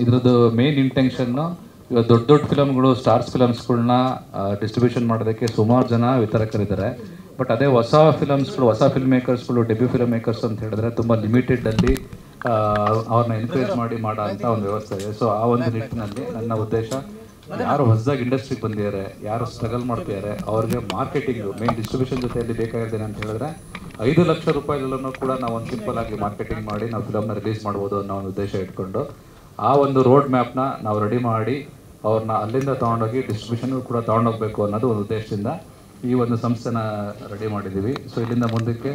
ಇದ್ರದ್ದು ಮೇನ್ ಇಂಟೆನ್ಷನ್ನು ಇವತ್ತು ದೊಡ್ಡ ದೊಡ್ಡ ಫಿಲಮ್ಗಳು ಸ್ಟಾರ್ಸ್ ಫಿಲಮ್ಸ್ಗಳನ್ನ ಡಿಸ್ಟ್ರಿಬ್ಯೂಷನ್ ಮಾಡೋದಕ್ಕೆ ಸುಮಾರು ಜನ ವಿತರಕರಿದ್ದಾರೆ. ಬಟ್ ಅದೇ ಹೊಸ ಫಿಲಮ್ಸ್ಗಳು, ಹೊಸ ಫಿಲ್ಮ್ ಮೇಕರ್ಸ್ಗಳು, ಡೆಬ್ಯೂ ಫಿಲ್ಮ್ ಮೇಕರ್ಸ್ ಅಂತ ಹೇಳಿದ್ರೆ ತುಂಬ ಲಿಮಿಟೆಡಲ್ಲಿ ಅವ್ರನ್ನ ಎನ್ಕರೇಜ್ ಮಾಡೋ ಅಂಥ ಒಂದು ವ್ಯವಸ್ಥೆ ಇದೆ. ಸೊ ಆ ಒಂದು ನಿಟ್ಟಿನಲ್ಲಿ ನನ್ನ ಉದ್ದೇಶ, ಯಾರು ಹೊಸದಾಗಿ ಇಂಡಸ್ಟ್ರಿಗೆ ಬಂದಿದ್ದಾರೆ, ಯಾರು ಸ್ಟ್ರಗಲ್ ಮಾಡ್ತಿದ್ದಾರೆ, ಅವ್ರಿಗೆ ಮಾರ್ಕೆಟಿಂಗು ಮೇನ್ ಡಿಸ್ಟ್ರಿಬ್ಯೂಷನ್ ಜೊತೆಯಲ್ಲಿ ಬೇಕಾಗಿದೆ ಅಂತ ಹೇಳಿದ್ರೆ 5 ಲಕ್ಷ ರೂಪಾಯಿಗಳಲ್ಲೂ ಕೂಡ ನಾವು ಒಂದು ಸಿಂಪಲ್ ಆಗಿ ಮಾರ್ಕೆಟಿಂಗ್ ಮಾಡಿ ನಾವು ಫಿಲಮ್ನ ರಿಲೀಸ್ ಮಾಡ್ಬೋದು ಅನ್ನೋ ಒಂದು ಉದ್ದೇಶ ಇಟ್ಕೊಂಡು ಆ ಒಂದು ರೋಡ್ ಮ್ಯಾಪ್ನ ನಾವು ರೆಡಿ ಮಾಡಿ ಅವ್ರನ್ನ ಅಲ್ಲಿಂದ ತೊಗೊಂಡೋಗಿ ಡಿಸ್ಟ್ರಿಬ್ಯೂಷನ್ಗೂ ಕೂಡ ತೊಗೊಂಡೋಗ್ಬೇಕು ಅನ್ನೋದು ಒಂದು ಉದ್ದೇಶದಿಂದ ಈ ಒಂದು ಸಂಸ್ಥೆನ ರೆಡಿ ಮಾಡಿದ್ದೀವಿ. ಸೊ ಇಲ್ಲಿಂದ ಮುಂದಕ್ಕೆ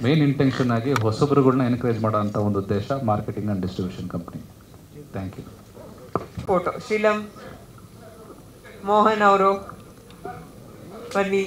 ಮೇನ್ ಇಂಟೆನ್ಷನ್ ಆಗಿ ಹೊಸಬರುಗಳನ್ನ ಎನ್ಕರೇಜ್ ಮಾಡೋ ಅಂಥ ಒಂದು ಉದ್ದೇಶ marketing and distribution company. Thank you. Photo Sheelam Mohan ಅವರು ಬನ್ನಿ.